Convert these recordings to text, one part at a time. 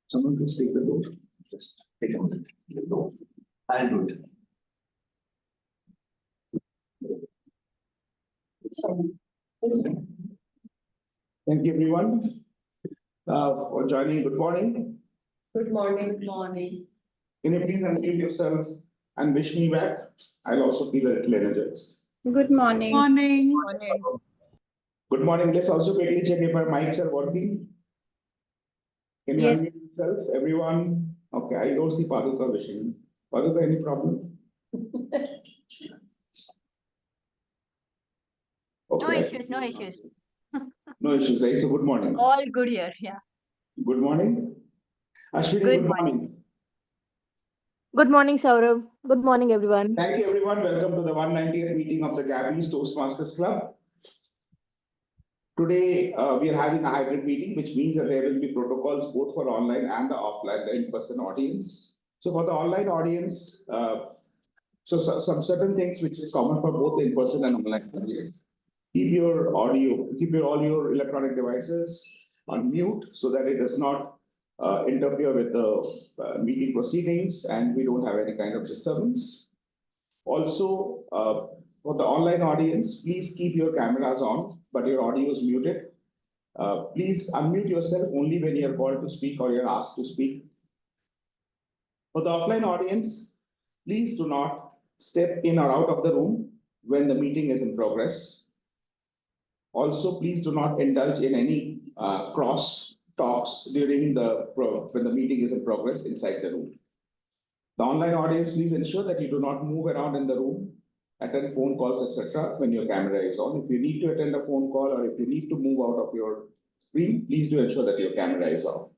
Someone please take the door. Just take a minute. I'll do it. Thank you, everyone, for joining. Good morning. Good morning. Good morning. Can you please unmute yourself and wish me back? I'll also feel a little energized. Good morning. Morning. Morning. Good morning. Let's also quickly check if our mics are working. Can you Yes. unmute yourself, everyone? Okay, I don't see Paduka wishing. Paduka, any problem? No Okay. issues, no issues. No issues, right? So good morning. All good here, yeah. Good morning. Ashwini, Good good morning. Good morning, Saurav. Good morning, everyone. Thank you, everyone. Welcome to the 190th meeting of the Gabbys Toastmasters Club. Today, we are having a hybrid meeting, which means that there will be protocols both for online and the offline, the in-person audience. So for the online audience, some certain things which is common for both the in-person and online audience. Keep your audio, keep all your electronic devices on mute so that it does not interfere with the meeting proceedings and we don't have any kind of disturbance. Also, for the online audience, please keep your cameras on, but your audio is muted. Please unmute yourself only when you are called to speak or you're asked to speak. For the offline audience, please do not step in or out of the room when the meeting is in progress. Also, please do not indulge in any cross talks during when the meeting is in progress inside the room. The online audience, please ensure that you do not move around in the room, attend phone calls, etc. when your camera is on. If you need to attend a phone call or if you need to move out of your screen, please do ensure that your camera is off.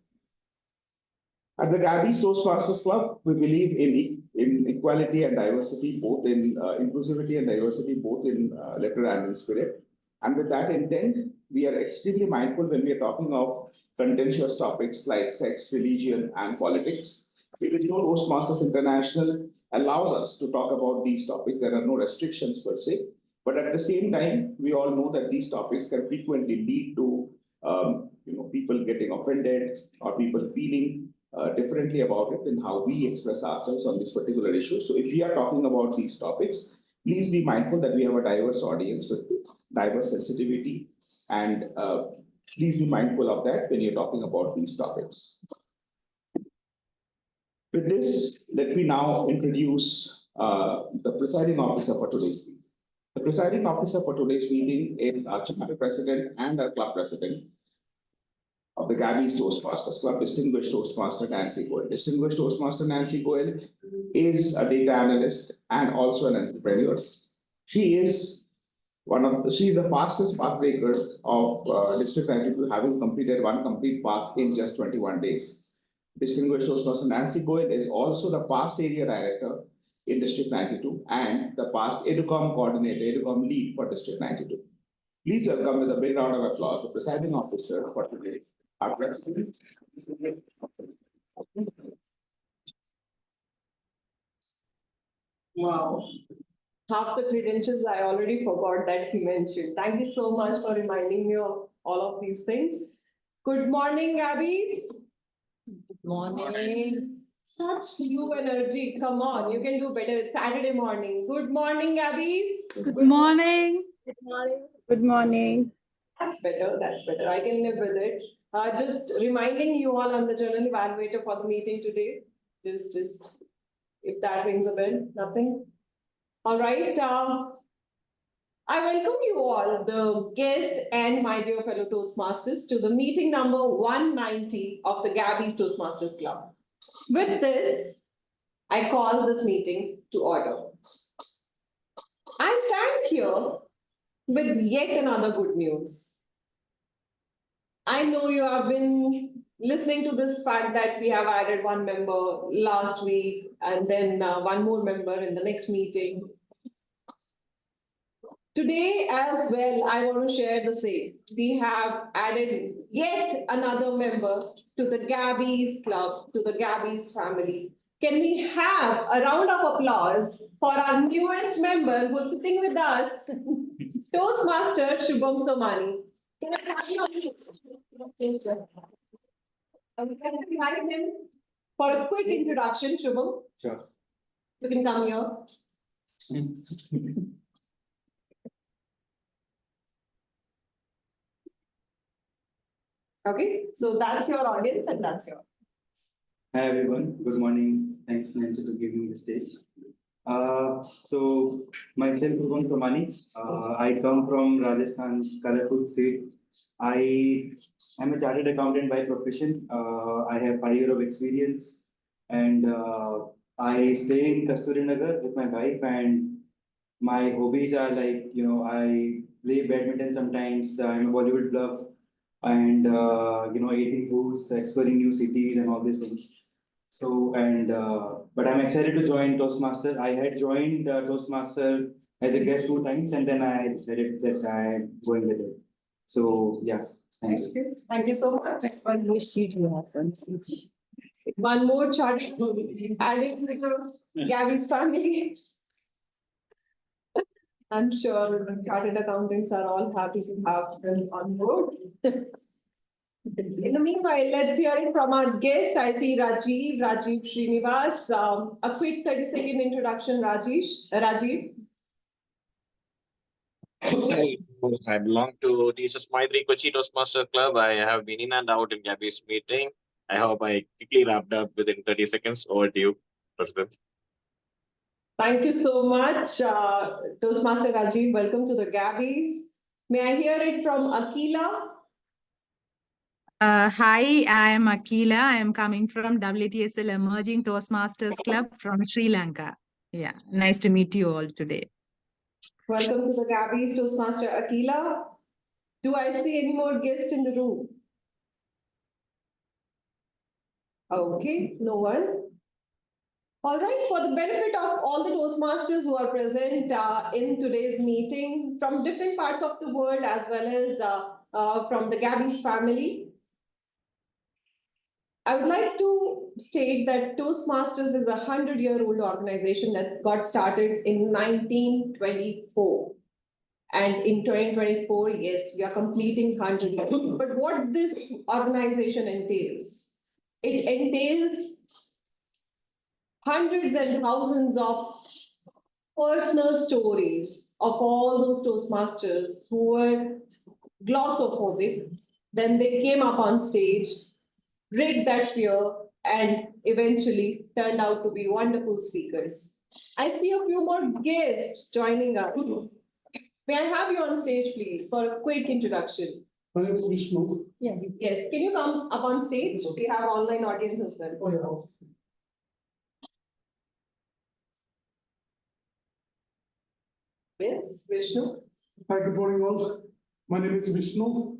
At the Gabbys Toastmasters Club, we believe in equality and diversity, both in inclusivity and diversity, both in letter and in spirit. And with that intent, we are extremely mindful when we are talking of contentious topics like sex, religion, and politics. Because Toastmasters International allows us to talk about these topics. There are no restrictions per se. But at the same time, we all know that these topics can frequently lead to people getting offended or people feeling differently about it and how we express ourselves on this particular issue. So if we are talking about these topics, please be mindful that we have a diverse audience with diverse sensitivity, and please be mindful of that when you're talking about these topics. With this, let me now introduce the presiding officer for today's meeting. The presiding officer for today's meeting is our chapter president and our club president of the Gabbys Toastmasters Club, Distinguished Toastmaster Nancy Goel. Distinguished Toastmaster Nancy Goel is a data analyst and also an entrepreneur. She is the fastest path breaker of District 92, having completed one complete path in just 21 days. Distinguished Toastmaster Nancy Goel is also the past area director in District 92 and the past EDUCOM coordinator, EDUCOM lead for District 92. Please welcome with a big round of applause the presiding officer for today, our president. Wow. Half the credentials I already forgot that he mentioned. Thank you so much for reminding me of all of these things. Good morning, Gabbys. Good morning. Such new energy. Come on, you can do better. It's Saturday morning. Good morning, Gabbys. Good morning. Good morning. Good morning. That's better. That's better. I can live with it. Just reminding you all, I'm the general evaluator for the meeting today. Just if that rings a bell, nothing. All right. I welcome you all, the guests and my dear fellow Toastmasters, to the meeting number 190 of the Gabbys Toastmasters Club. With this, I call this meeting to order. I stand here with yet another good news. I know you have been listening to this fact that we have added one member last week and then one more member in the next meeting. Today as well, I want to share the same. We have added yet another member to the Gabbys Club, to the Gabbys family. Can we have a round of applause for our newest member who's sitting with us, Toastmaster Shubham Somani. Can I have you on? I would like to invite him for a quick introduction, Shubham. Sure. You can come here. Okay, so that's your audience and that's your. Hi everyone, good morning. Thanks Nancy to giving me the stage. So myself Upadhayay Pramani. I come from Rajasthan, colorful state. I am a chartered accountant by profession. I have 5 years of experience, and I stay in Kasturi Nagar with my wife. And my hobbies are like I play badminton sometimes. I'm a Bollywood buff, and eating foods, exploring new cities, and all these things. So but I'm excited to join Toastmaster. I had joined Toastmaster as a guest 2 times, and then I decided that I'm going with it. So yeah, thank you. Thank you so much. One more chart adding to the Gabbys family. I'm sure the chartered accountants are all happy to have them on board. In the meanwhile, let's hear it from our guest. I see Rajiv Srinivas. A quick 30-second introduction, Rajiv. I belong to Jesus Maitri Kochi Toastmaster Club. I have been in and out in Gabbys meeting. I hope I quickly wrapped up within 30 seconds. Over to you, President. Thank you so much, Toastmaster Rajiv. Welcome to the Gabbys. May I hear it from Akila? Hi, I am Akila. I am coming from WTSL Emerging Toastmasters Club from Sri Lanka. Yeah, nice to meet you all today. Welcome to the Gabbys, Toastmaster Akila. Do I see any more guests in the room? Okay, no one. All right, for the benefit of all the Toastmasters who are present in today's meeting from different parts of the world as well as from the Gabbys family, I would like to state that Toastmasters is a 100-year-old organization that got started in 1924. And in 2024, yes, we are completing 100 years. But what this organization entails, it entails hundreds and thousands of personal stories of all those Toastmasters who were glossophobic. Then they came up on stage, break that fear, and eventually turned out to be wonderful speakers. I see a few more guests joining us. May I have you on stage, please, for a quick introduction? My name is Vishnu. Yes, can you come up on stage? We have online audience as well. Oh, Yes, Vishnu. Hi, good morning all. My name is Vishnu.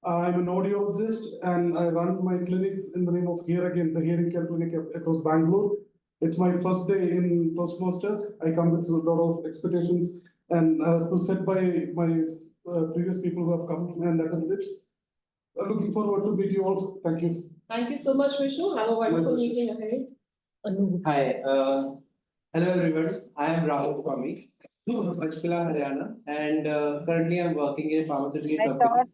I'm an audiologist and I run my clinics in the name of Hear Again, the hearing care clinic across Bangalore. It's my first day in Toastmaster. I come with a lot of expectations and to set by my previous people who have come and attended. Looking forward to meet you all. Thank you. Thank you so much, Vishnu. Have a wonderful pleasure. meeting ahead. Hi, hello everyone. I am Rahul Kwame from Panchkula, Haryana, and currently I'm working in a pharmaceutical company.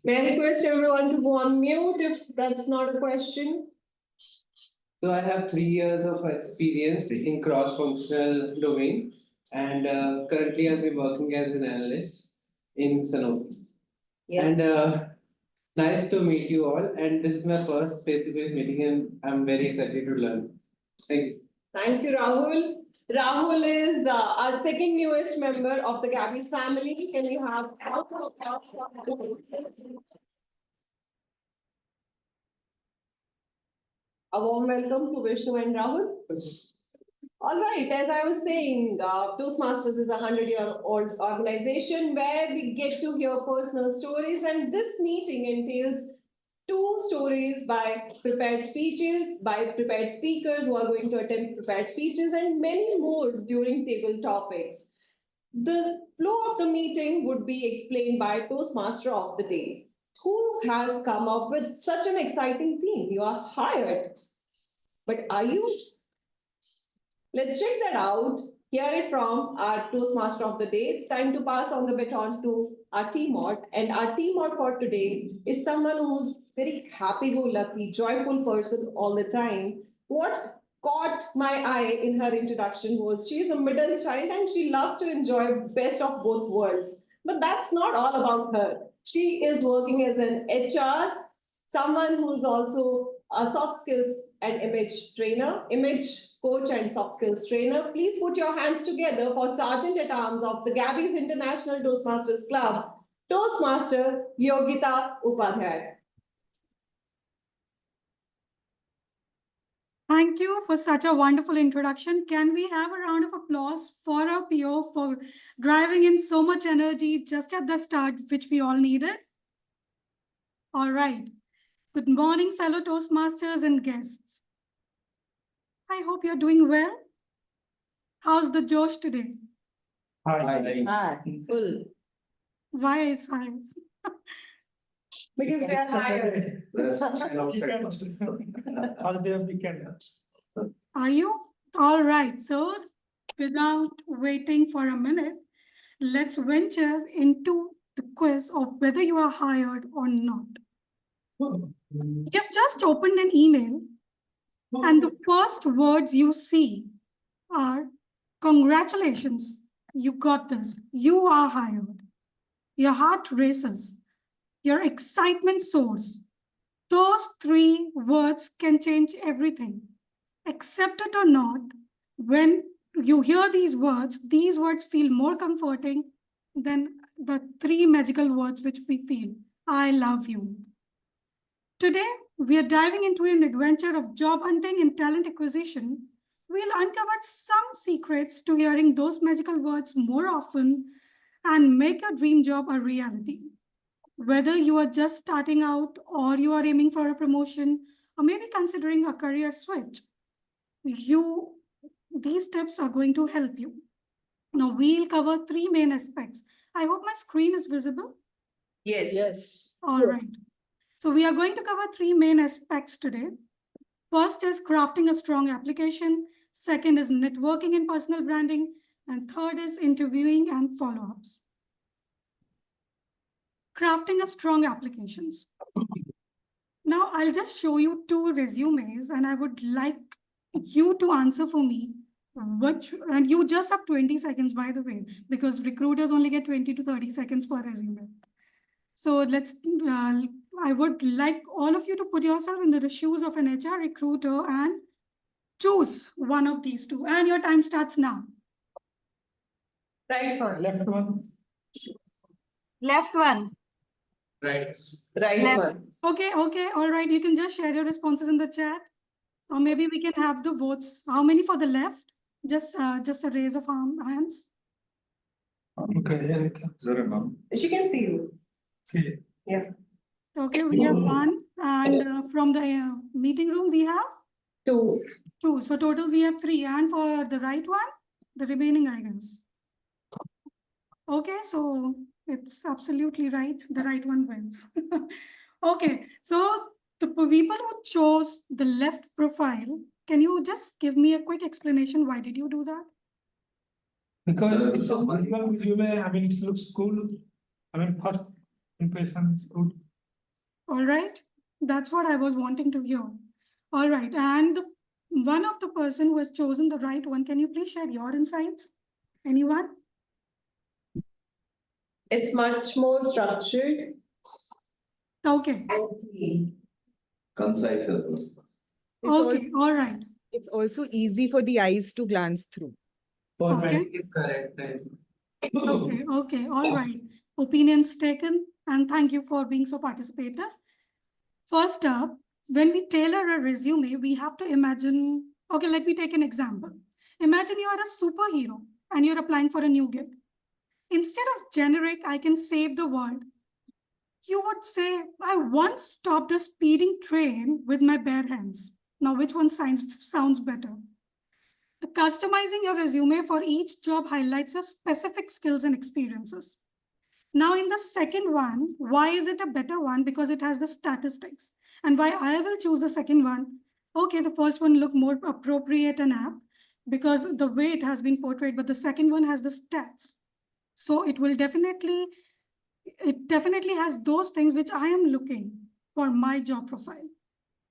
May I request everyone to go on mute if that's not a question? So I have 3 years of experience in cross-functional domain, and currently I've been working as an analyst in Sanofi. Yes. And nice to meet you all. And this is my first face-to-face meeting, and I'm very excited to learn. Thank you. Thank you, Rahul. Rahul is our second newest member of the Gabbys family. Can we have a warm welcome to Vishnu and Rahul? All right, as I was saying, Toastmasters is a 100-year-old organization where we get to hear personal stories, and this meeting entails 2 stories by prepared speeches, by prepared speakers who are going to attempt prepared speeches, and many more during table topics. The flow of the meeting would be explained by Toastmaster of the day. Who has come up with such an exciting theme? You are hired. But are you? Let's check that out hear it from our Toastmaster of the day. It's time to pass on the baton to our TMOD. And our TMOD for today is someone who's very happy-go-lucky, joyful person all the time. What caught my eye in her introduction was she's a middle child and she loves to enjoy best of both worlds. But that's not all about her. She is working as an HR, someone who's also a soft skills and image trainer, image coach and soft skills trainer. Please put your hands together for Sergeant at Arms of the Gabbys International Toastmasters Club, Toastmaster Yogita Upadhayay. Thank you for such a wonderful introduction. Can we have a round of applause for our PO for driving in so much energy just at the start, which we all needed? All right. Good morning, fellow Toastmasters and guests. I hope you're doing well. How's the Josh today? Hi. Full. Why is high? Because we are tired. Are you? All right. So without waiting for a minute, let's venture into the quiz of whether you are hired or not. You've just opened an email and the first words you see are, congratulations, you got this, you are hired. Your heart races, your excitement soars. Those three words can change everything. Accept it or not, when you hear these words feel more comforting than the three magical words which we feel. I love you. Today, we are diving into an adventure of job hunting and talent acquisition. We'll uncover some secrets to hearing those magical words more often and make your dream job a reality. Whether you are just starting out or you are aiming for a promotion or maybe considering a career switch, these tips are going to help you. Now, we'll cover three main aspects. I hope my screen is visible. Yes. All right. So we are going to cover three main aspects today. First is crafting a strong application. Second is networking and personal branding. And third is interviewing and follow-ups. Crafting a strong applications. Now I'll just show you two resumes and I would like you to answer for me and you just have 20 seconds, by the way, because recruiters only get 20 to 30 seconds per resume. So I would like all of you to put yourself into the shoes of an HR recruiter and choose one of these two. And your time starts now. Right one. Left one. Left one. Right. Right Left. one. Okay. All right. You can just share your responses in the chat. Or maybe we can have the votes. How many for the left? Just a raise of hands. Okay, here we go. She can see you. See. Yeah. Okay, we have one. And from the meeting room, we have? Two. Two. So total, we have three. And for the right one, the remaining, I guess. Okay, so it's absolutely right. The right one wins. Okay, so the people who chose the left profile, can you just give me a quick explanation? Why did you do that? Because it's a original resume, I mean, it looks cool. I mean, first impression is good. All right, that's what I was wanting to hear. All right, and one of the person who has chosen the right one, can you please share your insights? Anyone? It's much more structured. Okay. Concise as well. Okay, all right. It's also easy for the eyes to glance through. Okay. Is correct. Okay, all right. Opinions taken, and thank you for being so participative. First up, when we tailor a resume, we have to imagine, okay, let me take an example. Imagine you are a superhero and you're applying for a new gig. Instead of generic, I can save the word. You would say, I once stopped a speeding train with my bare hands. Now, which one sounds better? The customizing your resume for each job highlights the specific skills and experiences. Now, in the second one, why is it a better one? Because it has the statistics. And why I will choose the second one? Okay, the first one looked more appropriate and apt. because the way it has been portrayed, but the second one has the stats. So it definitely has those things which I am looking for my job profile.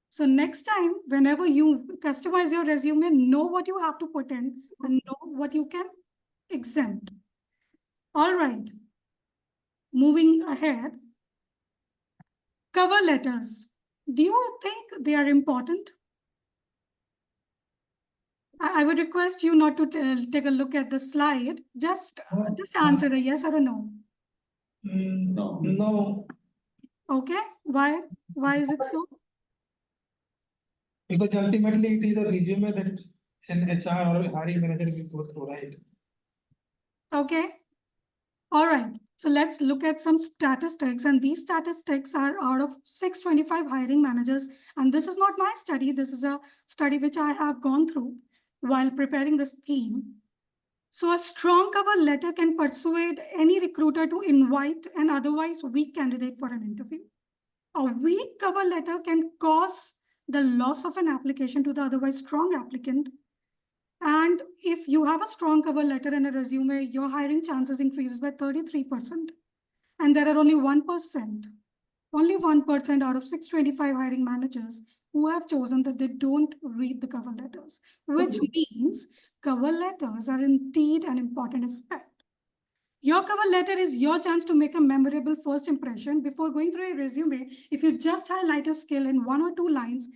So next time, whenever you customize your resume, know what you have to put in and know what you can exempt. All right. Moving ahead. Cover letters. Do you think they are important? I would request you not to take a look at the slide. Just answer a yes or a no. No. No, Okay. Why? Why is it so? because ultimately it is a resume that an HR or a hiring manager will go through, right? Okay. All right. So let's look at some statistics, and these statistics are out of 625 hiring managers. And this is not my study. This is a study which I have gone through while preparing this theme. So a strong cover letter can persuade any recruiter to invite an otherwise weak candidate for an interview. A weak cover letter can cause the loss of an application to the otherwise strong applicant. And if you have a strong cover letter and a resume, your hiring chances increases by 33%. And there are only 1% out of 625 hiring managers who have chosen that they don't read the cover letters, which means cover letters are indeed an important aspect. Your cover letter is your chance to make a memorable first impression. Before going through a resume, if you just highlight your skill in 1 or 2 lines,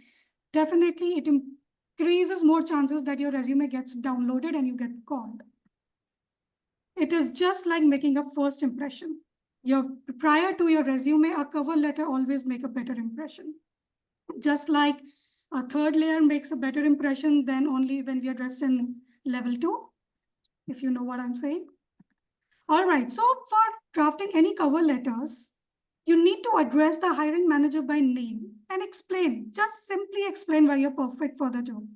definitely it increases more chances that your resume gets downloaded and you get called. It is just like making a first impression. Prior to your resume, a cover letter always make a better impression. Just like a third layer makes a better impression than only when we are dressed in level 2, if you know what I'm saying. All right, so for drafting any cover letters, you need to address the hiring manager by name and explain, just simply explain why you're perfect for the job.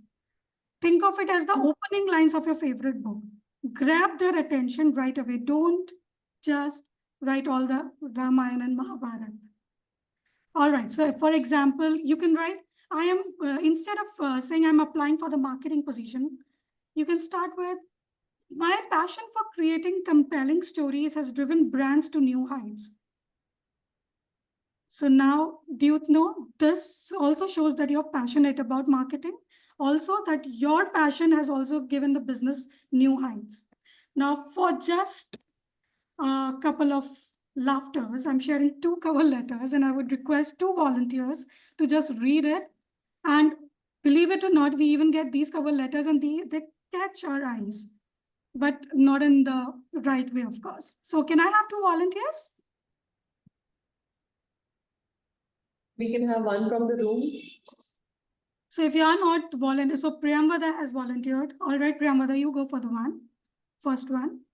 Think of it as the opening lines of your favorite book. Grab their attention right away. Don't just write all the Ramayana and Mahabharata. All right, so for example, you can write, I am, instead of saying I'm applying for the marketing position, you can start with, my passion for creating compelling stories has driven brands to new heights. So now, do you know, this also shows that you're passionate about marketing. Also that your passion has also given the business new heights. Now, for just a couple of laughters, I'm sharing 2 cover letters, and I would request 2 volunteers to just read it. And believe it or not, we even get these cover letters and they catch our eyes, but not in the right way, of course. So can I have 2 volunteers? We can have one from the room. So if you are not volunteer, so Priyamvada has volunteered. All right, Priyamvada, you go for the first one.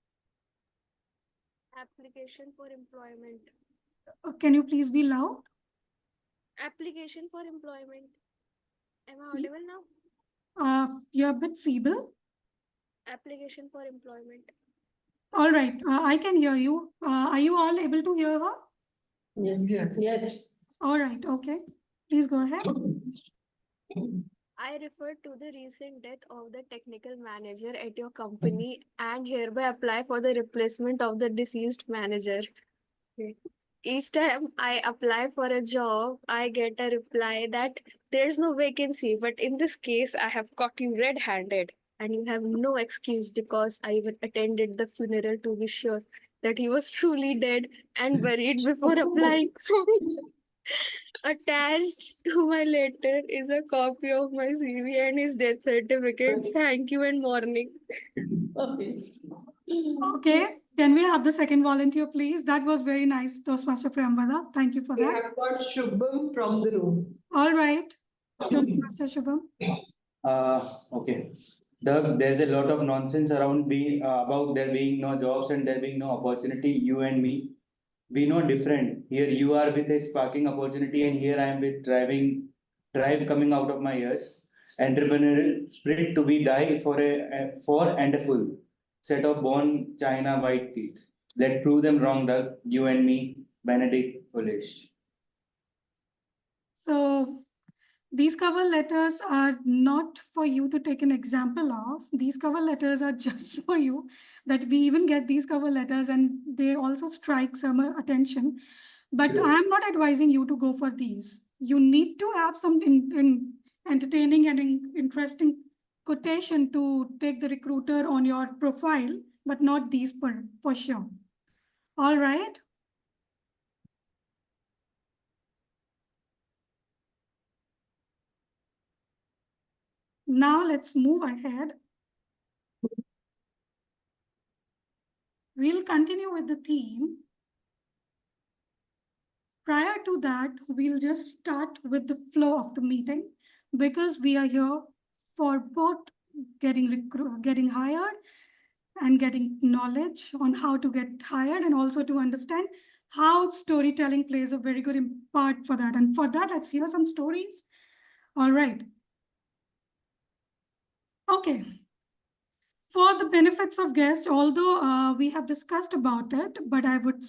Application for employment. Can you please be loud? Application for employment. Am I audible now? You're a bit feeble. Application for employment. All right, I can hear you. Are you all able to hear her? Yes. Yes. All right, okay. Please go ahead. I refer to the recent death of the technical manager at your company and hereby apply for the replacement of the deceased manager. Okay. Each time I apply for a job, I get a reply that there's no vacancy, but in this case, I have caught you red-handed and you have no excuse because I even attended the funeral to be sure that he was truly dead and buried before applying for me. Attached to my letter is a copy of my CV and his death certificate. Thank you and morning. Okay, can we have the second volunteer, please? That was very nice, Toastmaster Priyamvada. Thank you for We that. have got Shubham from the room. All right, Toastmaster Shubham. Okay. Doug, there's a lot of nonsense around about there being no jobs and there being no opportunity. You and me, we know different. Here you are with a sparking opportunity, and here I am with drive coming out of my ears. Entrepreneurial spirit to be die for and a full set of born China white teeth. Let's prove them wrong, Doug. You and me, Benedict Foolish. So These cover letters are not for you to take an example of. These cover letters are just for you, that we even get these cover letters and they also strike some attention. But I'm not advising you to go for these. You need to have some entertaining and interesting quotation to take the recruiter on your profile, but not these for sure. All right. Now let's move ahead. We'll continue with the theme. Prior to that, we'll just start with the flow of the meeting, because we are here for both getting hired and getting knowledge on how to get hired, and also to understand how storytelling plays a very good part for that. And for that, let's hear some stories. All right. Okay. For the benefits of guests, although we have discussed about it, but I would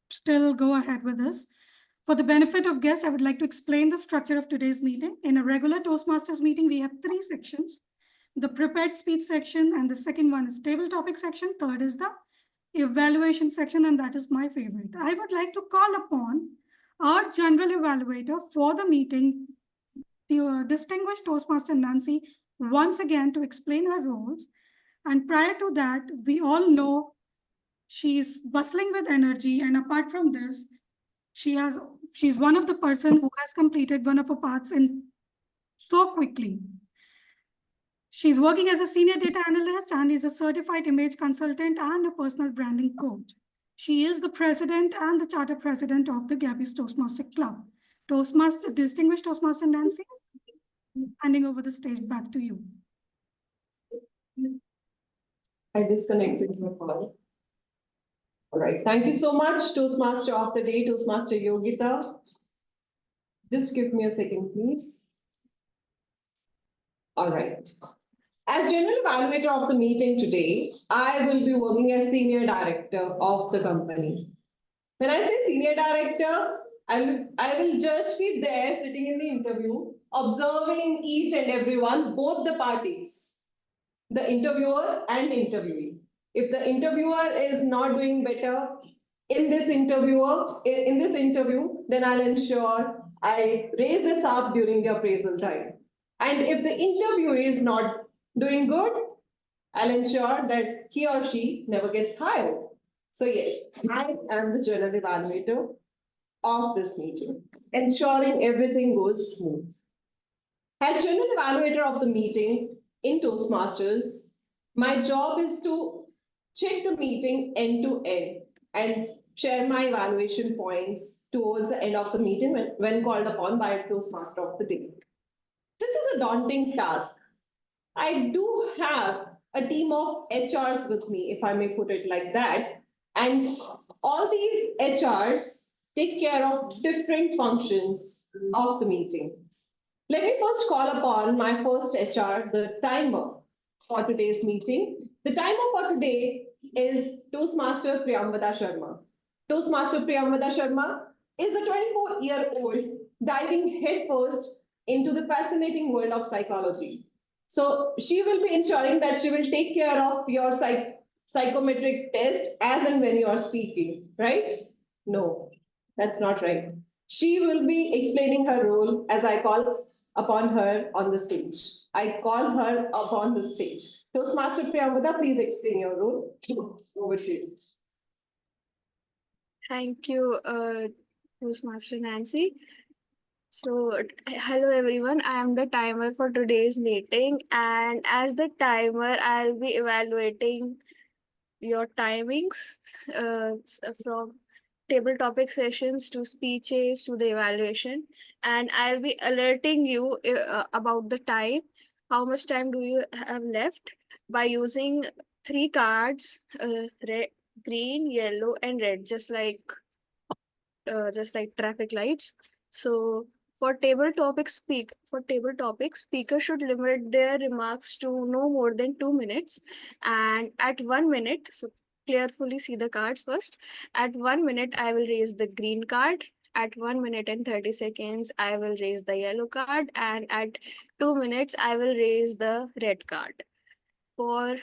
still go ahead with this. For the benefit of guests, I would like to explain the structure of today's meeting. In a regular Toastmasters meeting, we have 3 sections: the prepared speech section, and the second one is table topic section. Third is the evaluation section, and that is my favorite. I would like to call upon our general evaluator for the meeting, distinguished Toastmaster Nancy, once again to explain her roles. And prior to that, we all know she's bustling with energy. And apart from this, she's one of the person who has completed one of her parts in so quickly. She's working as a senior data analyst and is a certified image consultant and a personal branding coach. She is the president and the charter president of the Gabbys Toastmaster Club. Distinguished Toastmaster Nancy, handing over the stage back to you. I disconnected your call. All right. Thank you so much, Toastmaster of the day, Toastmaster Yogita. Just give me a second, please. All right. As general evaluator of the meeting today, I will be working as senior director of the company. When I say senior director, I will just be there sitting in the interview, observing each and every one, both the parties, the interviewer and interviewee. If the interviewer is not doing better in this interview, then I'll ensure I raise this up during the appraisal time. And if the interviewee is not doing good, I'll ensure that he or she never gets hired. So yes, I am the general evaluator of this meeting, ensuring everything goes smooth. As general evaluator of the meeting in Toastmasters, my job is to check the meeting end to end and share my evaluation points towards the end of the meeting when called upon by a Toastmaster of the day. This is a daunting task. I do have a team of HRs with me, if I may put it like that. And all these HRs take care of different functions of the meeting. Let me first call upon my first HR, the timer for today's meeting. The timer for today is Toastmaster Priyamvada Sharma. Toastmaster Priyamvada Sharma is a 24-year-old diving headfirst into the fascinating world of psychology. So she will be ensuring that she will take care of your psychometric test as and when you are speaking, right? No, that's not right. She will be explaining her role as I call upon her on the stage. I call her upon the stage. Toastmaster Priyamvada, please explain your role. Over to you. Thank you, Toastmaster Nancy. So, hello everyone, I am the timer for today's meeting, and as the timer, I'll be evaluating your timings from table topic sessions to speeches to the evaluation, and I'll be alerting you about the time, how much time do you have left, by using 3 cards, red, green, yellow, and red, just like traffic lights. So for table topics, speakers should limit their remarks to no more than 2 minutes, and at 1 minute, so carefully see the cards first. At 1 minute, I will raise the green card. At 1 minute and 30 seconds, I will raise the yellow card, and at 2 minutes, I will raise the red card. For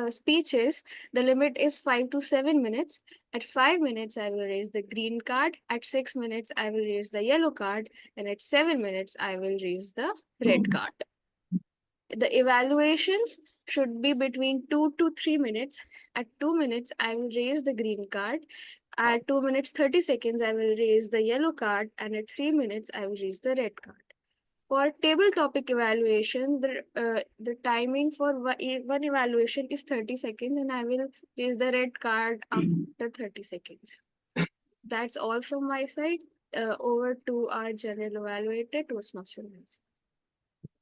speeches, the limit is 5 to 7 minutes. At 5 minutes, I will raise the green card. At 6 minutes, I will raise the yellow card. And at 7 minutes, I will raise the red card. The evaluations should be between 2 to 3 minutes. At 2 minutes, I will raise the green card. At 2 minutes 30 seconds, I will raise the yellow card. And at 3 minutes, I will raise the red card. For table topic evaluation, the timing for one evaluation is 30 seconds, and I will raise the red card after 30 seconds. That's all from my side. Over to our general evaluator, Toastmasters.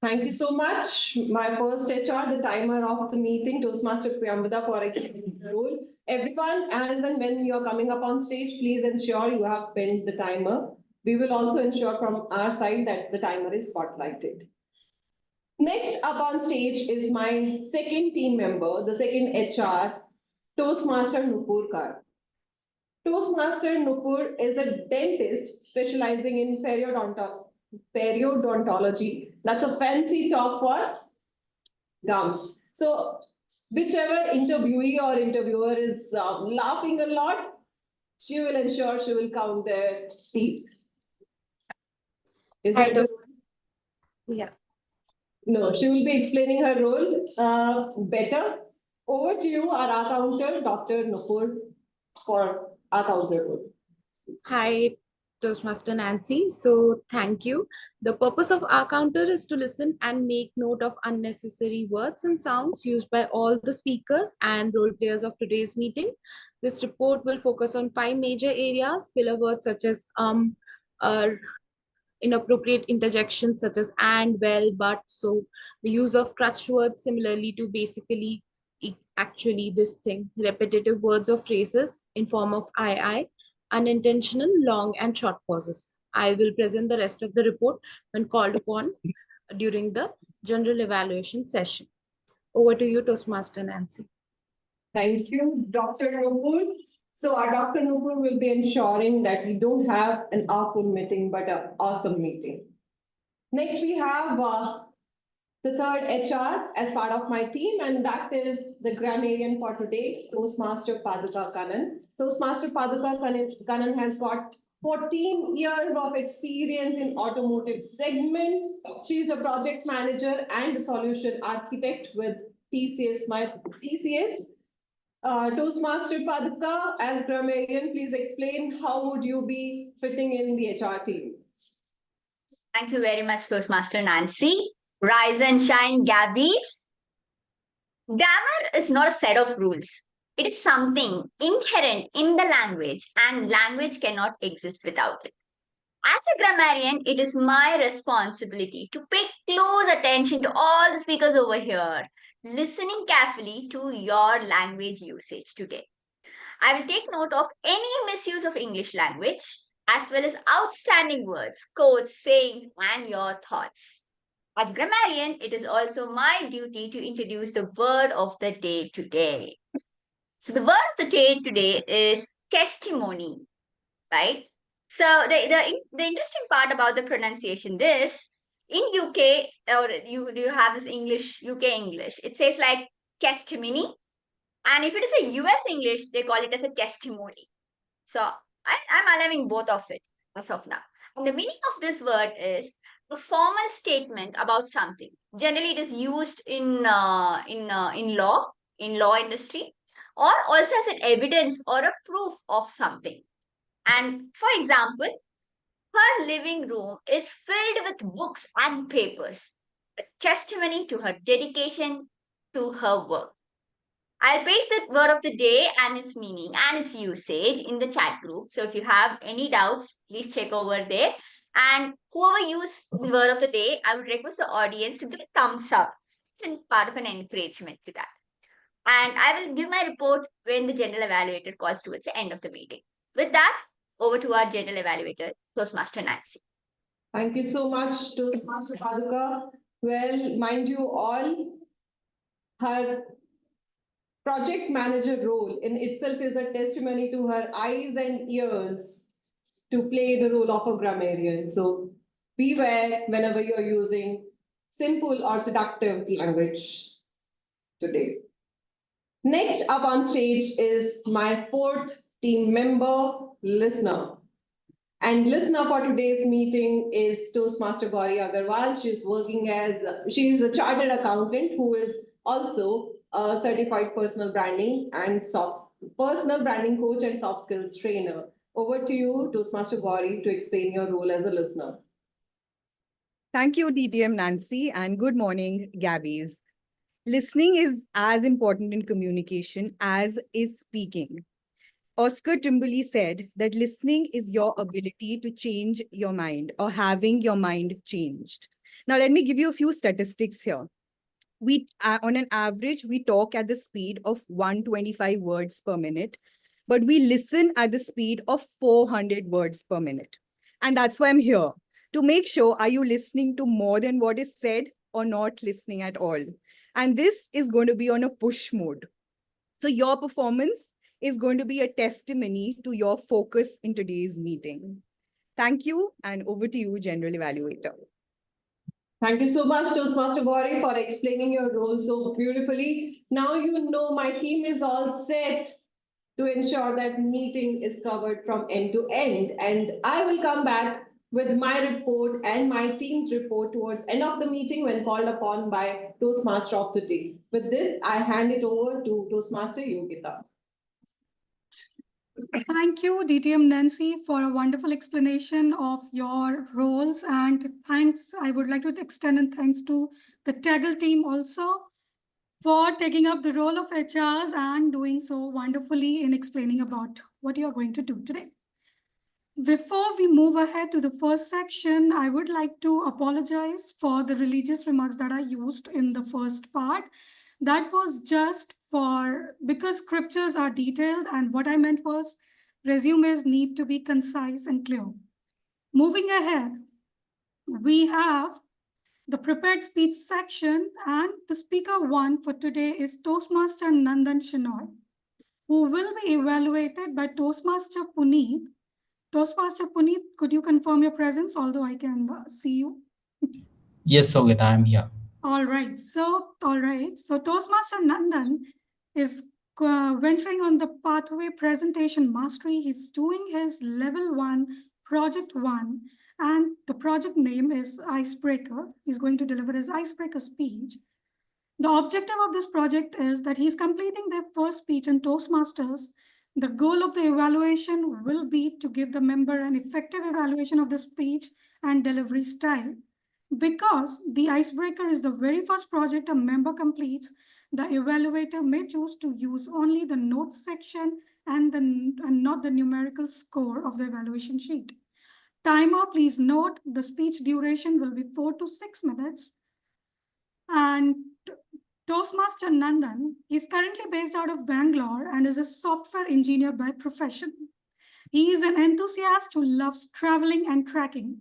Thank you so much. My first HR, the timer of the meeting, Toastmaster Priyamvada, for explaining the rule. Everyone, as and when you are coming up on stage, please ensure you have pinned the timer. We will also ensure from our side that the timer is spotlighted. Next up on stage is my second team member, the second HR, Toastmaster Nupur Kar. Toastmaster Nupur is a dentist specializing in periodontology. That's a fancy talk for gums. So whichever interviewee or interviewer is laughing a lot, she will ensure she will count their teeth. Is that Yeah. No, she will be explaining her role better. Over to you, our accountant, Dr. Nupur, for our counter role. Hi, Toastmaster Nancy. So thank you. The purpose of our counter is to listen and make note of unnecessary words and sounds used by all the speakers and role players of today's meeting. This report will focus on 5 major areas: filler words such as inappropriate interjections such as and, well, but, so, the use of crutch words similarly to basically, actually, this thing, repetitive words or phrases in form of I, unintentional long and short pauses. I will present the rest of the report when called upon during the general evaluation session. Over to you, Toastmaster Nancy. Thank you, Dr. Nupur. So our Dr. Nupur will be ensuring that we don't have an awful meeting, but an awesome meeting. Next, we have the third HR as part of my team, and that is the Grammarian for today, Toastmaster Paduka Kannan. Toastmaster Paduka Kannan has got 14 years of experience in automotive segment. She is a project manager and a solution architect with TCS. Toastmaster Paduka, as Grammarian, please explain how would you be fitting in the HR team? Thank you very much, Toastmaster Nancy. Rise and shine, Gabbys. Grammar is not a set of rules. It is something inherent in the language, and language cannot exist without it. As a grammarian, it is my responsibility to pay close attention to all the speakers over here, listening carefully to your language usage today. I will take note of any misuse of English language, as well as outstanding words, quotes, sayings, and your thoughts. As grammarian, it is also my duty to introduce the word of the day today. So the word of the day today is testimony, right? So the interesting part about the pronunciation, in UK, or you have this English, UK English, it says like testimony. And if it is a US English, they call it as a testimony. So I'm allowing both of it as of now. And the meaning of this word is a formal statement about something. Generally, it is used in law industry, or also as an evidence or a proof of something. And for example, her living room is filled with books and papers, a testimony to her dedication to her work. I'll paste the word of the day and its meaning and its usage in the chat group. So if you have any doubts, please check over there. And whoever used the word of the day, I would request the audience to give a thumbs up. It's part of an encouragement to that. And I will give my report when the general evaluator calls towards the end of the meeting. With that, over to our general evaluator, Toastmaster Nancy. Thank you so much, Toastmaster Paduka. Well, mind you all, her project manager role in itself is a testimony to her eyes and ears to play the role of a grammarian. So beware whenever you're using simple or seductive language today. Next up on stage is my fourth team member, listener. And listener for today's meeting is Toastmaster Gauri Agarwal. She is a chartered accountant who is also a certified personal branding coach and soft skills trainer. Over to you, Toastmaster Gauri, to explain your role as a listener. Thank you, TTM Nancy, and good morning, Gabbys. Listening is as important in communication as is speaking. Oscar Timberley said that listening is your ability to change your mind or having your mind changed. Now, let me give you a few statistics here. On an average, we talk at the speed of 125 words per minute, but we listen at the speed of 400 words per minute. And that's why I'm here, to make sure, are you listening to more than what is said or not listening at all? And this is going to be on a push mode. So your performance is going to be a testimony to your focus in today's meeting. Thank you, and over to you, General Evaluator. Thank you so much, Toastmaster Gauri, for explaining your role so beautifully. Now you know my team is all set to ensure that meeting is covered from end to end. And I will come back with my report and my team's report towards end of the meeting when called upon by Toastmaster of the day. With this, I hand it over to Toastmaster Yogita. Thank you, DTM Nancy, for a wonderful explanation of your roles. And thanks, I would like to extend and thanks to the TAGL team also for taking up the role of HRs and doing so wonderfully in explaining about what you're going to do today. Before we move ahead to the first section, I would like to apologize for the religious remarks that I used in the first part. That was just because scriptures are detailed, and what I meant was resumes need to be concise and clear. Moving ahead, we have the prepared speech section, and the speaker one for today is Toastmaster Nandan Shinoy, who will be evaluated by Toastmaster Punith. Toastmaster Punith, could you confirm your presence, although I can see you? Yes, Yogita, I'm here. All right. So Toastmaster Nandan is venturing on the pathway presentation mastery. He's doing his level 1, project 1, and the project name is Icebreaker. He's going to deliver his icebreaker speech. The objective of this project is that he's completing their first speech in Toastmasters. The goal of the evaluation will be to give the member an effective evaluation of the speech and delivery style. Because the icebreaker is the very first project a member completes, the evaluator may choose to use only the notes section and not the numerical score of the evaluation sheet. Timer, please note, the speech duration will be 4 to 6 minutes. And Toastmaster Nandan is currently based out of Bangalore and is a software engineer by profession. He is an enthusiast who loves traveling and trekking.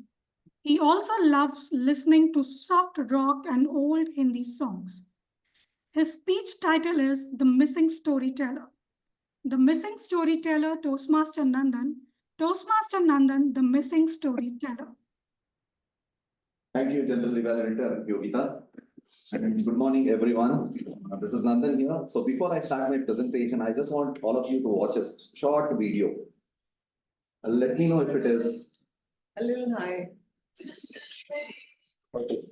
He also loves listening to soft rock and old Hindi songs. His speech title is The Missing Storyteller. The Missing Storyteller, Toastmaster Nandan. Toastmaster Nandan, The Missing Storyteller. Thank you, General Evaluator Yogita. And good morning, everyone. This is Nandan here. So before I start my presentation, I just want all of you to watch a short video. Let me know if it is a little high. Okay.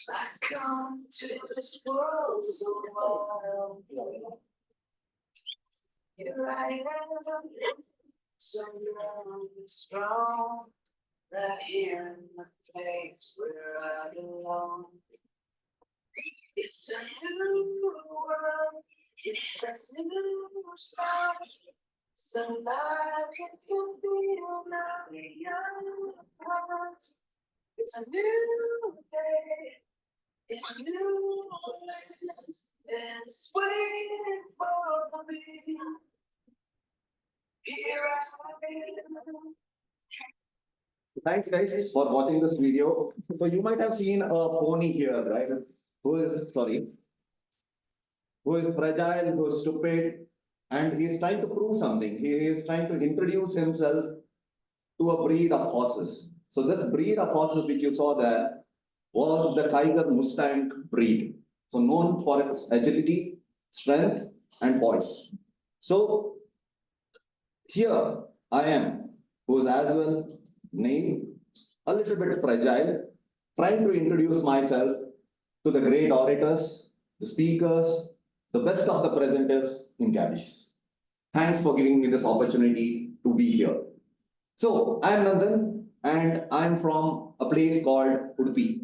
I come to this world so wild. Here I am, so strong, right here in the place where I belong. It's a new world, it's a new start. Somebody can feel my young heart. It's a new day, it's a new land, and it's waiting for me. Here I am. Thanks, guys, for watching this video. So you might have seen a pony here, right? Who is fragile, who is stupid, and he is trying to prove something. He is trying to introduce himself to a breed of horses. So this breed of horses which you saw there was the Tiger Mustang breed. So known for its agility, strength, and poise. So here I am, who is as well named, a little bit fragile, trying to introduce myself to the great orators, the speakers, the best of the presenters in Gabbys. Thanks for giving me this opportunity to be here. So I am Nandan and I am from a place called Udupi.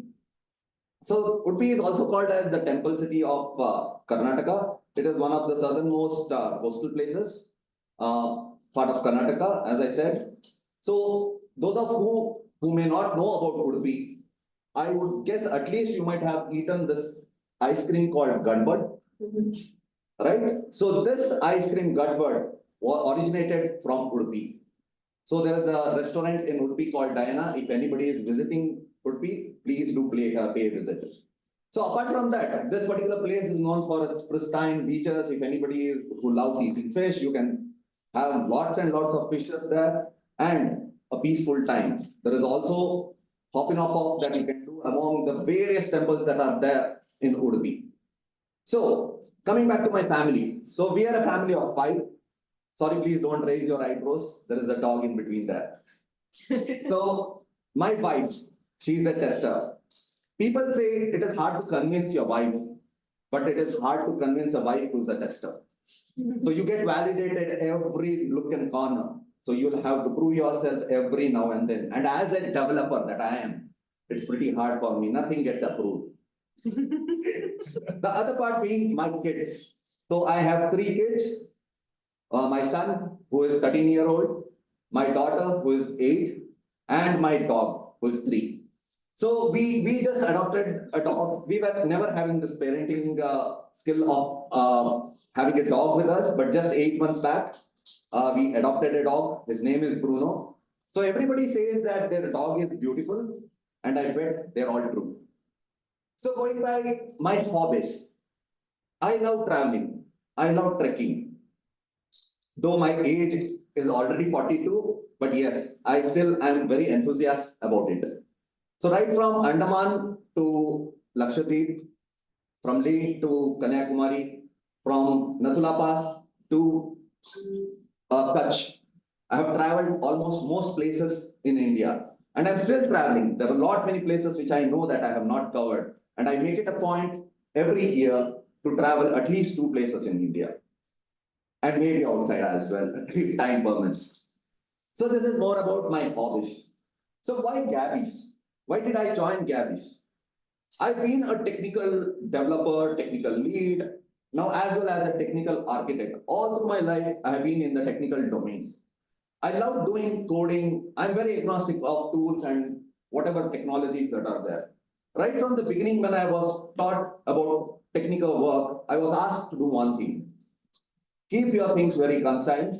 So Udupi is also called as the temple city of Karnataka. It is one of the southernmost coastal places, part of Karnataka, as I said. So those of who may not know about Udupi, I would guess at least you might have eaten this ice cream called Gadbad, right? So this ice cream Gadbad originated from Udupi. So there is a restaurant in Udupi called Diana. If anybody is visiting Udupi, please do pay a visit. So apart from that, this particular place is known for its pristine beaches. If anybody who loves eating fish, you can have lots and lots of fishes there and a peaceful time. There is also hopping off that you can do among the various temples that are there in Udupi. So coming back to my family. So we are a family of 5. Sorry, please don't raise your eyebrows. There is a dog in between there. So my wife, she's a tester. People say it is hard to convince your wife, but it is hard to convince a wife who's a tester. So you get validated every look and corner. So you'll have to prove yourself every now and then. And as a developer that I am, it's pretty hard for me. Nothing gets approved. The other part being my kids. So I have 3 kids. My son, who is 13-year-old, my daughter, who is 8, and my dog, who is 3. So we just adopted a dog. We were never having this parenting skill of having a dog with us, but just 8 months back, we adopted a dog. His name is Bruno. So everybody says that their dog is beautiful, and I bet they're all true. So going by my hobbies, I love traveling. I love trekking. Though my age is already 42, but yes, I still am very enthusiastic about it. So right from Andaman to Lakshadweep, from Leh to Kanyakumari, from Nathula Pass to Kutch, I have traveled almost most places in India. And I'm still traveling. There are many places which I know that I have not covered. And I make it a point every year to travel at least 2 places in India. And maybe outside as well, if time permits. So this is more about my hobbies. So why Gabbys? Why did I join Gabbys? I've been a technical developer, technical lead, now as well as a technical architect. All through my life, I have been in the technical domain. I love doing coding. I'm very agnostic of tools and whatever technologies that are there. Right from the beginning, when I was taught about technical work, I was asked to do one thing. Keep your things very concise.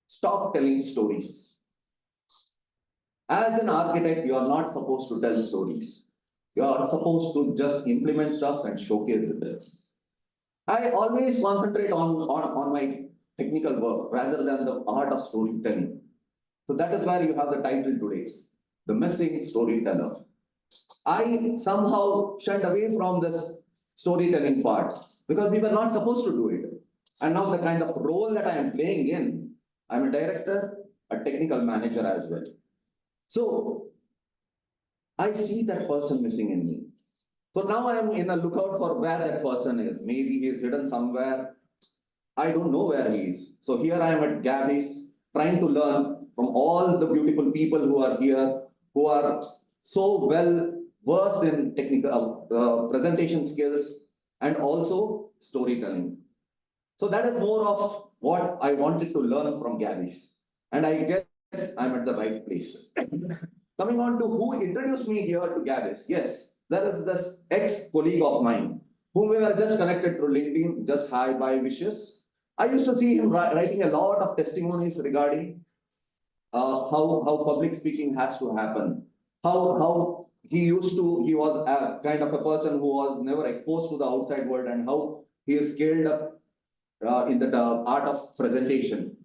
Stop telling stories. As an architect, you are not supposed to tell stories. You are supposed to just implement stuff and showcase it. I always concentrate on my technical work rather than the art of storytelling. So that is where you have the title today, The Missing Storyteller. I somehow shunned away from this storytelling part because we were not supposed to do it. And now the kind of role that I am playing in, I'm a director, a technical manager as well. So I see that person missing in me. So now I am in a lookout for where that person is. Maybe he is hidden somewhere. I don't know where he is. So here I am at Gabbys, trying to learn from all the beautiful people who are here, who are so well versed in technical presentation skills and also storytelling. So that is more of what I wanted to learn from Gabbys. And I guess I'm at the right place. Coming on to who introduced me here to Gabbys. Yes, there is this ex-colleague of mine whom we were just connected through LinkedIn, just hi, bye, wishes. I used to see him writing a lot of testimonies regarding how public speaking has to happen. How he was a kind of a person who was never exposed to the outside world and how he is scaled up in the art of presentation.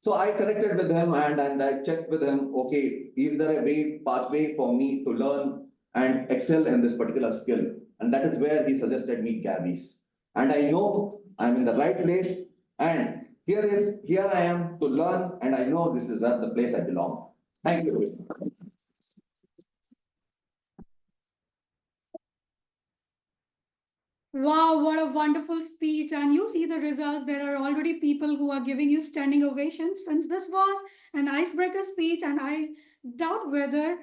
So I connected with him and I checked with him, okay, is there a pathway for me to learn and excel in this particular skill? And that is where he suggested me Gabbys. And I know I'm in the right place, and here I am to learn, and I know this is where the place I belong. Thank you. Wow, what a wonderful speech. And you see the results. There are already people who are giving you standing ovations, since this was an icebreaker speech. And I doubt whether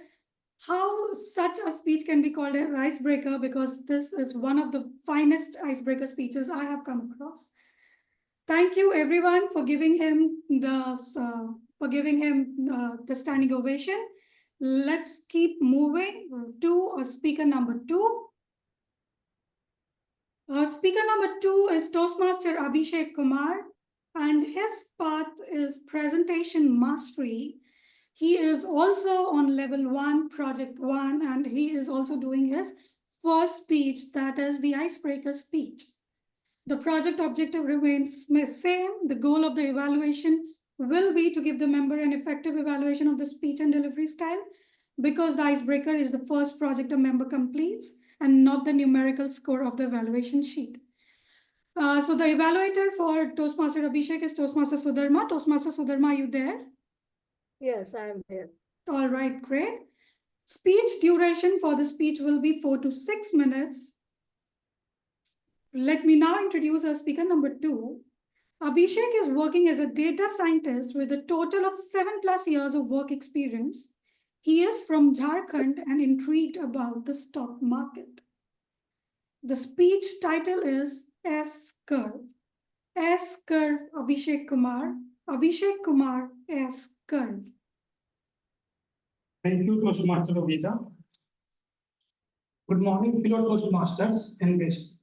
how such a speech can be called an icebreaker, because this is one of the finest icebreaker speeches I have come across. Thank you everyone for giving him the standing ovation. Let's keep moving to speaker number 2. Speaker number 2 is Toastmaster Abhishek Kumar, and his path is presentation mastery. He is also on level 1, project 1, and he is also doing his first speech, that is the icebreaker speech. The project objective remains same. The goal of the evaluation will be to give the member an effective evaluation of the speech and delivery style, because the icebreaker is the first project a member completes and not the numerical score of the evaluation sheet. So the evaluator for Toastmaster Abhishek is Toastmaster Sudharma. Toastmaster Sudharma, are you there? Yes, I am here. All right, great. Speech duration for the speech will be 4 to 6 minutes. Let me now introduce our speaker number 2. Abhishek is working as a data scientist with a total of 7+ years of work experience. He is from Jharkhand and intrigued about the stock market. The speech title is S-Curve. S-Curve, Abhishek Kumar. Abhishek Kumar, S-Curve. Thank you, Toastmaster Yogita. Good morning, fellow Toastmasters and guests.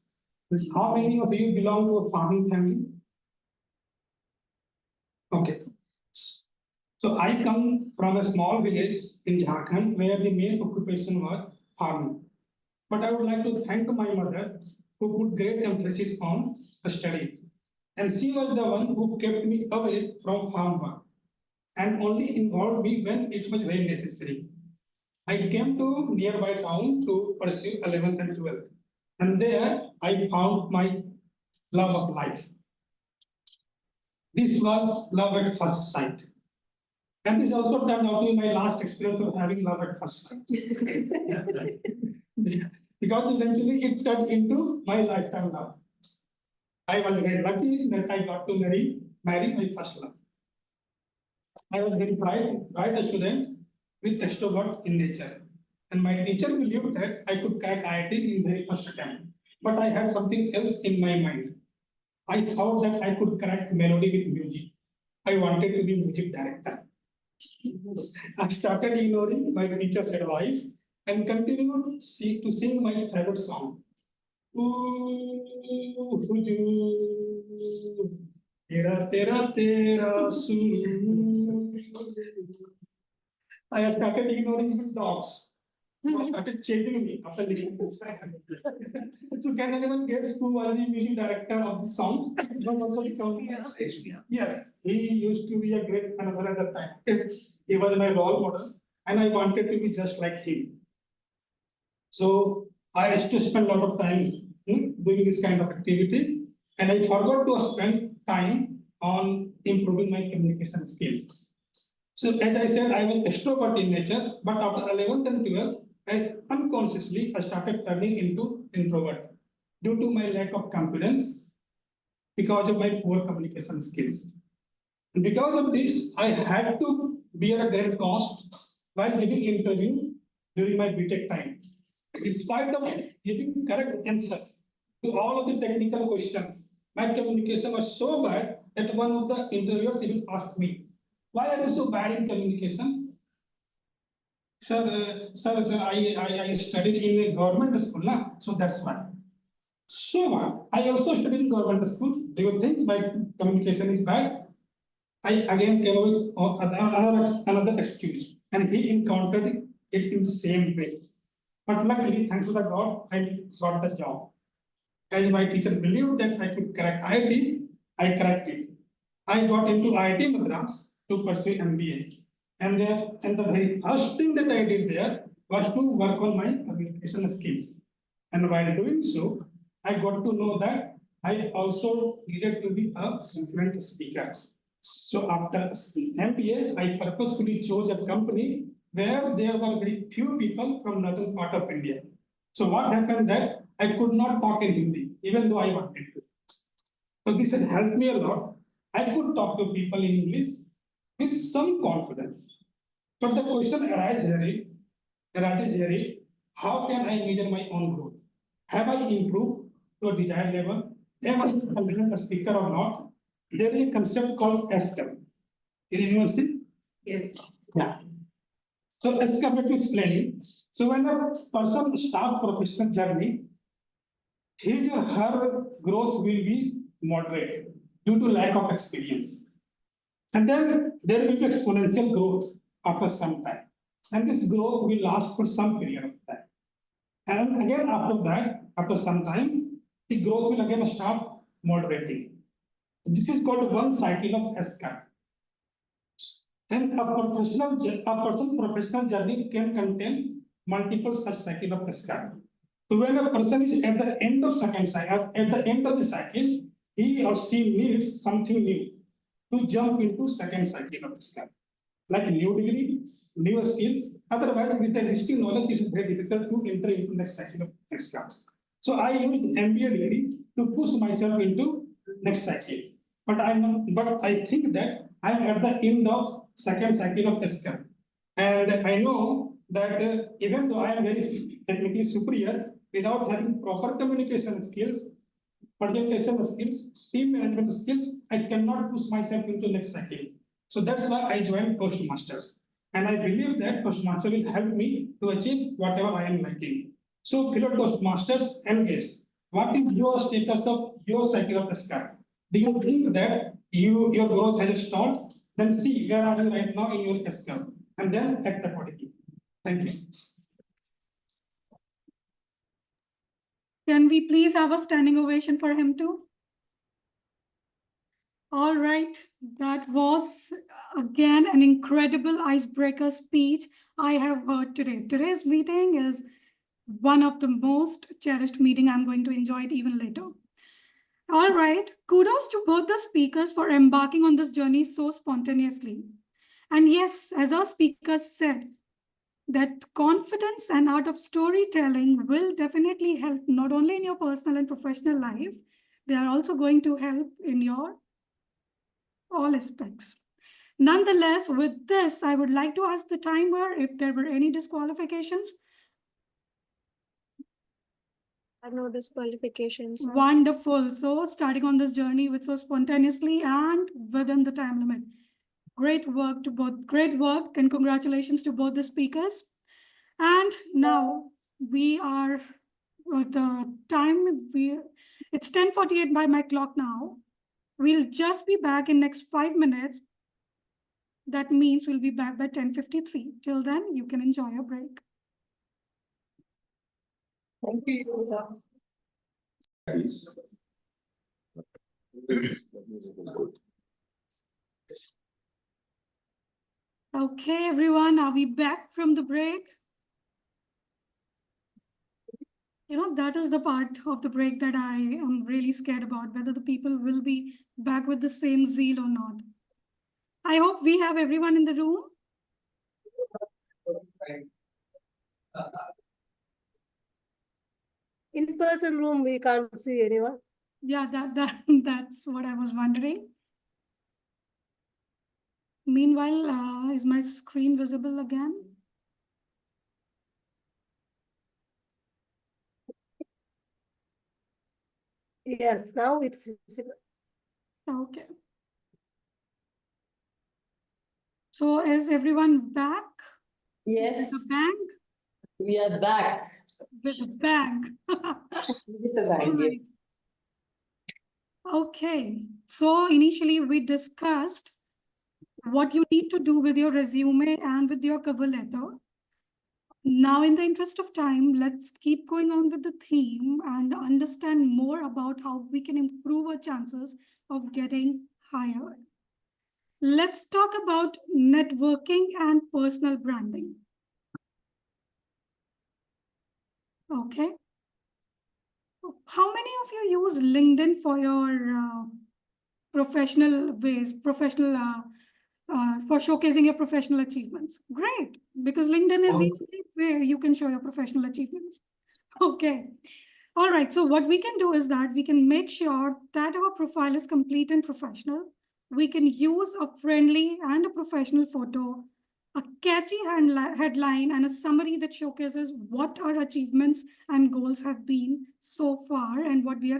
How many of you belong to a farming family? Okay. So I come from a small village in Jharkhand where the main occupation was farming. But I would like to thank my mother, who put great emphasis on study. And she was the one who kept me away from farm work and only involved me when it was very necessary. I came to nearby town to pursue 11th and 12th. And there I found my love of life. This was love at first sight. And this also turned out to be my last experience of having love at first sight. Because eventually it turned into my lifetime love. I was very lucky that I got to marry my first love. I was very bright student with extrovert in nature. And my teacher believed that I could crack IIT in very first attempt. But I had something else in my mind. I thought that I could crack melody with music. I wanted to be music director. I started ignoring my teacher's advice and continued to sing my favorite song. Tera tera tera sur. I have started ignoring even dogs. They started chasing me after listening to it. So can anyone guess who was the music director of the song? Yes, he used to be a great fan at the time. He was my role model, and I wanted to be just like him. So I used to spend a lot of time doing this kind of activity, and I forgot to spend time on improving my communication skills. So as I said, I was extrovert in nature, but after 11th and 12th, I started turning into introvert due to my lack of confidence because of my poor communication skills. And because of this, I had to bear a great cost while giving interview during my BTech time. In spite of giving correct answers to all of the technical questions, my communication was so bad that one of the interviewers even asked me, "Why are you so bad in communication?" Sir, I studied in a government school, so that's why. So what? I also studied in government school. Do you think my communication is bad? I again came up with another excuse, and he encountered it in the same way. But luckily, thanks to the God, I got the job. As my teacher believed that I could crack IIT, I cracked it. I got into IIT Madras to pursue MBA. And the very first thing that I did there was to work on my communication skills. And while doing so, I got to know that I also needed to be a fluent speaker. So after MBA, I purposefully chose a company where there were very few people from northern part of India. So what happened that I could not talk in Hindi, even though I wanted to. So this had helped me a lot. I could talk to people in English with some confidence. But the question arises here, how can I measure my own growth? Have I improved to a desired level? Am I a confident speaker or not? There is a concept called SCAP. In university? Yes. Yeah. So SCAP, let me explain it. So when a person starts professional journey, his or her growth will be moderate due to lack of experience. And then there will be exponential growth after some time. And this growth will last for some period of time. And again, after that, after some time, the growth will again start moderating. This is called one cycle of SCAP. And a person's professional journey can contain multiple such cycles of SCAP. So when a person is at the end of second cycle, at the end of the cycle, he or she needs something new to jump into second cycle of SCAP. Like new degree, new skills. Otherwise, with the existing knowledge, it's very difficult to enter into next cycle of SCAP. So I used MBA degree to push myself into next cycle. But I think that I'm at the end of second cycle of SCAP. And I know that even though I am very technically superior, without having proper communication skills, presentation skills, team management skills, I cannot push myself into next cycle. So that's why I joined Toastmasters. And I believe that Toastmasters will help me to achieve whatever I am lacking. So fellow Toastmasters and guests, what is your status of your cycle of SCAP? Do you think that your growth has stalled? Then see where are you right now in your SCAP, and then act accordingly. Thank you. Can we please have a standing ovation for him too? All right, that was again an incredible icebreaker speech I have heard today. Today's meeting is one of the most cherished meeting I'm going to enjoy it even later. All right, kudos to both the speakers for embarking on this journey so spontaneously. And yes, as our speakers said, that confidence and art of storytelling will definitely help not only in your personal and professional life, they are also going to help in your all aspects. Nonetheless, with this, I would like to ask the timer if there were any disqualifications. No disqualifications. Wonderful. So starting on this journey with so spontaneously and within the time limit. Great work to both. Great work and congratulations to both the speakers. And now we are at the time. It's 10:48 by my clock now. We'll just be back in next 5 minutes. That means we'll be back by 10:53. Till then, you can enjoy your break. Thank you. Please. Okay, everyone, are we back from the break? You know, that is the part of the break that I am really scared about, whether the people will be back with the same zeal or not. I hope we have everyone in the room. In-person room, we can't see anyone. Yeah, that's what I was wondering. Meanwhile, is my screen visible again? Yes, now it's visible. Okay. So is everyone back? Yes. With a bang? We are back. With a bang. With a bang. All right. Okay. So initially we discussed what you need to do with your resume and with your cover letter. Now, in the interest of time, let's keep going on with the theme and understand more about how we can improve our chances of getting hired. let's talk about networking and personal branding. Okay. How many of you use LinkedIn for your professional ways, for showcasing your professional achievements? Great, because LinkedIn is the only way you can show your professional achievements. Okay. All right. So what we can do is that we can make sure that our profile is complete and professional. We can use a friendly and a professional photo, a catchy headline, and a summary that showcases what our achievements and goals have been so far and what we are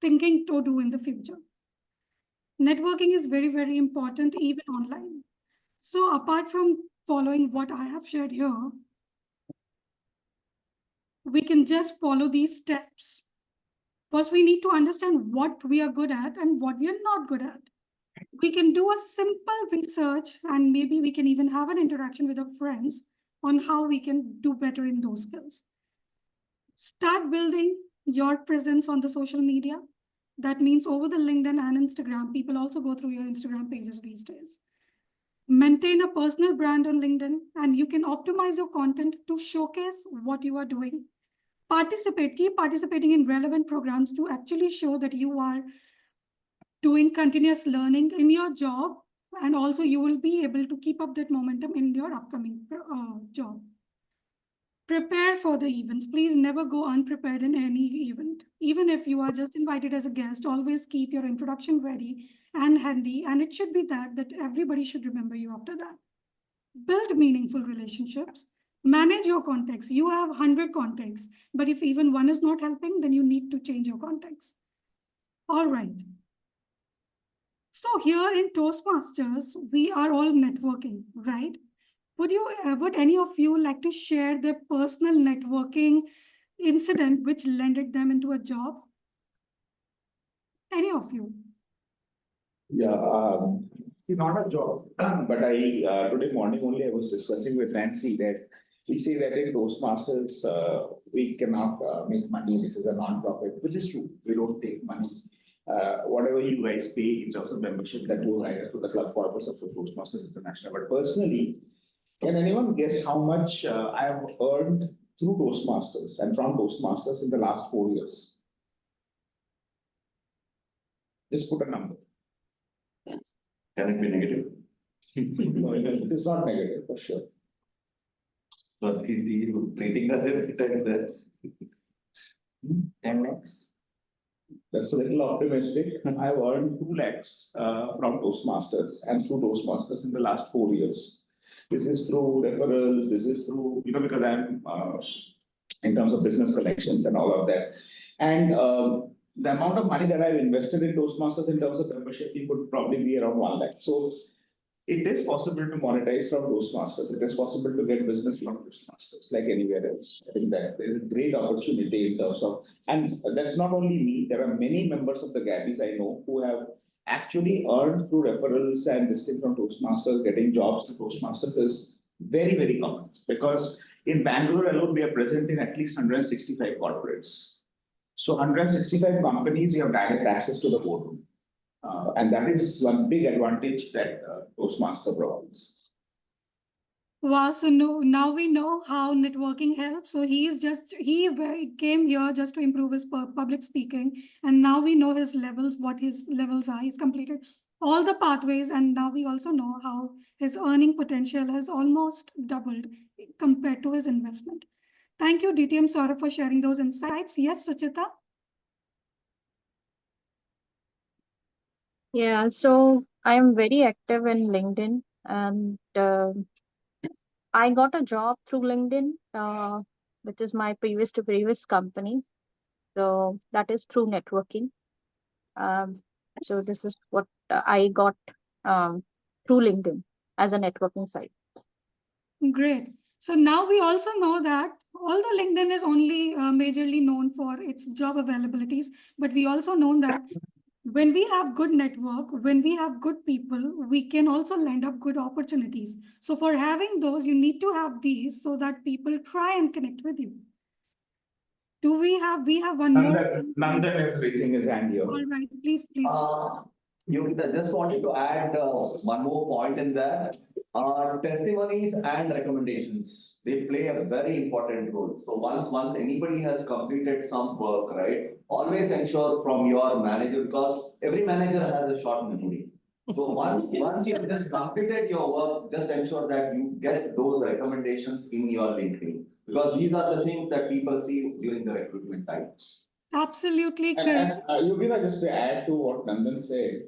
thinking to do in the future. Networking is very, very important, even online. So apart from following what I have shared here, we can just follow these steps. First, we need to understand what we are good at and what we are not good at. We can do a simple research, and maybe we can even have an interaction with our friends on how we can do better in those skills. Start building your presence on the social media. That means over the LinkedIn and Instagram, people also go through your Instagram pages these days. Maintain a personal brand on LinkedIn, and you can optimize your content to showcase what you are doing. Keep participating in relevant programs to actually show that you are doing continuous learning in your job, and also you will be able to keep up that momentum in your upcoming job. Prepare for the events. Please never go unprepared in any event. Even if you are just invited as a guest, always keep your introduction ready and handy, and it should be that everybody should remember you after that. Build meaningful relationships. Manage your contacts. You have 100 contacts, but if even one is not helping, then you need to change your contacts. All right. So here in Toastmasters, we are all networking, right? Would any of you like to share their personal networking incident which landed them into a job? Any of you? Yeah, not a job, but today morning only I was discussing with Nancy that we say that in Toastmasters, we cannot make money. This is a non-profit, which is true. We don't take money. Whatever you guys pay in terms of membership, that goes either to the club purpose of the Toastmasters International. But personally, can anyone guess how much I have earned through Toastmasters and from Toastmasters in the last 4 years? Just put a number. Can it be negative? No, it is not negative for sure. But he's treating us every time that 10 lakhs. That's a little optimistic. I've earned 2 lakhs from Toastmasters and through Toastmasters in the last 4 years. This is through referrals. This is through, because I'm in terms of business collections and all of that. And the amount of money that I've invested in Toastmasters in terms of membership fee would probably be around 1 lakh. So it is possible to monetize from Toastmasters. It is possible to get business from Toastmasters like anywhere else. I think that there is a great opportunity in terms of, and that's not only me, there are many members of the Gabbys I know who have actually earned through referrals and this thing from Toastmasters. Getting jobs to Toastmasters is very, very common because in Bangalore alone, we are present in at least 165 corporates. So 165 companies, you have direct access to the boardroom. And that is one big advantage that Toastmaster provides. Wow, so now we know how networking helps. So he came here just to improve his public speaking. And now we know his levels, what his levels are. He's completed all the pathways. And now we also know how his earning potential has almost doubled compared to his investment. Thank you, TTM-Sourav, for sharing those insights. Yes, Suchita? Yeah, so I'm very active in LinkedIn, and I got a job through LinkedIn, which is my previous to previous company. So that is through networking. So this is what I got through LinkedIn as a networking site. Great. So now we also know that although LinkedIn is only majorly known for its job availabilities, but we also know that when we have good network, when we have good people, we can also land up good opportunities. So for having those, you need to have these so that people try and connect with you. We have one more. Nandan is raising his hand here. All right, please. Yogita, just wanted to add one more point in there. Testimonies and recommendations, they play a very important role. So once anybody has completed some work, right, always ensure from your manager, because every manager has a short memory. So once you've just completed your work, just ensure that you get those recommendations in your LinkedIn, because these are the things that people see during the recruitment time. Absolutely And, correct. Yogita, just to add to what Nandan said,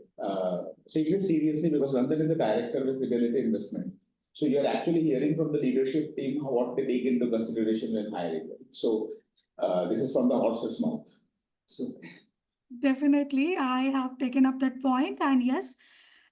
take it seriously because Nandan is a director with Fidelity Investment. So you're actually hearing from the leadership team what they take into consideration when hiring. So this is from the horse's mouth. So. Definitely, I have taken up that point, and yes,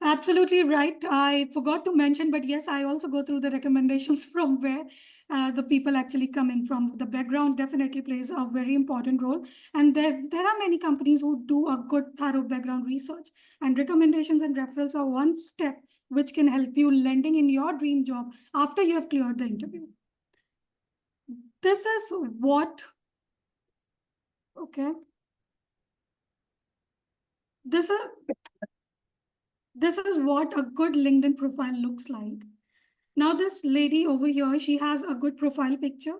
absolutely right. I forgot to mention, but yes, I also go through the recommendations from where the people actually coming from. The background definitely plays a very important role, and there are many companies who do a good thorough background research, and recommendations and referrals are one step which can help you landing in your dream job after you have cleared the interview. This is what, okay. This is what a good LinkedIn profile looks like. Now, this lady over here, she has a good profile picture.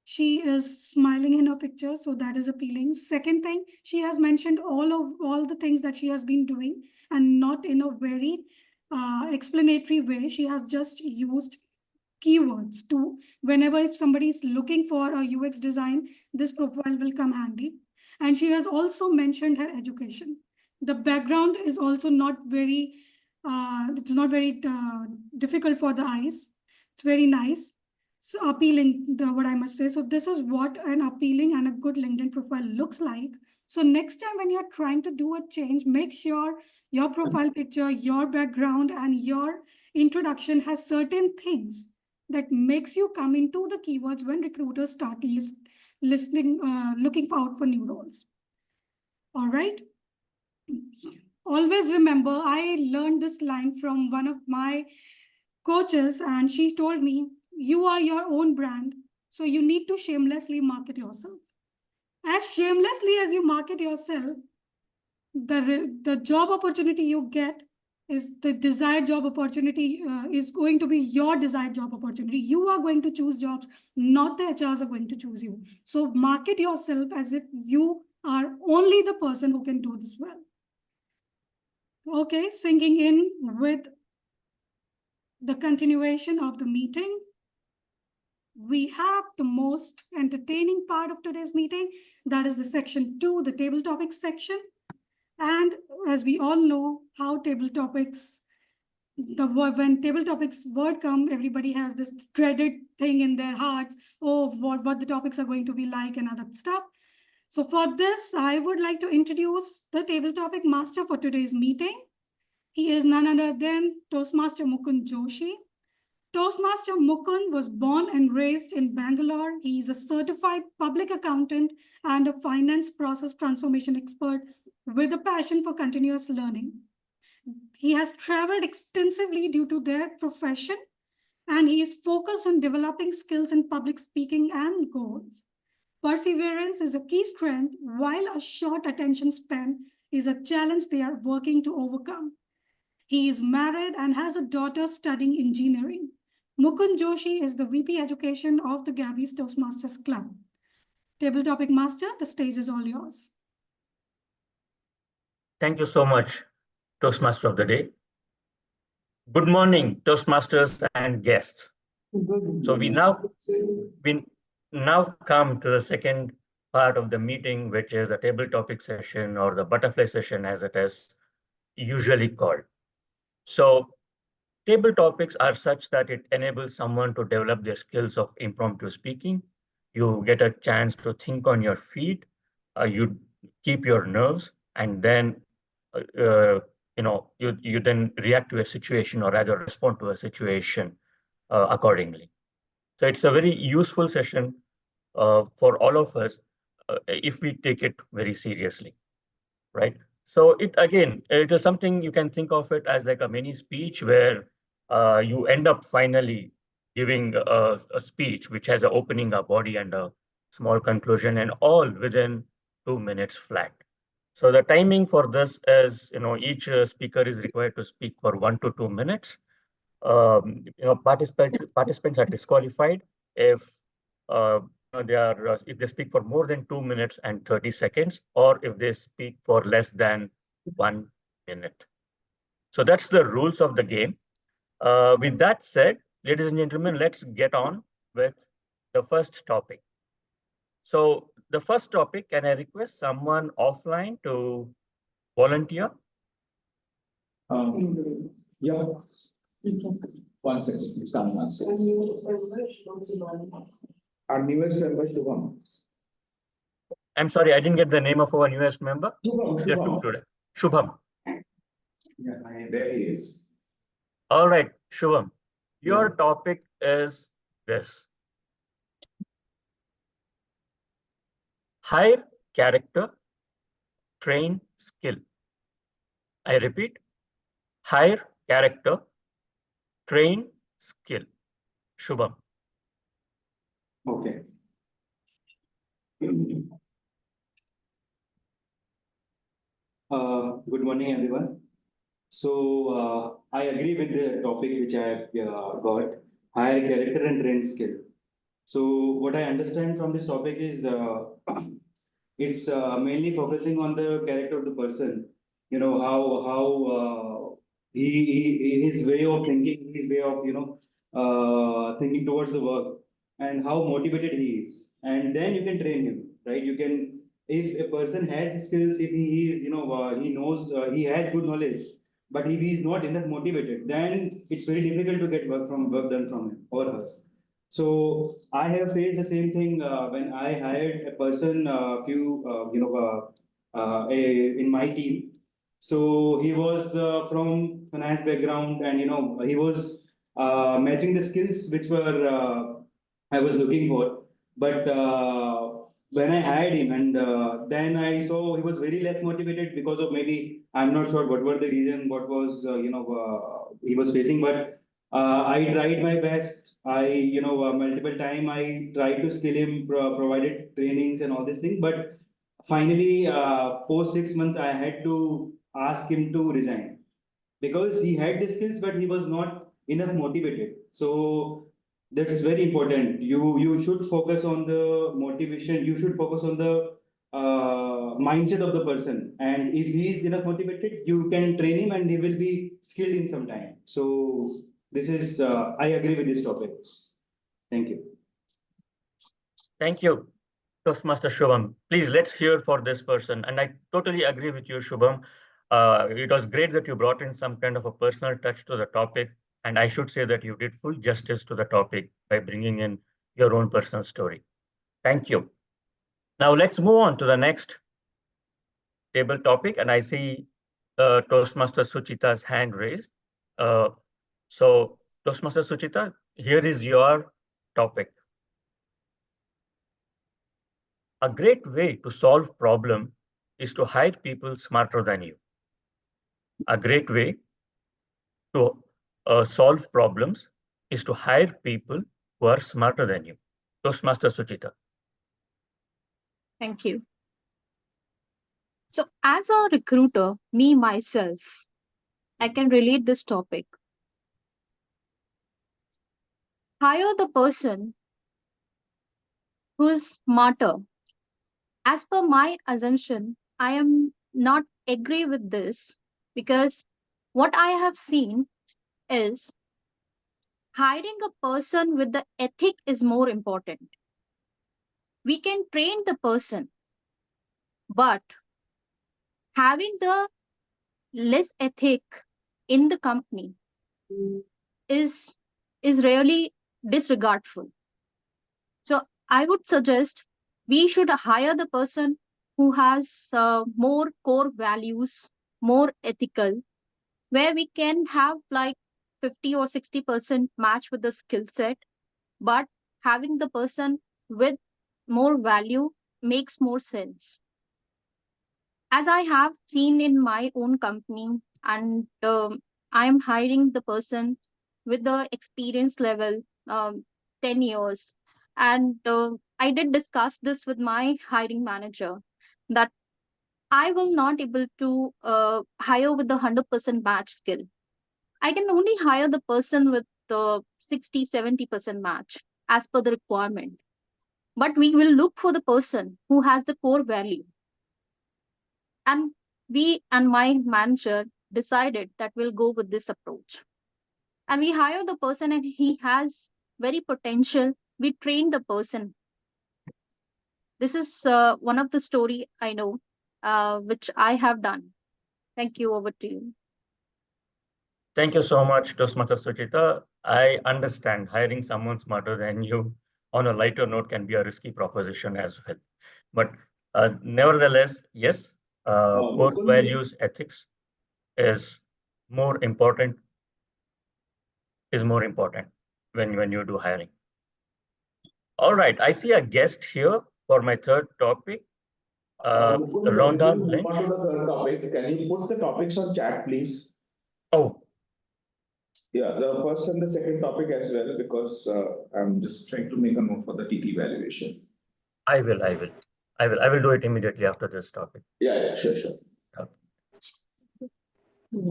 She is smiling in her picture, so that is appealing. Second thing, she has mentioned all the things that she has been doing, and not in a very explanatory way. She has just used keywords to, whenever if somebody is looking for a UX design, this profile will come handy. And she has also mentioned her education. The background is also not very, it's not very difficult for the eyes. It's very nice. So appealing, what I must say. So this is what an appealing and a good LinkedIn profile looks like. So next time when you're trying to do a change, make sure your profile picture, your background, and your introduction has certain things that makes you come into the keywords when recruiters start looking out for new roles. All right. Always remember, I learned this line from one of my coaches, and she told me, you are your own brand, so you need to shamelessly market yourself. As shamelessly as you market yourself, the job opportunity you get is the desired job opportunity, is going to be your desired job opportunity. You are going to choose jobs, not the HRs are going to choose you. So market yourself as if you are only the person who can do this well. Okay, sinking in with the continuation of the meeting. We have the most entertaining part of today's meeting. That is the section 2, the table topics section. And as we all know how table topics, when table topics word come, everybody has this dreaded thing in their hearts. Oh, what the topics are going to be like and other stuff. So for this, I would like to introduce the table topic master for today's meeting. He is none other than Toastmaster Mukund Joshi. Toastmaster Mukund was born and raised in Bangalore. He is a certified public accountant and a finance process transformation expert with a passion for continuous learning. He has traveled extensively due to their profession, and he is focused on developing skills in public speaking and goals. Perseverance is a key strength, while a short attention span is a challenge they are working to overcome. He is married and has a daughter studying engineering. Mukund Joshi is the VP Education of the Gabbys Toastmasters Club. Table topic master, the stage is all yours. Thank you so much, Toastmaster of the Day. Good morning, Toastmasters and guests. So we now come to the second part of the meeting, which is the table topic session or the butterfly session as it is usually called. So table topics are such that it enables someone to develop their skills of impromptu speaking. You get a chance to think on your feet, you keep your nerves, and then you then react to a situation, or rather respond to a situation accordingly. So it's a very useful session for all of us if we take it very seriously, right? So it is something you can think of it as like a mini speech where you end up finally giving a speech which has an opening, a body, and a small conclusion, and all within 2 minutes flat. So the timing for this is, each speaker is required to speak for 1 to 2 minutes. Participants are disqualified if if they speak for more than 2 minutes and 30 seconds, or if they speak for less than 1 minute. So that's the rules of the game. With that said, ladies and gentlemen, let's get on with the first topic. So the first topic, can I request someone offline to volunteer? Yeah. 1 second, please. Our newest member, Shubham. I'm sorry, I didn't get the name of our newest member. Shubham. There are two today. Shubham. Yeah, there he is. All right, Shubham. Your topic is this. Hire character, train skill. I repeat, hire character, train skill. Shubham. Okay. Good morning, everyone. So I agree with the topic which I have got, higher character and train skill. So what I understand from this topic is it's mainly focusing on the character of the person. How his way of thinking, his way of thinking towards the work, and how motivated he is, and then you can train him, right? You can, if a person has skills, if he is he knows, he has good knowledge, but if he is not enough motivated, then it's very difficult to get work done from him or her. So I have faced the same thing when I hired a person, in my team. So he was from finance background, and he was matching the skills which were I was looking for. But when I hired him, and then I saw he was very less motivated because of, maybe I'm not sure what were the reason, what was he was facing, but I tried my best. I multiple time I tried to skill him, provided trainings and all these things, but finally post 6 months I had to ask him to resign because he had the skills, but he was not enough motivated. So that's very important. You should focus on the motivation. You should focus on the mindset of the person. And if he is enough motivated, you can train him, and he will be skilled in some time. So this is I agree with this topic. Thank you. Thank you, Toastmaster Shubham. Please, let's hear for this person. And I totally agree with you, Shubham. It was great that you brought in some kind of a personal touch to the topic. And I should say that you did full justice to the topic by bringing in your own personal story. Thank you. Now let's move on to the next table topic. And I see Toastmaster Suchita's hand raised. So Toastmaster Suchita, here is your topic. A great way to solve problem is to hire people smarter than you. A great way to solve problems is to hire people who are smarter than you. Toastmaster Suchita. Thank you. So as a recruiter, me, myself, I can relate this topic. Hire the person who is smarter. As per my assumption, I am not agree with this because what I have seen is hiring a person with the ethic is more important. We can train the person, but having the less ethic in the company is really disregardful. So I would suggest we should hire the person who has more core values, more ethical, where we can have like 50 or 60% match with the skill set, but having the person with more value makes more sense. As I have seen in my own company, and I am hiring the person with the experience level 10 years. And I did discuss this with my hiring manager that I will not able to hire with the 100% match skill. I can only hire the person with the 60-70% match as per the requirement. But we will look for the person who has the core value. And we and my manager decided that we'll go with this approach. And we hire the person and he has very potential. We train the person. This is one of the story I know, which I have done. Thank you. Over to you. Thank you so much, Toastmaster Suchita. I understand hiring someone smarter than you on a lighter note can be a risky proposition as well. But nevertheless, yes, core values, ethics is more important when you do hiring. All right, I see a guest here for my third topic. Rhonda Lynch. On to the third topic. Can you put the topics on chat, please? Oh. Yeah, the first and the second topic as well, because I'm just trying to make a note for the TT evaluation. I will do it immediately after this topic. Yeah, sure. Okay.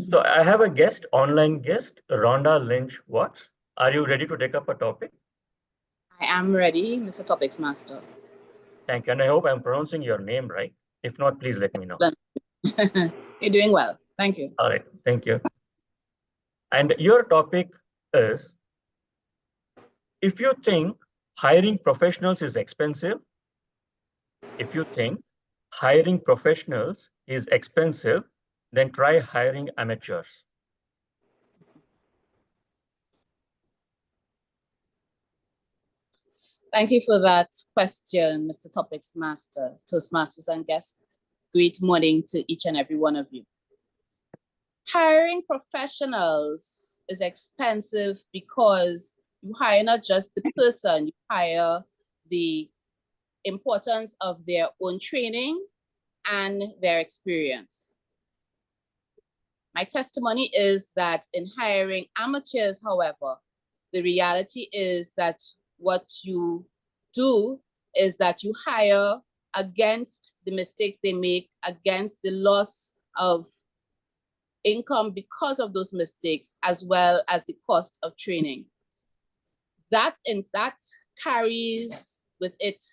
So I have a guest, online guest, Rhonda Lynch Watts. Are you ready to take up a topic? I am ready, Mr. Topics Master. Thank you. And I hope I'm pronouncing your name right. If not, please let me know. You're doing well. Thank you. All right. Thank you. And your topic is, if you think hiring professionals is expensive, then try hiring amateurs. Thank you for that question, Mr. Topics Master, Toastmasters and guests. Great morning to each and every one of you. Hiring professionals is expensive because you hire not just the person, you hire the importance of their own training and their experience. My testimony is that in hiring amateurs, however, the reality is that what you do is that you hire against the mistakes they make, against the loss of income because of those mistakes, as well as the cost of training. That carries with it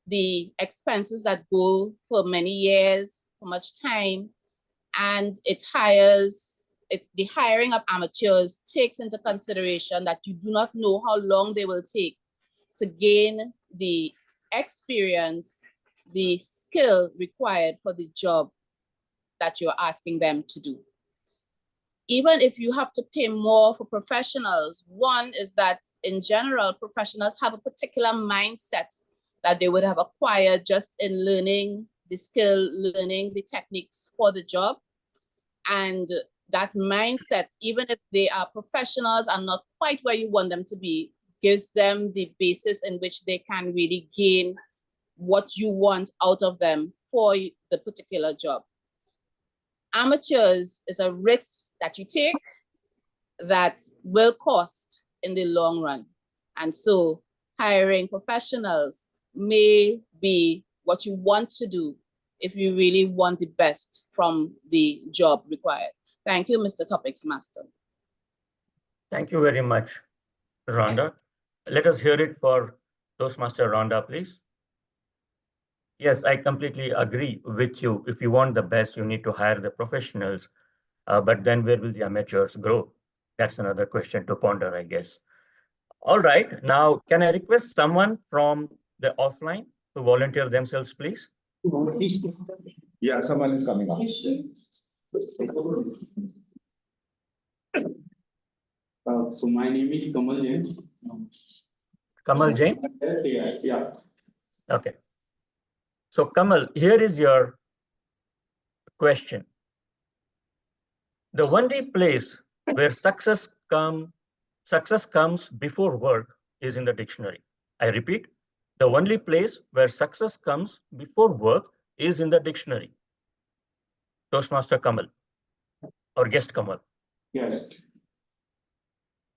the expenses that go for many years, for much time, and the hiring of amateurs takes into consideration that you do not know how long they will take to gain the experience, the skill required for the job that you're asking them to do. Even if you have to pay more for professionals, one is that in general, professionals have a particular mindset that they would have acquired just in learning the skill, learning the techniques for the job. And that mindset, even if they are professionals and not quite where you want them to be, gives them the basis in which they can really gain what you want out of them for the particular job. Amateurs is a risk that you take that will cost in the long run. And so hiring professionals may be what you want to do if you really want the best from the job required. Thank you, Mr. Topics Master. Thank you very much, Rhonda. Let us hear it for Toastmaster Rhonda, please. Yes, I completely agree with you. If you want the best, you need to hire the professionals. But then where will the amateurs grow? That's another question to ponder, I guess. All right, now can I request someone from the offline to volunteer themselves, please? Yeah, someone is coming up. So my name is Kamal Jain. Kamal Jain? Yeah. Okay. So Kamal, here is your question. The only place where success comes before work is in the dictionary. I repeat, the only place where success comes before work is in the dictionary. Toastmaster Kamal or guest Kamal. Yes.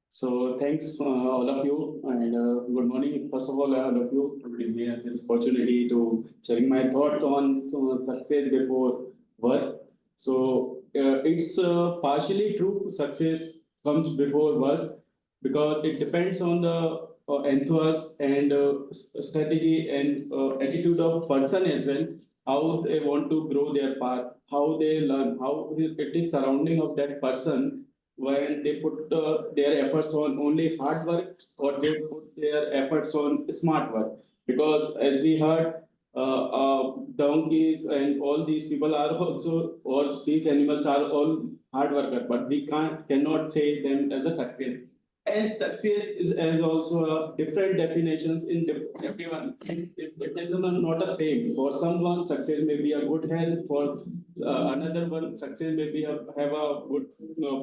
So thanks all of you and good morning. First of all, all of you to give me this opportunity to sharing my thoughts on success before work. So it's partially true. Success comes before work because it depends on the enthusiasm and strategy and attitude of person as well. How they want to grow their path, how they learn, how it is surrounding of that person when they put their efforts on only hard work or they put their efforts on smart work. Because as we heard, donkeys and all these people are also, all these animals are all hard workers, but we cannot say them as a success. And success is as also different definitions in everyone. It is not the same. For someone, success may be a good health. For another one, success may be have a good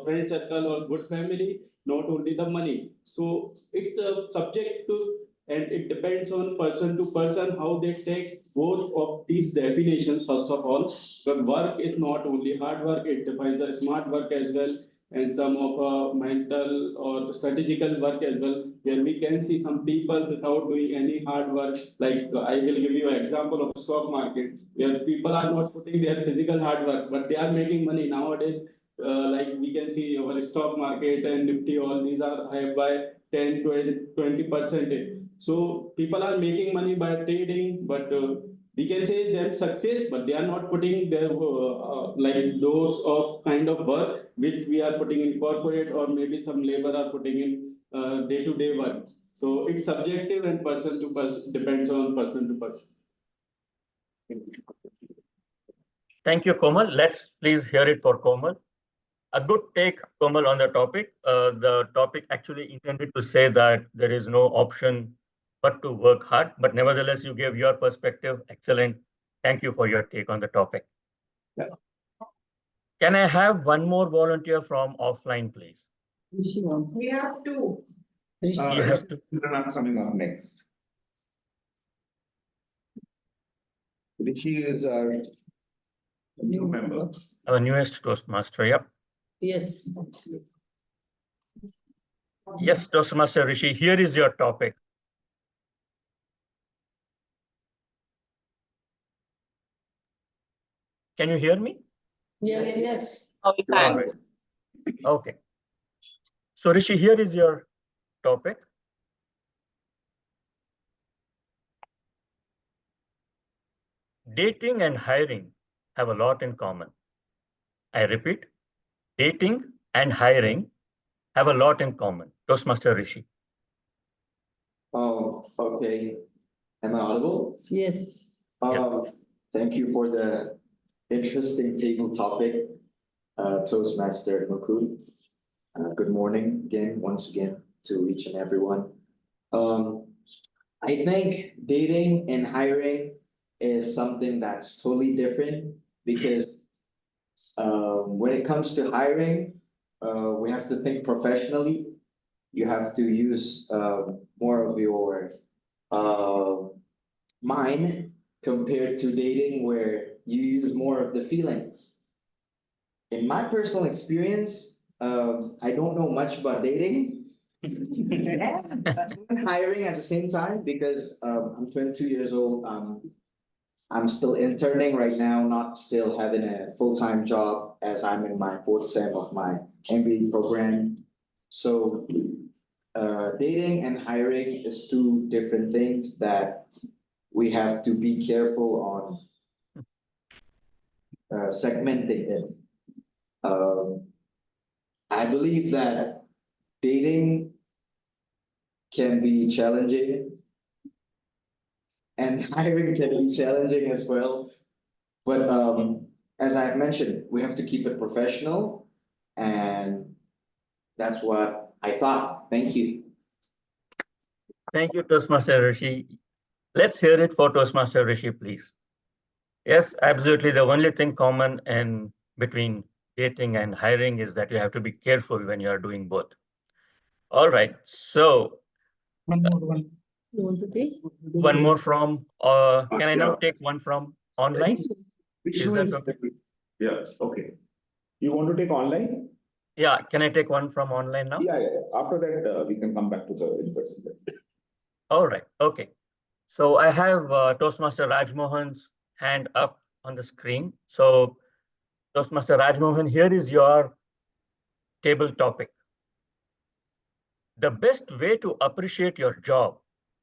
friend circle or good family, not only the money. So it's a subject to, and it depends on person to person how they take both of these definitions. First of all, but work is not only hard work; it defines a smart work as well, and some of mental or strategical work as well, where we can see some people without doing any hard work. Like I will give you an example of stock market, where people are not putting their physical hard work, but they are making money nowadays. Like we can see our stock market and Nifty, all these are high by 10, 20%. So people are making money by trading, but we can say them success, but they are not putting their like those of kind of work which we are putting in corporate or maybe some labor are putting in day-to-day work. So it's subjective and person to person, depends on person to person. Thank you, Komal. Let's please hear it for Komal. A good take, Komal, on the topic. The topic actually intended to say that there is no option but to work hard, but nevertheless, you gave your perspective. Excellent. Thank you for your take on the topic. Yeah. Can I have one more volunteer from offline, please? We have two. You have to. Coming up next. Rishi is our new member. Our newest Toastmaster, yep. Yes. Yes, Toastmaster Rishi, here is your topic. Can you hear me? Yes, yes. Okay. So Rishi, here is your topic. Dating and hiring have a lot in common. I repeat, dating and hiring have a lot in common. Toastmaster Rishi. Oh, okay. Am I audible? Yes. Thank you for the interesting table topic, Toastmaster Mukund. Good morning again, once again, to each and everyone. I think dating and hiring is something that's totally different because when it comes to hiring, we have to think professionally. You have to use more of your mind compared to dating where you use more of the feelings. In my personal experience, I don't know much about dating and hiring at the same time because I'm 22 years old. I'm still interning right now, not still having a full-time job as I'm in my 4th sem of my MBA program. So dating and hiring is two different things that we have to be careful on segmenting it. I believe that dating can be challenging and hiring can be challenging as well. But as I've mentioned, we have to keep it professional, and that's what I thought. Thank you. Thank you, Toastmaster Rishi. Let's hear it for Toastmaster Rishi, please. Yes, absolutely. The only thing common in between dating and hiring is that you have to be careful when you are doing both. All right. So You want to take? one more from, can I now take one from online? Is that okay? Yeah, okay. You want to take online? Yeah, can I take one from online now? Yeah. After that, we can come back to the in-person. All right, okay. So I have Toastmaster Rajmohan's hand up on the screen. So Toastmaster Rajmohan, here is your table topic. The best way to appreciate your job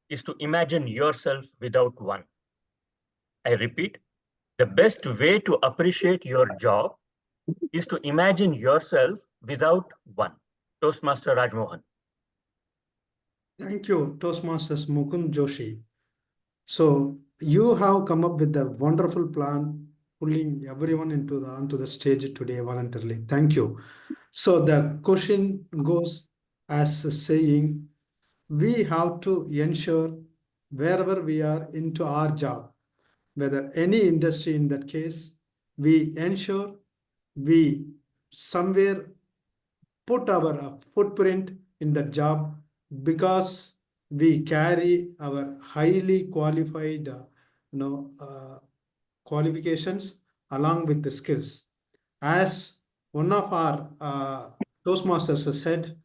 is to imagine yourself without one. I repeat, the best way to appreciate your job is to imagine yourself without one. Toastmaster Rajmohan. Thank you, Toastmasters Mukund Joshi. So you have come up with a wonderful plan, pulling everyone onto the stage today voluntarily. Thank you. So the question goes as saying, we have to ensure wherever we are into our job, whether any industry in that case, we ensure we somewhere put our footprint in that job because we carry our highly qualified qualifications along with the skills. As one of our Toastmasters has said,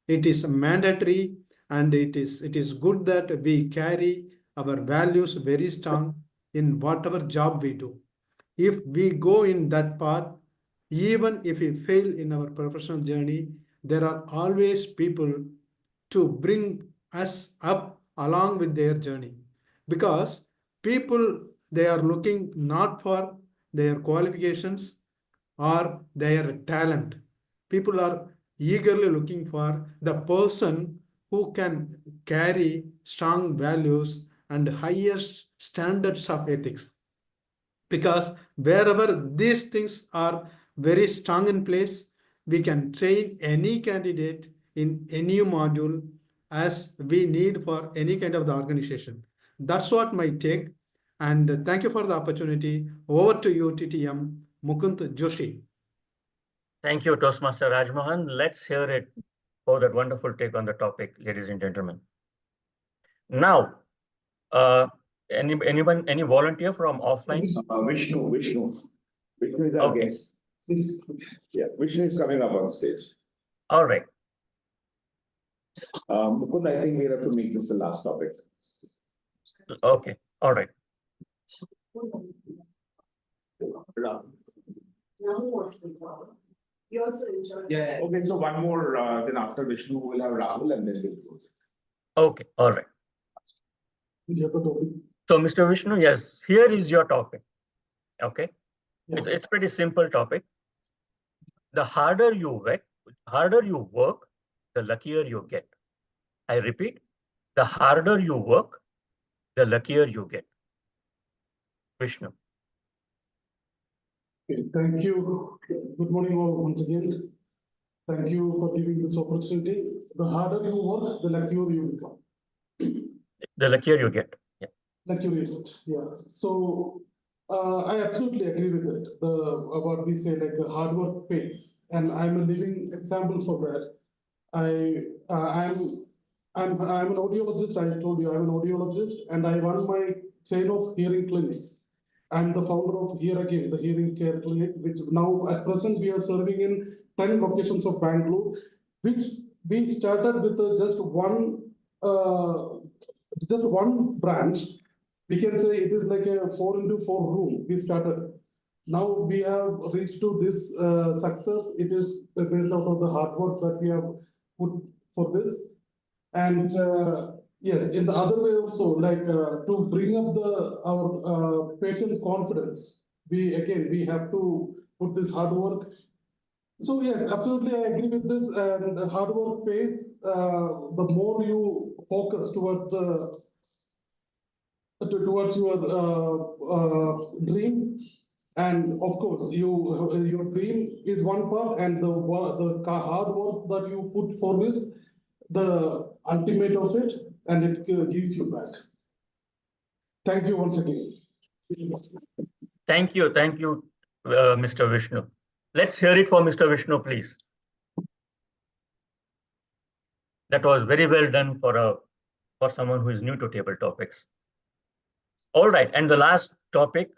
it is mandatory and it is good that we carry our values very strong in whatever job we do. If we go in that path, even if we fail in our professional journey, there are always people to bring us up along with their journey. Because people, they are looking not for their qualifications or their talent. People are eagerly looking for the person who can carry strong values and highest standards of ethics. Because wherever these things are very strong in place, we can train any candidate in any module as we need for any kind of the organization. That's what my take. And thank you for the opportunity. Over to you, TTM-Mukund Joshi. Thank you, Toastmaster Rajmohan. Let's hear it for that wonderful take on the topic, ladies and gentlemen. Now, any volunteer from offline? Vishnu is our guest. Please. Yeah, Vishnu is coming up on stage. All right. Mukund, I think we have to make this the last topic. Okay, all right. Yeah. Okay, so one more, then after Vishnu, we'll have Rahul and then we'll close. Okay, all right. So, Mr. Vishnu, yes, here is your topic. Okay, it's pretty simple topic. The harder you work, the luckier you get. I repeat, the harder you work, the luckier you get. Vishnu. Okay, thank you. Good morning all once again. Thank you for giving this opportunity. The harder you work, the luckier you become. The luckier you get. Yeah. Luckier you get. Yeah. So I absolutely agree with it. What we say, like hard work pays, and I'm a living example for that. I'm an audiologist. I told you I'm an audiologist, and I run my chain of hearing clinics. I'm the founder of Here Again, the hearing care clinic, which now at present we are serving in 10 locations of Bangalore, which we started with just one branch. We can say it is like a 4x4 room we started. Now we have reached to this success. It is based out of the hard work that we have put for this. And yes, in the other way also, like to bring up our patients' confidence, we have to put this hard work. So yes, absolutely, I agree with this. And the hard work pays. The more you focus towards your dream, and of course, your dream is one part, and the hard work that you put forward, the ultimate of it, and it gives you back. Thank you once again. Thank you, Mr. Vishnu. Let's hear it for Mr. Vishnu, please. That was very well done for someone who is new to table topics. All right, and the last topic,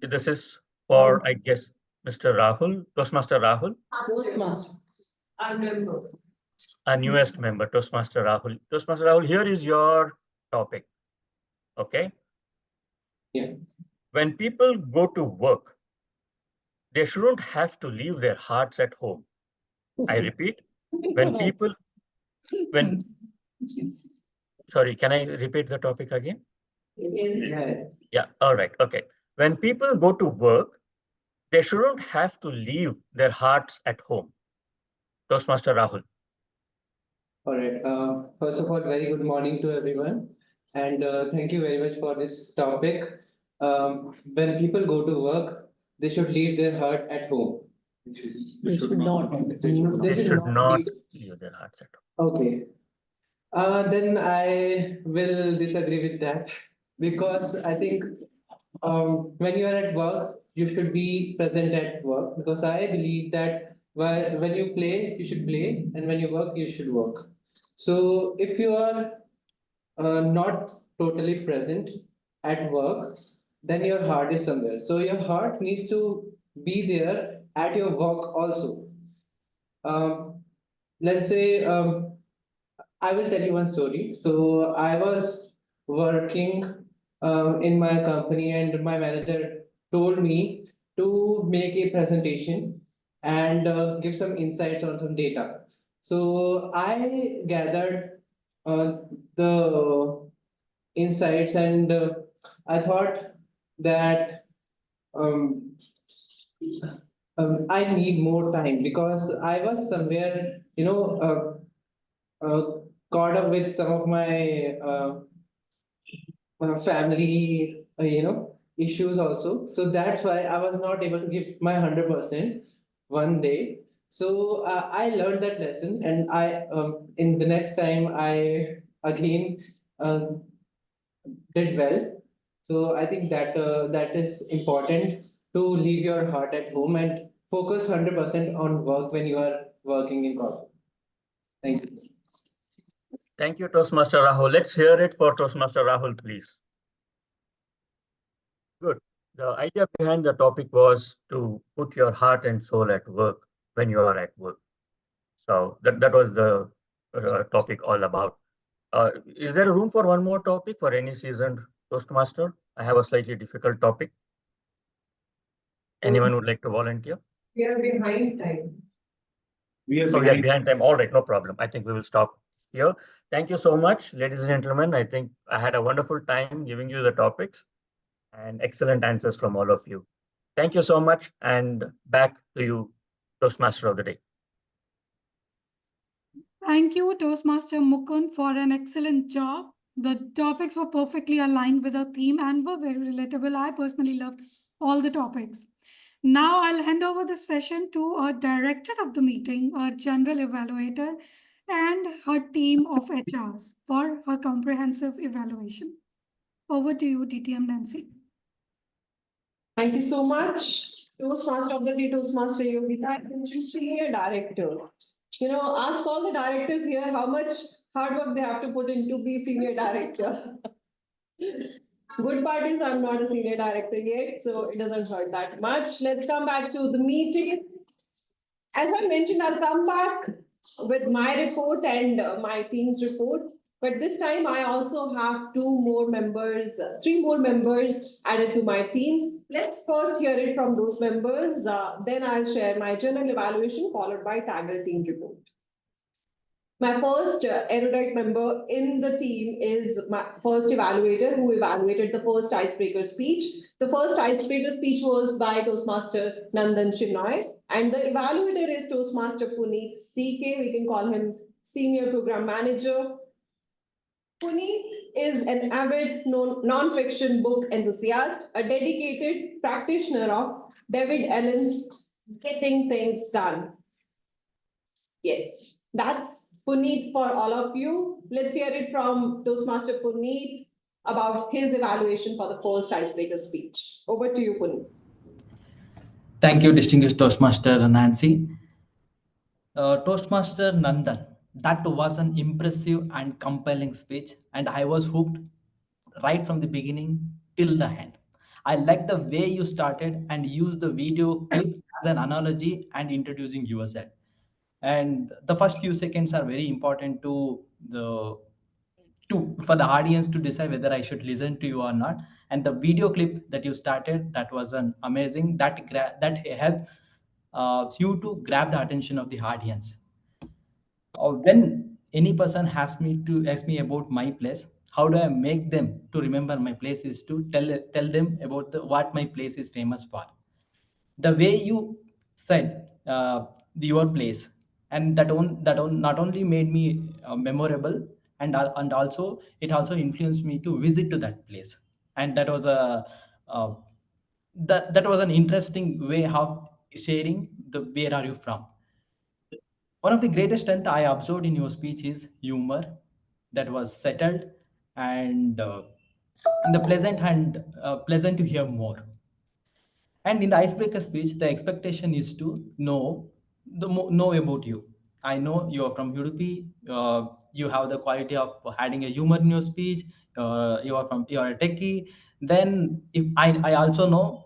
this is for, I guess, Mr. Rahul, Toastmaster Rahul. Toastmaster. I remember. Our newest member, Toastmaster Rahul. Toastmaster Rahul, here is your topic. Okay. Yeah. When people go to work, they shouldn't have to leave their hearts at home. I repeat, when people, when, sorry, can I repeat the topic again? Yeah. Yeah, all right, okay. When people go to work, they shouldn't have to leave their hearts at home. Toastmaster Rahul. All right. First of all, very good morning to everyone. And thank you very much for this topic. When people go to work, they should leave their heart at home. They should not. They should not leave their hearts at home. Okay. Then I will disagree with that because I think when you are at work, you should be present at work because I believe that when you play, you should play, and when you work, you should work. So if you are not totally present at work, then your heart is somewhere. So your heart needs to be there at your work also. Let's say I will tell you one story. So I was working in my company, and my manager told me to make a presentation and give some insights on some data. So I gathered the insights, and I thought that um, I need more time because I was somewhere, caught up with some of my family, issues also. So that's why I was not able to give my 100% one day. So I learned that lesson, and I in the next time I again did well. So I think that that is important to leave your heart at home and focus 100% on work when you are working in corporate. Thank you. Thank you, Toastmaster Rahul. Let's hear it for Toastmaster Rahul, please. Good. The idea behind the topic was to put your heart and soul at work when you are at work. So that was the topic all about. Is there a room for one more topic for any seasoned Toastmaster? I have a slightly difficult topic. Anyone would like to volunteer? We are behind time. We are behind time. All right, no problem. I think we will stop here. Thank you so much, ladies and gentlemen. I think I had a wonderful time giving you the topics and excellent answers from all of you. Thank you so much, and back to you, Toastmaster of the day. Thank you, Toastmaster Mukund, for an excellent job. The topics were perfectly aligned with our theme and were very relatable. I personally loved all the topics. Now I'll hand over the session to our director of the meeting, our general evaluator, and her team of HRs for her comprehensive evaluation. Over to you, TTM Nancy. Thank you so much. Toastmaster of the day, Toastmaster Yogita, Senior Director. Ask all the directors here how much hard work they have to put in to be Senior Director. Good part is I'm not a Senior Director yet, so it doesn't hurt that much. Let's come back to the meeting. As I mentioned, I'll come back with my report and my team's report. But this time I also have three more members added to my team. Let's first hear it from those members. Then I'll share my general evaluation followed by TAGL team report. My first erudite member in the team is my first evaluator who evaluated the first icebreaker speech. The first icebreaker speech was by Toastmaster Nandan Shinoy, and the evaluator is Toastmaster Punith C K. We can call him Senior Program Manager. Punith is an avid non-fiction book enthusiast, a dedicated practitioner of David Allen's Getting Things Done. Yes, that's Punith for all of you. Let's hear it from Toastmaster Punith about his evaluation for the first icebreaker speech. Over to you, Punith. Thank you, distinguished Toastmaster Nancy. Toastmaster Nandan, that was an impressive and compelling speech, and I was hooked right from the beginning till the end. I like the way you started and used the video clip as an analogy and introducing yourself. And the first few seconds are very important for the audience to decide whether I should listen to you or not. And the video clip that you started, that was an amazing, that helped you to grab the attention of the audience. When any person asks me about my place, how do I make them to remember my place is to tell them about what my place is famous for. The way you said your place, and not only made me memorable, and also it also influenced me to visit to that place. And that was a uh, that was an interesting way of sharing the where are you from. One of the greatest strength I observed in your speech is humor, that was settled and the pleasant to hear more. And in the icebreaker speech, the expectation is to know about you. I know you are from Udupi. You have the quality of adding a humor in your speech. You are a techie. Then if I also know,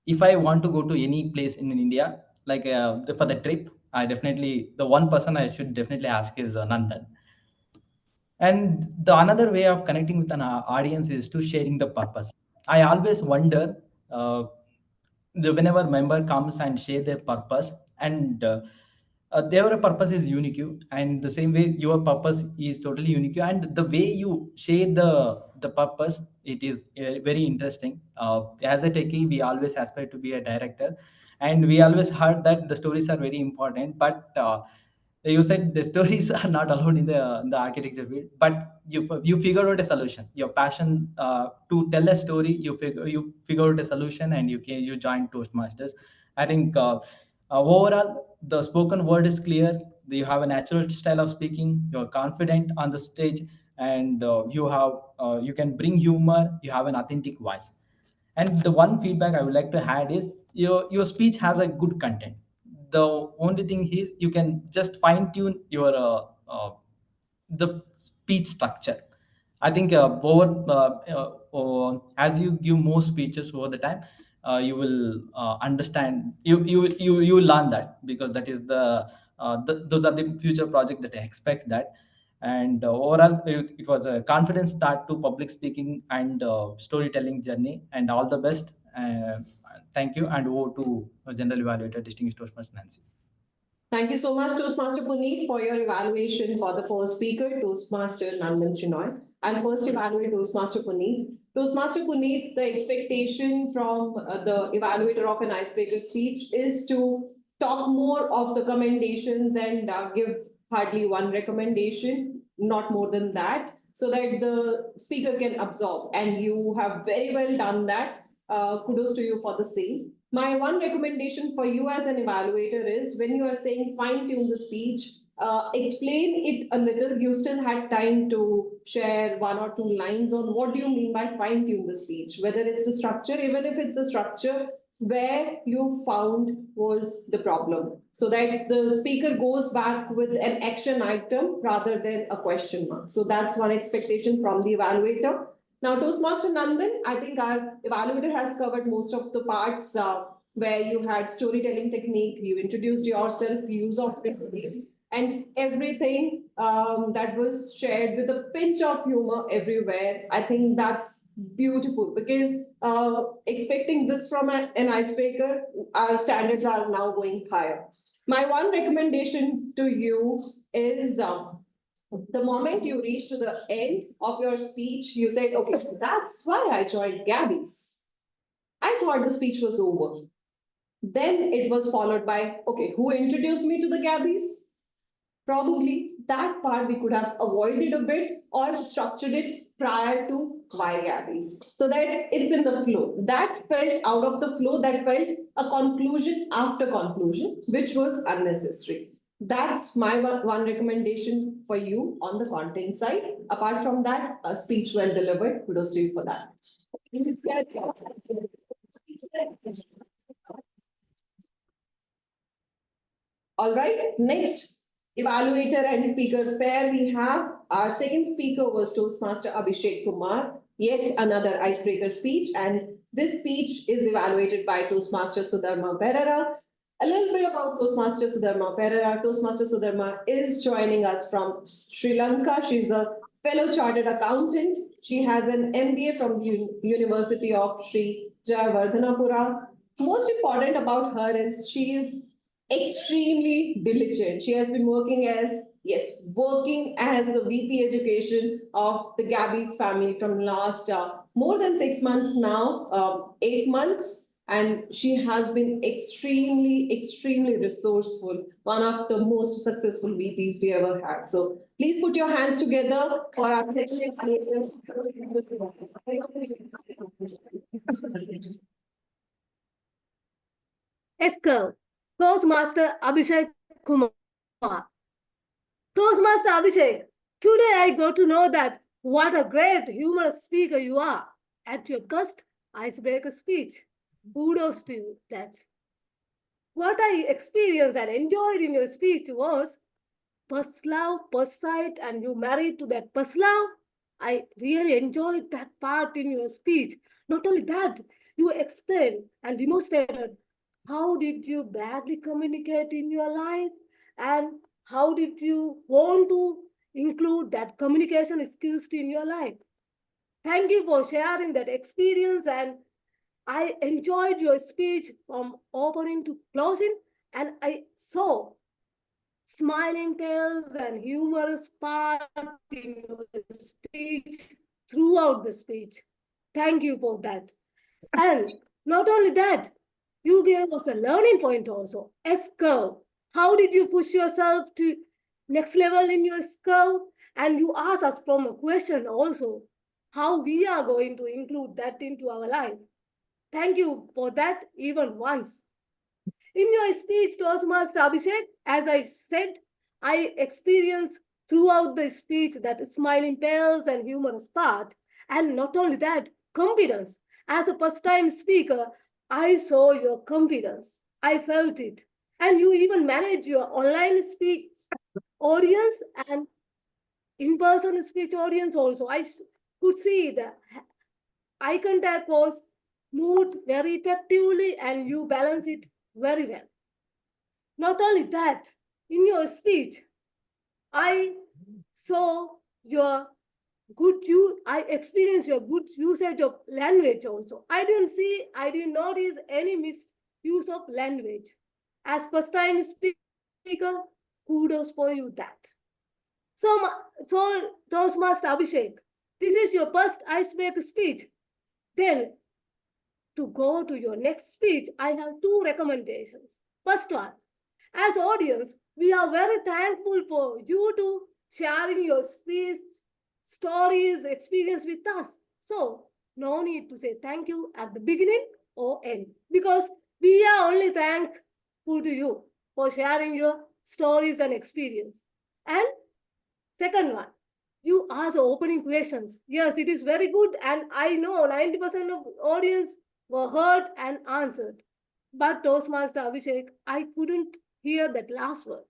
if I want to go to any place in India, like for the trip, the one person I should definitely ask is Nandan. And the another way of connecting with an audience is to sharing the purpose. I always wonder, whenever member comes and share their purpose, and their purpose is unique, and the same way your purpose is totally unique, and the way you share the purpose, it is very interesting. As a techie, we always aspire to be a director, and we always heard that the stories are very important, but you said the stories are not allowed in the architecture field, but you figure out a solution. Your passion to tell a story, you figure out a solution, and you join Toastmasters. I think overall the spoken word is clear. You have a natural style of speaking. You're confident on the stage, and you can bring humor. You have an authentic voice. And the one feedback I would like to add is your speech has a good content. The only thing is you can just fine tune your the speech structure. I think as you give more speeches over the time, you will understand. You will learn that, because that is those are the future projects that I expect that. And overall, it was a confident start to public speaking and storytelling journey. And all the best. Thank you, and over to General Evaluator, Distinguished Toastmaster Nancy. Thank you so much, Toastmaster Punith, for your evaluation for the first speaker, Toastmaster Nandan Chinoy, and first evaluate Toastmaster Punith. Toastmaster Punith, the expectation from the evaluator of an icebreaker speech is to talk more of the commendations and give hardly one recommendation, not more than that, so that the speaker can absorb. And you have very well done that. Kudos to you for the same. My one recommendation for you as an evaluator is, when you are saying fine tune the speech, explain it a little. You still had time to share one or two lines on what do you mean by fine tune the speech, whether it's the structure, even if it's the structure where you found was the problem, so that the speaker goes back with an action item rather than a question mark. So that's one expectation from the evaluator. Now, Toastmaster Nandan, I think our evaluator has covered most of the parts where you had storytelling technique, you introduced yourself, use of technique, and everything that was shared with a pinch of humor everywhere. I think that's beautiful, because expecting this from an icebreaker, our standards are now going higher. My one recommendation to you is, the moment you reach to the end of your speech, you said, okay, that's why I joined Gabbys. I thought the speech was over. Then it was followed by, okay, who introduced me to the Gabbys? Probably that part we could have avoided a bit or structured it prior to why Gabbys, so that it's in the flow. That felt out of the flow, that felt a conclusion after conclusion, which was unnecessary. That's my one recommendation for you on the content side. Apart from that, a speech well delivered. Kudos to you for that. All right, next evaluator and speaker pair we have. Our second speaker was Toastmaster Abhishek Kumar, yet another icebreaker speech. And this speech is evaluated by Toastmaster Sudharma Perera. A little bit about Toastmaster Sudharma. Perera, Toastmaster Sudharma is joining us from Sri Lanka. She's a fellow chartered accountant. She has an MBA from University of Sri Jayawardhanapura. Most important about her is she is extremely diligent. She has been working as the VP education of the Gabbys family from last more than 6 months now, 8 months. And she has been extremely resourceful, one of the most successful VPs we ever had. So please put your hands together for our second executive. Esker, Toastmaster Abhishek Kumar. Toastmaster Abhishek, today I got to know that what a great humorous speaker you are. At your first icebreaker speech, kudos to you that. What I experienced and enjoyed in your speech was first love, first sight, and you married to that first love. I really enjoyed that part in your speech. Not only that, you explained and demonstrated how did you badly communicate in your life and how did you want to include that communication skills in your life. Thank you for sharing that experience, and I enjoyed your speech from opening to closing, and I saw smiling tales and humorous part in your speech throughout the speech. Thank you for that. And not only that, you gave us a learning point also, S-curve. How did you push yourself to next level in your curve? And you asked us from a question also, how we are going to include that into our life. Thank you for that even once. In your speech, Toastmaster Abhishek, as I said, I experienced throughout the speech that smiling pairs and humorous part. And not only that, confidence. As a first-time speaker, I saw your confidence. I felt it. And you even manage your online speech audience and in-person speech audience also. I could see the eye contact was moved very effectively and you balance it very well. Not only that, in your speech, I saw your I experienced your good usage of language also. I didn't notice any misuse of language. As first time speaker, kudos for you that. So Toastmaster Abhishek, this is your first icebreaker speech. Then to go to your next speech, I have 2 recommendations. First one, as audience, we are very thankful for you to sharing your speech, stories, experience with us. So no need to say thank you at the beginning or end, because we are only thankful to you for sharing your stories and experience. And second one, you ask opening questions. Yes, it is very good, and I know 90% of audience were heard and answered. But Toastmaster Abhishek, I couldn't hear that last word.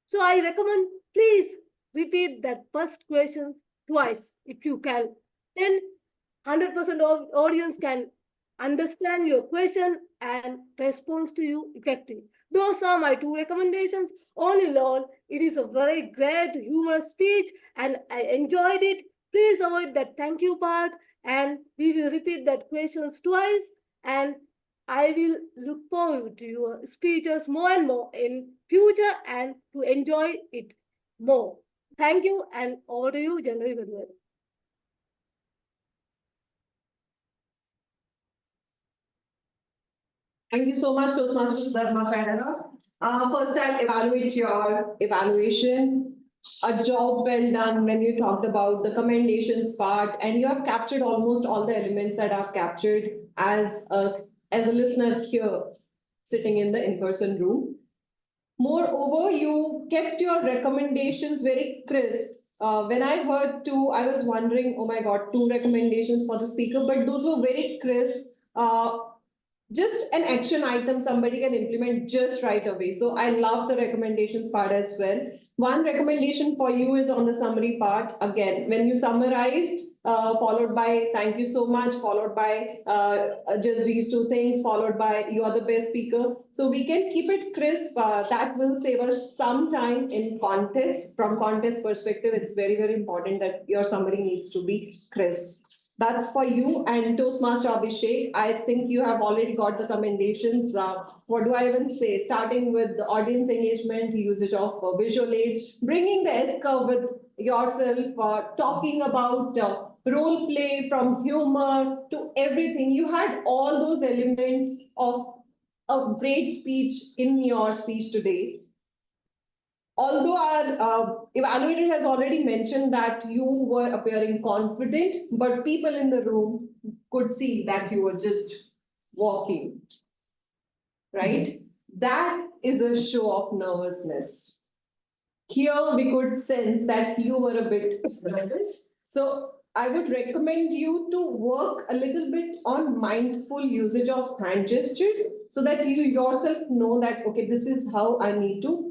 So I recommend, please repeat that first question twice if you can. Then 100% of audience can understand your question and response to you effectively. Those are my 2 recommendations. All in all, it is a very great humorous speech and I enjoyed it. Please avoid that thank you part and we will repeat that questions twice, and I will look forward to your speeches more and more in future and to enjoy it more. Thank you, and over to you, General Evaluator. Thank you so much, Toastmaster Sudharma Perera. First, I'll evaluate your evaluation. A job well done when you talked about the commendations part, and you have captured almost all the elements that I've captured as a listener here, sitting in the in-person room. Moreover, you kept your recommendations very crisp. When I heard 2, I was wondering, oh my God, 2 recommendations for the speaker, but those were very crisp. just an action item somebody can implement just right away. So I love the recommendations part as well. One recommendation for you is on the summary part. Again, when you summarized, followed by thank you so much, followed by just these two things, followed by you are the best speaker. So we can keep it crisp. That will save us some time in contest. From contest perspective, it's very, very important that your summary needs to be crisp. That's for you. And Toastmaster Abhishek, I think you have already got the commendations. What do I even say? Starting with the audience engagement, usage of visual aids, bringing the S-curve with yourself, talking about role play from humor to everything. You had all those elements of a great speech in your speech today. Although our evaluator has already mentioned that you were appearing confident, but people in the room could see that you were just walking, right? That is a show of nervousness. Here we could sense that you were a bit nervous. So I would recommend you to work a little bit on mindful usage of hand gestures so that you yourself know that, okay, this is how I need to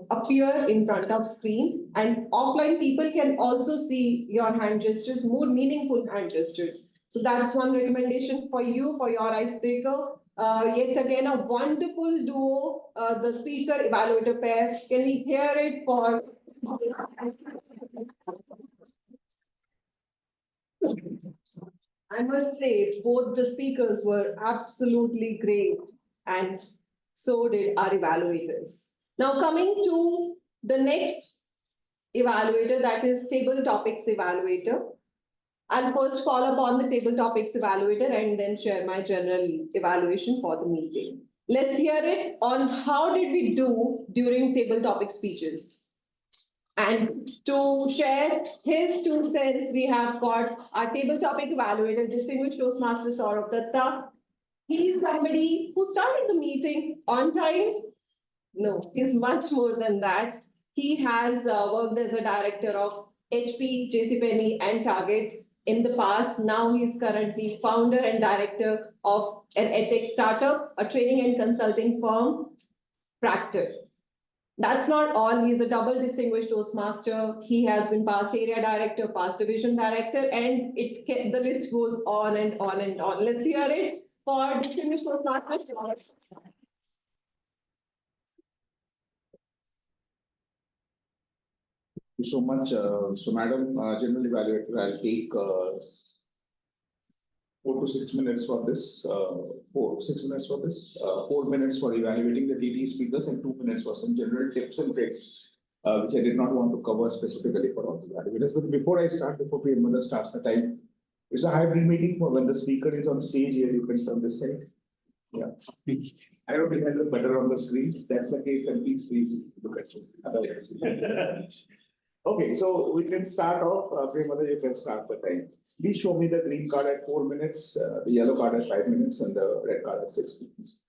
appear in front of screen, and offline people can also see your hand gestures, more meaningful hand gestures. So that's one recommendation for you, for your icebreaker. Yet again, a wonderful duo, the speaker evaluator pair. Can we hear it for? I must say, both the speakers were absolutely great, and so did our evaluators. Now coming to the next evaluator, that is table topics evaluator. I'll first call upon the table topics evaluator and then share my general evaluation for the meeting. Let's hear it on how did we do during table topic speeches. And to share his 2 cents, we have got our table topic evaluator, distinguished Toastmaster Sourav Dutta. He is somebody who started the meeting on time. No, he's much more than that. He has worked as a director of HP, JCPenney, and Target in the past. Now he's currently founder and director of an edtech startup, a training and consulting firm, Practor. That's not all. He's a double distinguished Toastmaster. He has been past area director, past division director, and the list goes on and on and on. Let's hear it for distinguished Toastmasters. Thank you so much. So, Madam General Evaluator, I'll take 4 to 6 minutes for this. 6 minutes for this. 4 minutes for evaluating the TTE speakers and 2 minutes for some general tips and tricks, which I did not want to cover specifically for all the evaluators. But before Priyamvada starts the time, it's a hybrid meeting for when the speaker is on stage here. You can turn this side. Yeah. I don't think I look better on the screen. If that's the case, then please look at this. Okay, so we can start off. Priyamvada, you can start the time. Please show me the green card at 4 minutes, the yellow card at 5 minutes, and the red card at 6 minutes.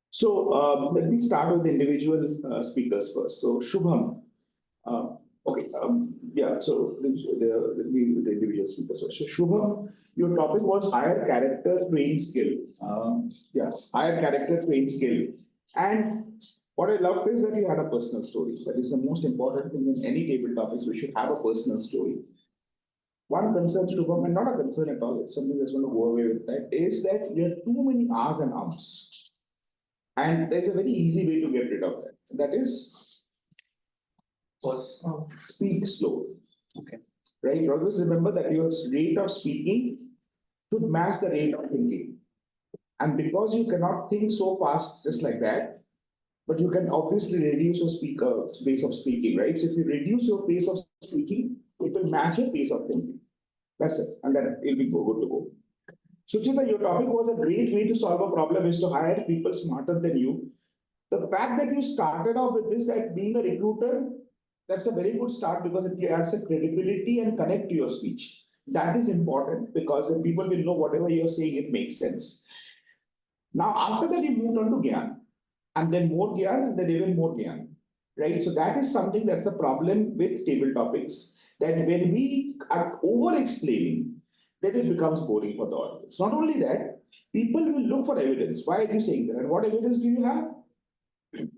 So let me start with the individual speakers first. So Shubham, okay, yeah. So let me with the individual speakers first. So Shubham, your topic was higher character train skill. Yes, higher character train skill, and what I loved is that you had a personal story. That is the most important thing in any table topics. We should have a personal story. One concern, Shubham, and not a concern at all, it's something that's going to go away with that, is that you have too many R's and ums. And there's a very easy way to get rid of that. That is, speak slow. Okay. Right? You always remember that your rate of speaking should match the rate of thinking. And because you cannot think so fast just like that, but you can obviously reduce your pace of speaking, right? So if you reduce your pace of speaking, it will match your pace of thinking. That's it. And then it'll be good to go. Suchita, your topic was a great way to solve a problem is to hire people smarter than you. The fact that you started off with this, that being a recruiter, that's a very good start because it adds a credibility and connect to your speech. That is important because then people will know whatever you're saying, it makes sense. Now, after that, you moved on to Gyan. And then more Gyan, and then even more Gyan, right? So that is something that's a problem with table topics, that when we are over-explaining, then it becomes boring for the audience. Not only that, People will look for evidence. Why are you saying that? And what evidence do you have?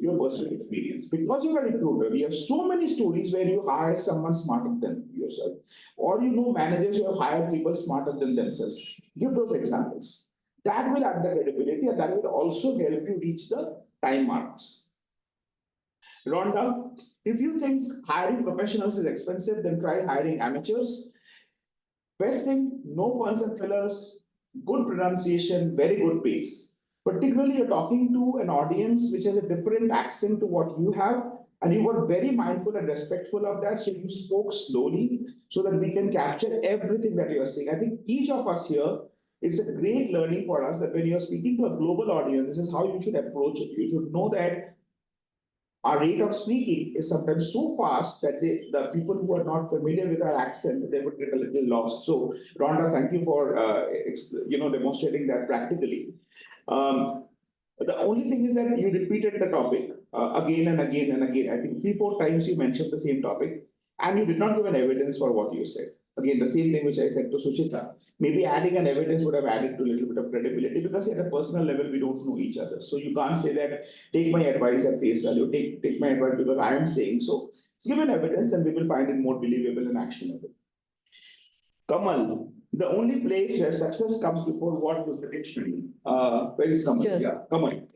Your personal experience. Because you're a recruiter, we have so many stories where you hire someone smarter than yourself, or you know managers who have hired people smarter than themselves. Give those examples. That will add the credibility, and that will also help you reach the time marks. Rhonda, if you think hiring professionals is expensive, then try hiring amateurs. Best thing, no funds and fillers, good pronunciation, very good pace. Particularly, you're talking to an audience which has a different accent to what you have, and you were very mindful and respectful of that. So you spoke slowly so that we can capture everything that you're saying. I think each of us here, it's a great learning for us that when you're speaking to a global audience, this is how you should approach it. You should know that our rate of speaking is sometimes so fast that the people who are not familiar with our accent, they would get a little lost. So, Rhonda, thank you for demonstrating that practically. The only thing is that you repeated the topic again and again and again. I think 3-4 times you mentioned the same topic, and you did not give an evidence for what you said. Again, the same thing which I said to Suchita. Maybe adding an evidence would have added to a little bit of credibility, because at a personal level, we don't know each other. So you can't say that, take my advice at face value, take my advice because I am saying so. Give an evidence, then we will find it more believable and actionable. Kamal, the only place where success comes before what was the dictionary? Where is Kamal? Yeah, Kamal.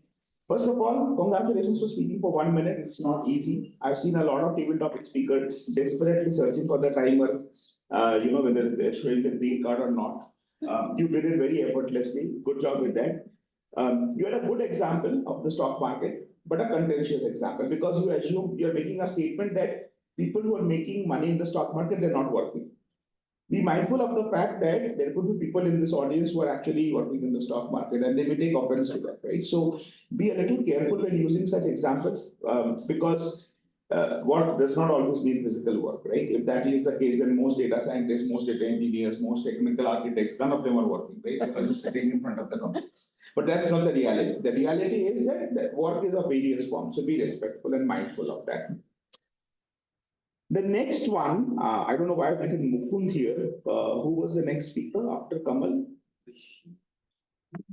First of all, congratulations for speaking for 1 minute. It's not easy. I've seen a lot of tabletop speakers desperately searching for the timer, whether they're showing the green card or not. You did it very effortlessly. Good job with that. You had a good example of the stock market, but a contentious example, because you assume you're making a statement that people who are making money in the stock market, they're not working. Be mindful of the fact that there could be people in this audience who are actually working in the stock market, and they may take offense to that, right? So be a little careful when using such examples, because work does not always mean physical work, right? If that is the case, then most data scientists, most data engineers, most technical architects, none of them are working, right? They are just sitting in front of the computers. But that's not the reality. The reality is that work is of various forms, so be respectful and mindful of that. The next one, I don't know why I've written Mukund here. Who was the next speaker after Kamal?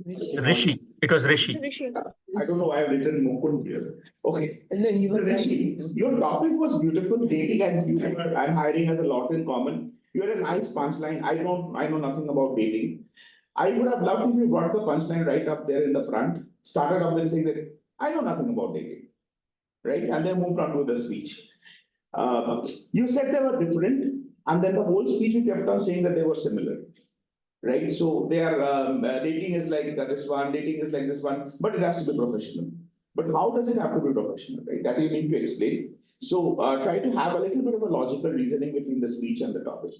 Rishi. It was Rishi. I don't know why I've written Mukund here. Okay. And then you were Rishi. Your topic was beautiful, dating and hiring has a lot in common. You had a nice punchline. I know nothing about dating. I would have loved if you brought the punchline right up there in the front. Started off with saying that I know nothing about dating, right? And then moved on to the speech. You said they were different, and then the whole speech you kept on saying that they were similar, right? So they are dating is like this one, dating is like this one, but it has to be professional. But how does it have to be professional, right? That you need to explain. So try to have a little bit of a logical reasoning between the speech and the topic.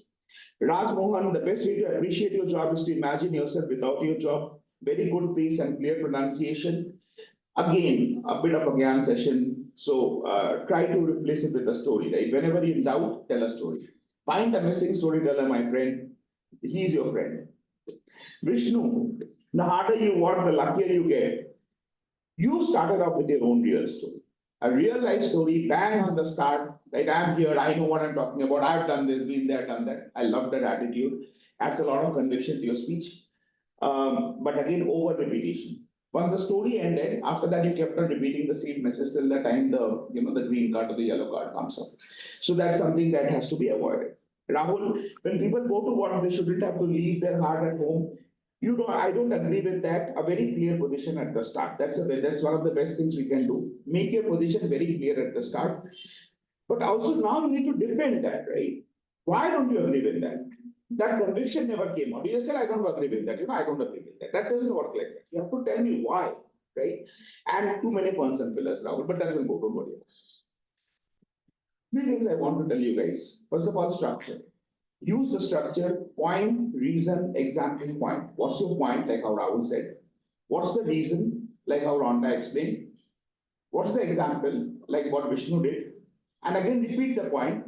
Raj Mohan, the best way to appreciate your job is to imagine yourself without your job. Very good pace and clear pronunciation. Again, a bit of a Gyan session. So try to replace it with a story, right? Whenever you're in doubt, tell a story. Find the missing storyteller, my friend. He's your friend. Vishnu, the harder you work, the luckier you get. You started off with your own real story. A real life story, bang on the start, right? I'm here, I know what I'm talking about. I've done this, been there, done that. I love that attitude. Adds a lot of conviction to your speech. But again, over repetition. Once the story ended, after that you kept on repeating the same message till the time the green card or the yellow card comes up. So that's something that has to be avoided. Rahul, when people go to work, they shouldn't have to leave their heart at home. I don't agree with that. A very clear position at the start. That's one of the best things we can do. Make your position very clear at the start. But also now you need to defend that, right? Why don't you agree with that? That conviction never came out. You just said, I don't agree with that. I don't agree with that. That doesn't work like that. You have to tell me why, right? And too many points and pillars, Rahul, but that will go, don't worry. 3 things I want to tell you guys. First of all, structure. Use the structure, point, reason, example, point. What's your point, like how Rahul said? What's the reason, like how Rhonda explained? What's the example, like what Vishnu did? And again, repeat the point,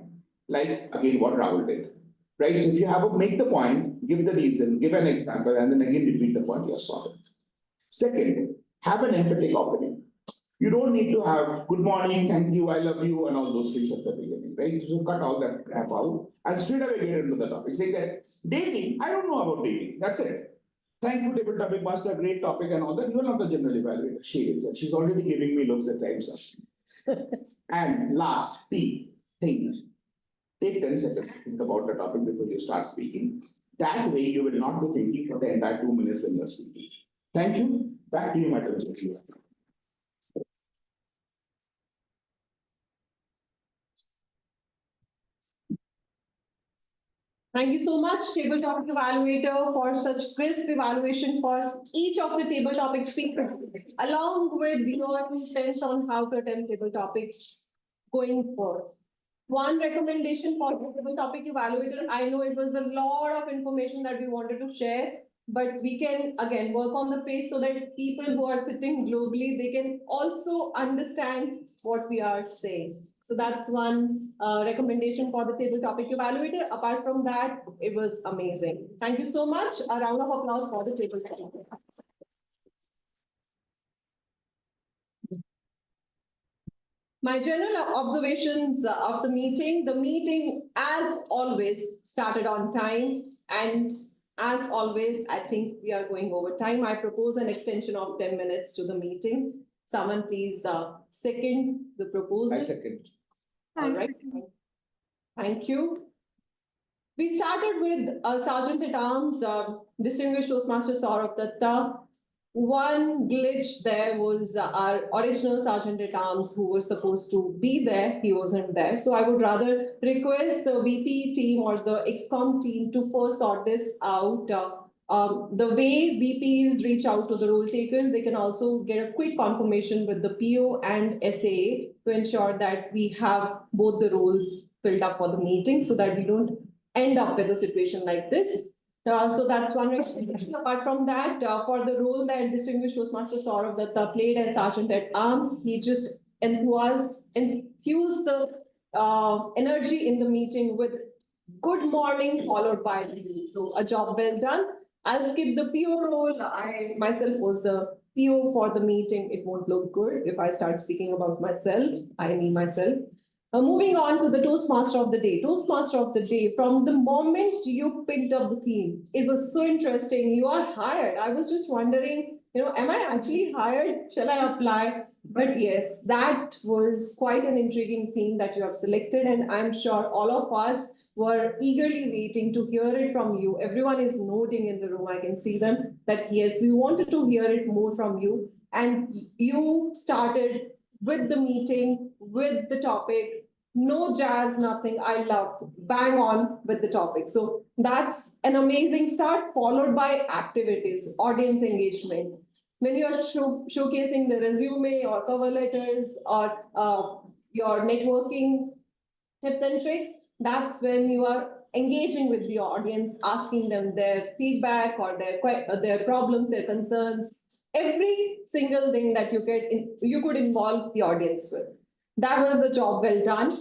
like again what Rahul did. Right, so if you have to make the point, give the reason, give an example, and then again repeat the point, you're sorted. Second, have an empathetic opening. You don't need to have good morning, thank you, I love you, and all those things at the beginning, right? So cut all that crap out and straight away get into the topic. Say that dating, I don't know about dating. That's it. Thank you, Table Topic Master, great topic and all that. You are not the general evaluator, she is, and she's already giving me looks at times. And last, think. Take 10 seconds to think about the topic before you start speaking. That way, you will not be thinking for the entire 2 minutes when you're speaking. Thank you. Back to you, Madam Secretary. Thank you so much, Table Topic Evaluator, for such crisp evaluation for each of the table topic speakers, along with your sense on how to attempt table topics going forward. One recommendation for the table topic evaluator, I know it was a lot of information that we wanted to share, but we can again work on the pace so that people who are sitting globally, they can also understand what we are saying. So that's one recommendation for the table topic evaluator. Apart from that, it was amazing. Thank you so much. A round of applause for the table topic. My general observations of the meeting, as always, started on time. And as always, I think we are going over time. I propose an extension of 10 minutes to the meeting. Someone please second the proposal. I second. All right. Thank you. We started with Sergeant at Arms, Distinguished Toastmaster Sourav Dutta. One glitch there was our original Sergeant at Arms who was supposed to be there. He wasn't there. So I would rather request the VP team or the XCOM team to first sort this out. The way VPs reach out to the role takers, they can also get a quick confirmation with the PO and SAA to ensure that we have both the roles filled up for the meeting so that we don't end up with a situation like this. So that's one recommendation. Apart from that, for the role that Distinguished Toastmaster Sourav Dutta played as Sergeant at Arms, he just infused the energy in the meeting with good morning followed by the meeting. So a job well done. I'll skip the PO role. I myself was the PO for the meeting. It won't look good if I start speaking about myself. I mean myself. Moving on to the Toastmaster of the Day. Toastmaster of the Day, from the moment you picked up the theme, it was so interesting. You are hired. I was just wondering, am I actually hired? Shall I apply? But yes, that was quite an intriguing theme that you have selected. And I'm sure all of us were eagerly waiting to hear it from you. Everyone is nodding in the room. I can see them that, yes, we wanted to hear it more from you. And you started with the meeting, with the topic, no jazz, nothing. I love bang on with the topic. So that's an amazing start, followed by activities, audience engagement. When you're showcasing the resume or cover letters or your networking tips and tricks, that's when you are engaging with the audience, asking them their feedback or their problems, their concerns, every single thing that you could involve the audience with. That was a job well done.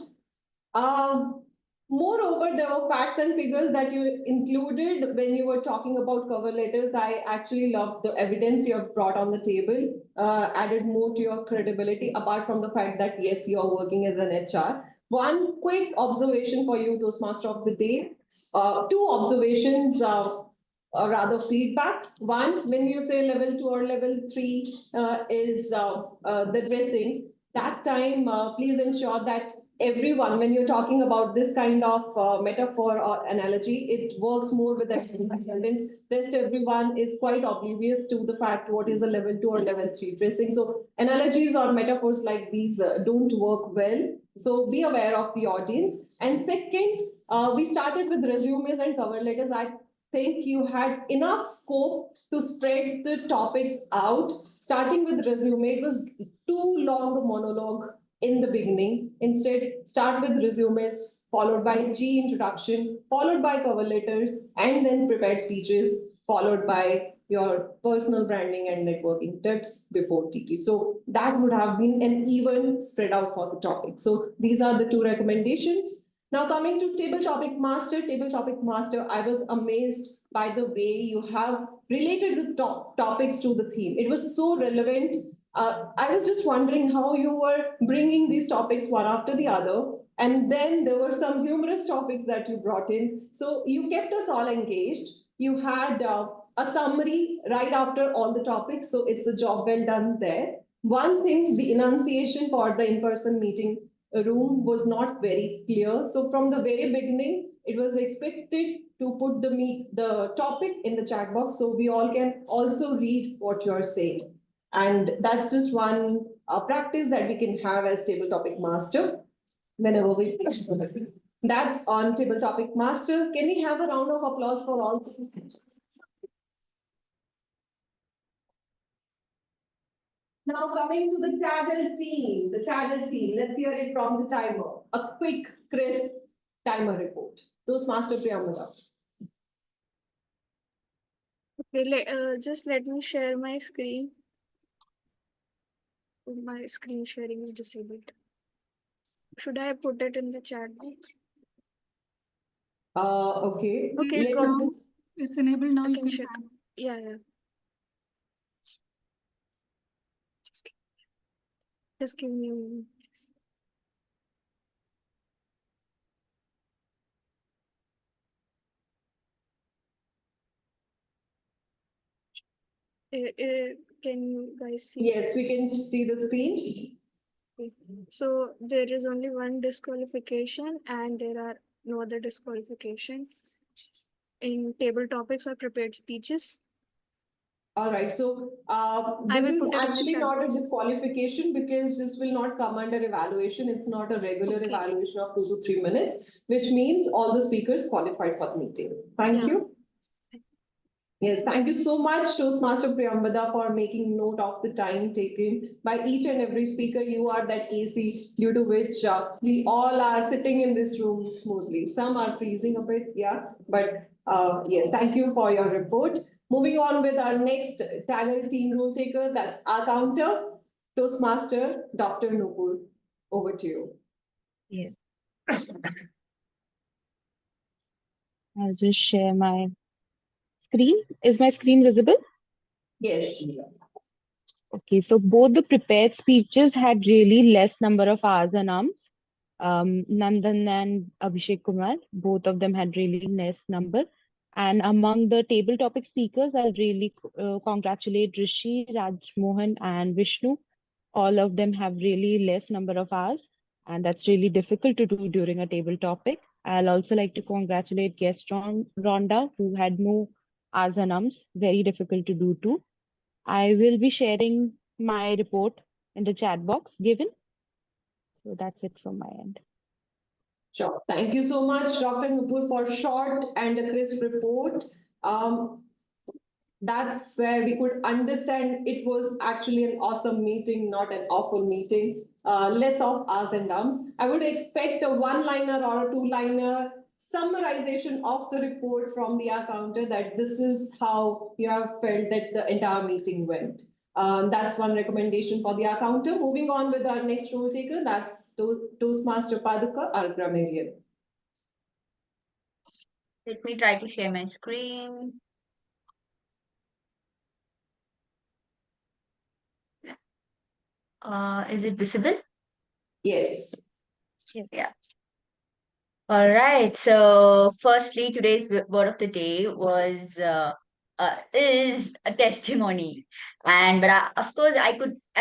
Moreover, there were facts and figures that you included when you were talking about cover letters. I actually loved the evidence you have brought on the table, added more to your credibility, apart from the fact that, yes, you're working as an HR. One quick observation for you, Toastmaster of the Day. Two observations, or rather feedback. One, when you say level 2 or level 3 is the dressing, that time, please ensure that everyone, when you're talking about this kind of metaphor or analogy, it works more with the attendance. Rest everyone is quite oblivious to the fact what is a level 2 or level 3 dressing. So analogies or metaphors like these don't work well. So be aware of the audience. And second, we started with resumes and cover letters. I think you had enough scope to spread the topics out. Starting with resume, it was too long a monologue in the beginning. Instead, start with resumes, followed by G introduction, followed by cover letters, and then prepared speeches, followed by your personal branding and networking tips before TT. So that would have been an even spread out for the topic. So these are the two recommendations. Now coming to Table Topic Master, I was amazed by the way you have related the topics to the theme. It was so relevant. I was just wondering how you were bringing these topics one after the other. And then there were some humorous topics that you brought in. So you kept us all engaged. You had a summary right after all the topics, so it's a job well done there. One thing, the enunciation for the in-person meeting room was not very clear. So from the very beginning, it was expected to put the topic in the chat box so we all can also read what you're saying. And that's just one practice that we can have as table topic master whenever we. That's on table topic master. Can we have a round of applause for all this? Now coming to the TAGL team, let's hear it from the timer. A quick, crisp timer report. Toastmaster Priyamvada. Okay, just let me share my screen. My screen sharing is disabled. Should I put it in the chat box? Okay. Okay, It's enabled now. You can check. Yeah. Just give me a moment, please. Can you guys see? Yes, we can see the screen. Okay. So there is only one disqualification and there are no other disqualifications in table topics or prepared speeches. All right, so this is actually not a disqualification because this will not come under evaluation. It's not a regular evaluation of 2 to 3 minutes, which means all the speakers qualified for the meeting. Thank you. Yes, thank you so much, Toastmaster Priyamvada, for making note of the time taken by each and every speaker. You are that AC due to which we all are sitting in this room smoothly. Some are freezing a bit, yeah, but yes, thank you for your report. Moving on with our next TAGL team rule taker, that's our counter, Toastmaster Dr. Nupur. Over to you. Yeah. I'll just share my screen. Is my screen visible? Yes. Okay, so both the prepared speeches had really less number of R's and Ums. Nandan and Abhishek Kumar, both of them had really less number. And among the table topic speakers, I'll really congratulate Rishi, Raj, Mohan, and Vishnu. All of them have really less number of R's, and that's really difficult to do during a table topic. I'll also like to congratulate guest Rhonda, who had no R's and Ums, very difficult to do too. I will be sharing my report in the chat box given. So that's it from my end. Sure. Thank you so much, Dr. Nupur, for short and a crisp report. That's where we could understand it was actually an awesome meeting, not an awful meeting. Less of R's and Ums. I would expect a one-liner or a two-liner summarization of the report from the counter that this is how you have felt that the entire meeting went. That's one recommendation for the counter. Moving on with our next role taker, that's Toastmaster Paduka, our grammarian. Let me try to share my screen. Is it visible? Yes. Yeah. All right. So, firstly, today's word of the day is a testimony, but of course, I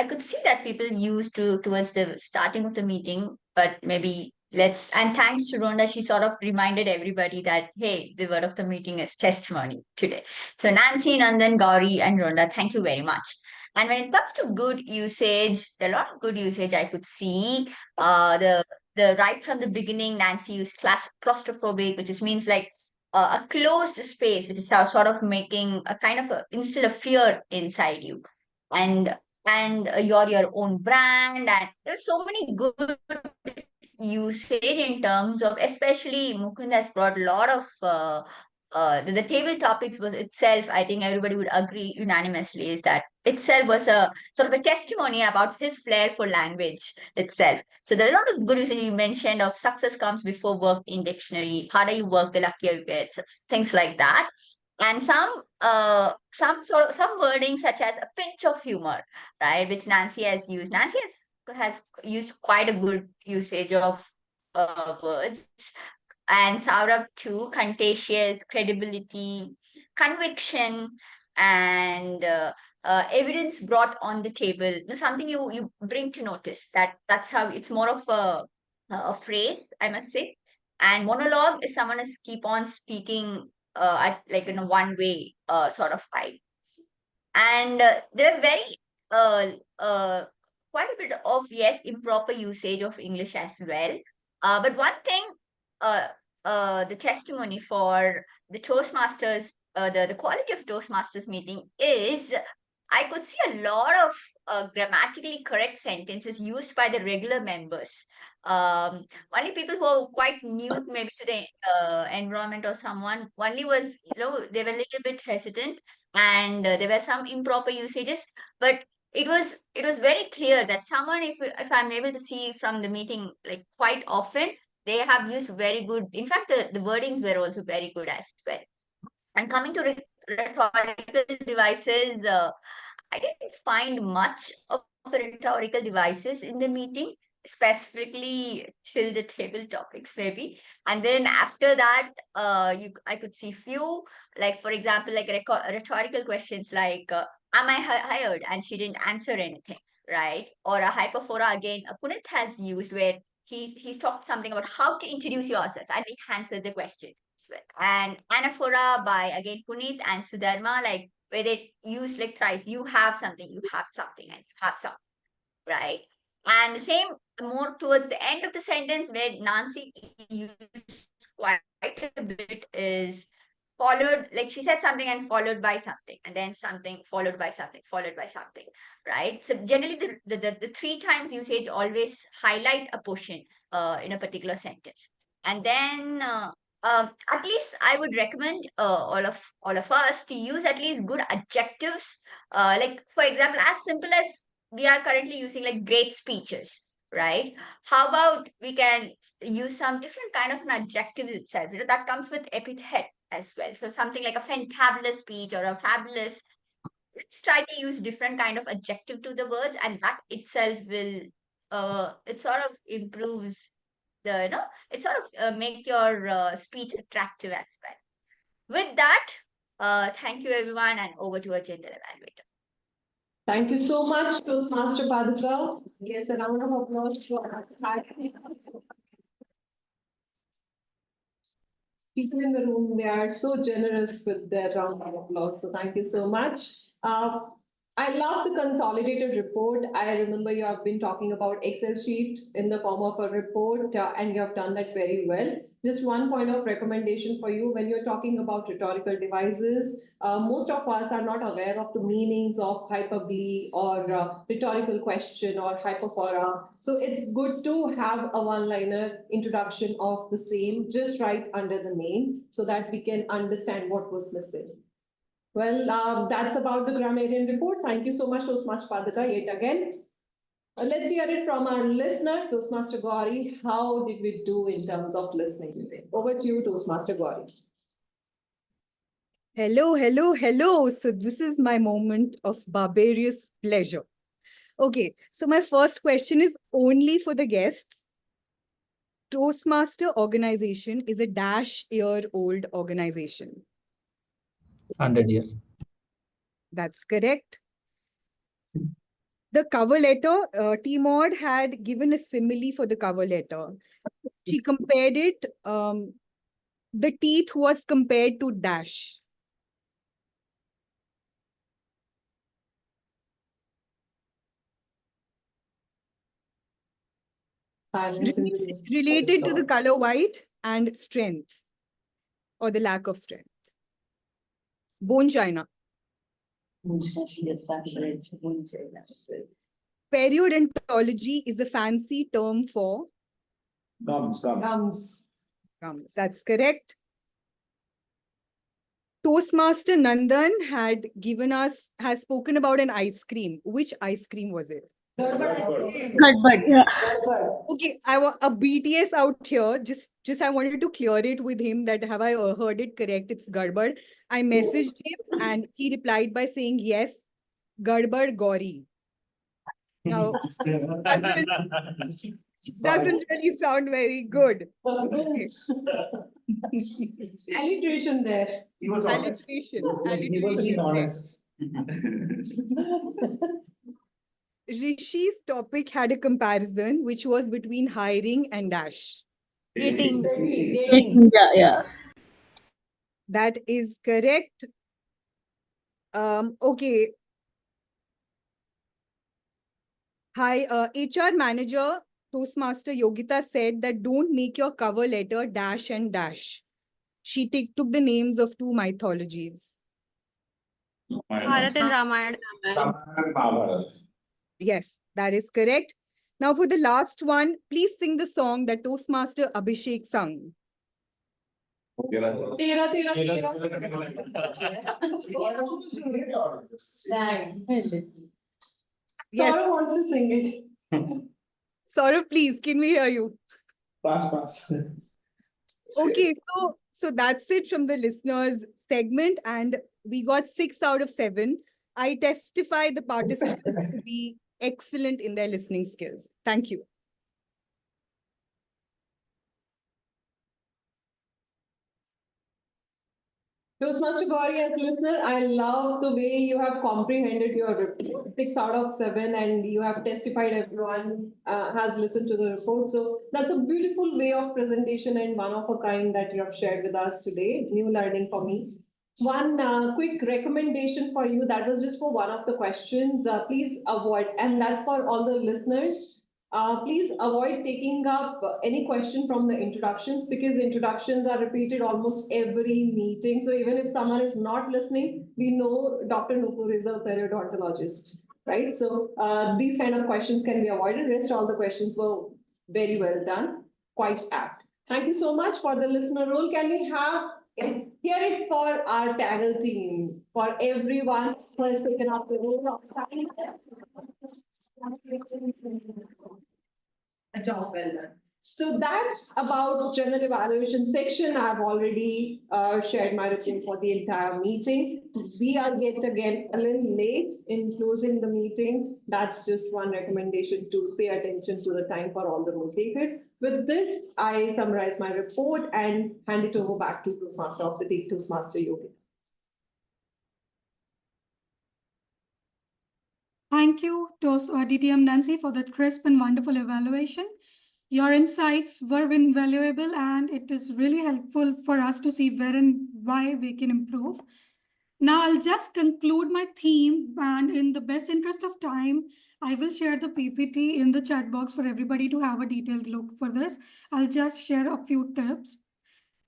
could see that people used towards the starting of the meeting, but maybe and thanks to Rhonda, she sort of reminded everybody that hey, the word of the meeting is testimony today. So, Nancy, Nandan, Gauri, and Rhonda, thank you very much. And when it comes to good usage, a lot of good usage I could see. The right from the beginning, Nancy used claustrophobic, which means like a closed space, which is sort of making a kind of instill a fear inside you, and you're your own brand, and there's so many good usage in terms of, especially Mukund has brought a lot of the table topics was itself, I think everybody would agree unanimously, is that itself was a sort of a testimony about his flair for language itself. So there are a lot of good usage you mentioned of success comes before work in dictionary, harder you work, the luckier you get, things like that. And some wording such as a pinch of humor, right, which Nancy has used. Nancy has used quite a good usage of words. And Sourav too, contagious, credibility, conviction and evidence brought on the table, something you bring to notice. That's how it's more of a phrase, I must say. And monologue is someone is keep on speaking at like in a one way sort of vibe. And there are very quite a bit of, yes, improper usage of English as well. But one thing, the testimony for the Toastmasters, the quality of Toastmasters meeting is I could see a lot of grammatically correct sentences used by the regular members. Only people who are quite new maybe to the environment or someone, only was, they were a little bit hesitant, and there were some improper usages, but it was very clear that someone, if I'm able to see from the meeting like quite often, they have used very good, in fact the wordings were also very good as well. And coming to rhetorical devices, I didn't find much of rhetorical devices in the meeting, specifically till the table topics maybe. And then after that, I could see few, like for example, like rhetorical questions like, am I hired? And she didn't answer anything, right? Or a hyperphora again, Punith has used where he's talked something about how to introduce yourself and he answered the question as well. And anaphora by again Punith and Sudharma, like where they use like thrice, you have something, and you have something, right? And the same more towards the end of the sentence where Nancy used quite a bit is followed, like she said something and followed by something, and then something followed by something, followed by something, right? So generally the 3 times usage always highlight a portion in a particular sentence. And then at least I would recommend all of us to use at least good adjectives. Like for example, as simple as we are currently using like great speeches, right? How about we can use some different kind of an adjective itself, that comes with epithet as well. So something like a fantabulous speech or a fabulous. Let's try to use different kind of adjective to the words, and that itself will it sort of improves the it sort of make your speech attractive as well. With that, thank you everyone, and over to a general evaluator. Thank you so much, Toastmaster Paduka. Yes, a round of applause for us. People in the room, they are so generous with their round of applause. So thank you so much. I love the consolidated report. I remember you have been talking about Excel sheet in the form of a report, and you have done that very well. Just one point of recommendation for you when you're talking about rhetorical devices. Most of us are not aware of the meanings of hyperbole or rhetorical question or hyperphora. So it's good to have a one-liner introduction of the same just right under the name so that we can understand what was missing. Well, that's about the grammarian report. Thank you so much, Toastmaster Paduka, yet again. Let's hear it from our listener, Toastmaster Gauri. How did we do in terms of listening today? Over to you, Toastmaster Gauri. Hello, hello, hello. So this is my moment of barbarous pleasure. Okay, so my first question is only for the guests. Toastmaster organization is a -year-old organization. 100 years. That's correct. The cover letter, TMOD had given a simile for the cover letter. She compared it, the teeth was compared to dash. Related to the color white and strength or the lack of strength. Bone china. Periodontology is a fancy term for Gums. Gums. That's correct. Toastmaster Nandan has spoken about an ice cream. Which ice cream was it? Gadbad, yeah. Okay, I want a BTS out here. Just I wanted to clear it with him that have I heard it correct? It's Gadbad. I messaged him and he replied by saying yes, Gadbad Gauri. Now, Doesn't really sound very good. Okay. Alliteration there. He was honest. Alliteration. He was being honest. Rishi's topic had a comparison which was between hiring and dash. Dating. Yeah. That is correct. Okay. Hi, HR manager, Toastmaster Yogita said that don't make your cover letter dash and dash. She took the names of two mythologies. Bharat and Ramayana. Yes, that is correct. Now for the last one, please sing the song that Toastmaster Abhishek sung. Tera, tera, tera. Yes. Saurav wants to sing it. Saurav, please, can we hear you? Pass. Okay, so that's it from the listeners segment, and we got 6 out of 7. I testify the participants to be excellent in their listening skills. Thank you. Toastmaster Gauri, as a listener, I love the way you have comprehended your report, 6 out of 7, and you have testified everyone has listened to the report. So that's a beautiful way of presentation and one of a kind that you have shared with us today. New learning for me. One quick recommendation for you, that was just for one of the questions. Please avoid, and that's for all the listeners. Please avoid taking up any question from the introductions, because introductions are repeated almost every meeting. So even if someone is not listening, we know Dr. Nupur is a periodontologist, right? So these kind of questions can be avoided. Rest all the questions were very well done, quite apt. Thank you so much for the listener role. Can we hear it for our TAGL team, for everyone who has taken up the role of starting. A job well done. So that's about general evaluation section. I've already shared my report for the entire meeting. We are yet again a little late in closing the meeting. That's just one recommendation, to pay attention to the time for all the role takers. With this, I summarize my report and hand it over back to Toastmaster of the day, Toastmaster Yogita. Thank you, DTM Nancy, for that crisp and wonderful evaluation. Your insights were invaluable, and it is really helpful for us to see where and why we can improve. Now, I'll just conclude my theme, and in the best interest of time, I will share the PPT in the chat box for everybody to have a detailed look for this. I'll just share a few tips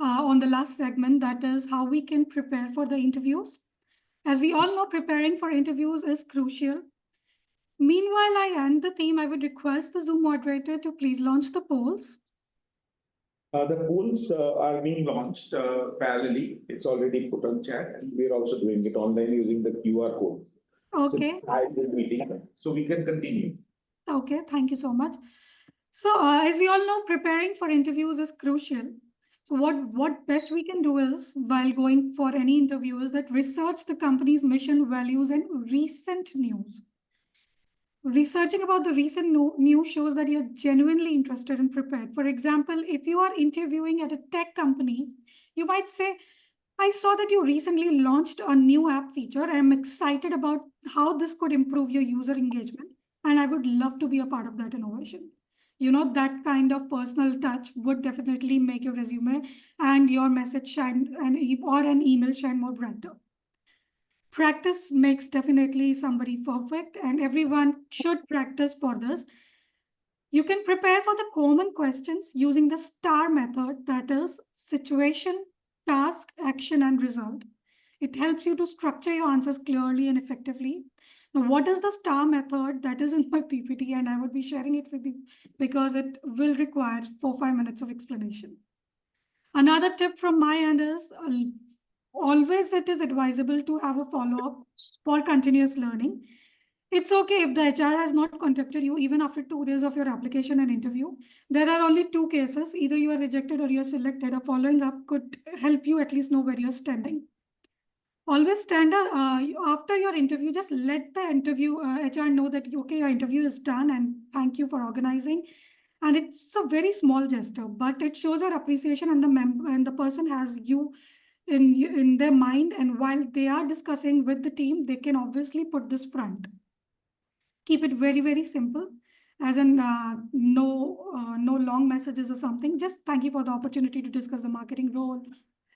on the last segment, that is how we can prepare for the interviews. As we all know, preparing for interviews is crucial. Meanwhile, I end the theme. I would request the Zoom moderator to please launch the polls. The polls are being launched parallelly. It's already put on chat, and we're also doing it online using the QR code. Okay. So we can continue. Okay, thank you so much. So as we all know, preparing for interviews is crucial. So what best we can do is, while going for any interview, is that research the company's mission, values, and recent news. Researching about the recent news shows that you're genuinely interested and prepared. For example, if you are interviewing at a tech company, you might say, I saw that you recently launched a new app feature. I'm excited about how this could improve your user engagement, and I would love to be a part of that innovation. You know, that kind of personal touch would definitely make your resume and your message shine, or an email shine more brighter. Practice makes definitely somebody perfect, and everyone should practice for this. You can prepare for the common questions using the STAR method, that is situation, task, action, and result. It helps you to structure your answers clearly and effectively. Now, what is the STAR method? That is in my PPT, and I would be sharing it with you because it will require 4-5 minutes of explanation. Another tip from my end is, always it is advisable to have a follow-up for continuous learning. It's okay if the HR has not contacted you even after 2 days of your application and interview. There are only 2 cases. Either you are rejected or you are selected. A following up could help you at least know where you're standing. Always stand up after your interview. Just let the interview HR know that, okay, your interview is done and thank you for organizing. And it's a very small gesture, but it shows your appreciation and the person has you in their mind. And while they are discussing with the team, they can obviously put this front. Keep it very, very simple, as in no long messages or something. Just thank you for the opportunity to discuss the marketing role,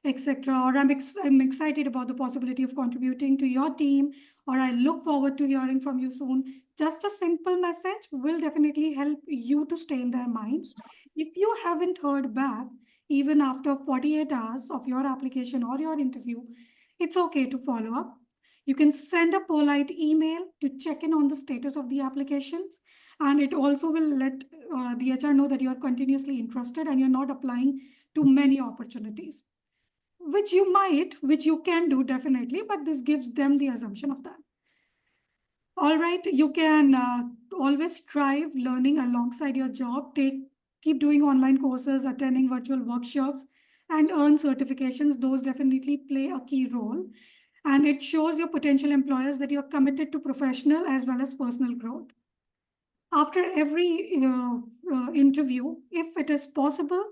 etc. Or I'm excited about the possibility of contributing to your team, or I look forward to hearing from you soon. Just a simple message will definitely help you to stay in their minds. If you haven't heard back, even after 48 hours of your application or your interview, it's okay to follow up. You can send a polite email to check in on the status of the applications. And it also will let the HR know that you are continuously interested and you're not applying to many opportunities, which you can do definitely, but this gives them the assumption of that. All right, you can always strive learning alongside your job, keep doing online courses, attending virtual workshops, and earn certifications. Those definitely play a key role. And it shows your potential employers that you're committed to professional as well as personal growth. After every interview, if it is possible,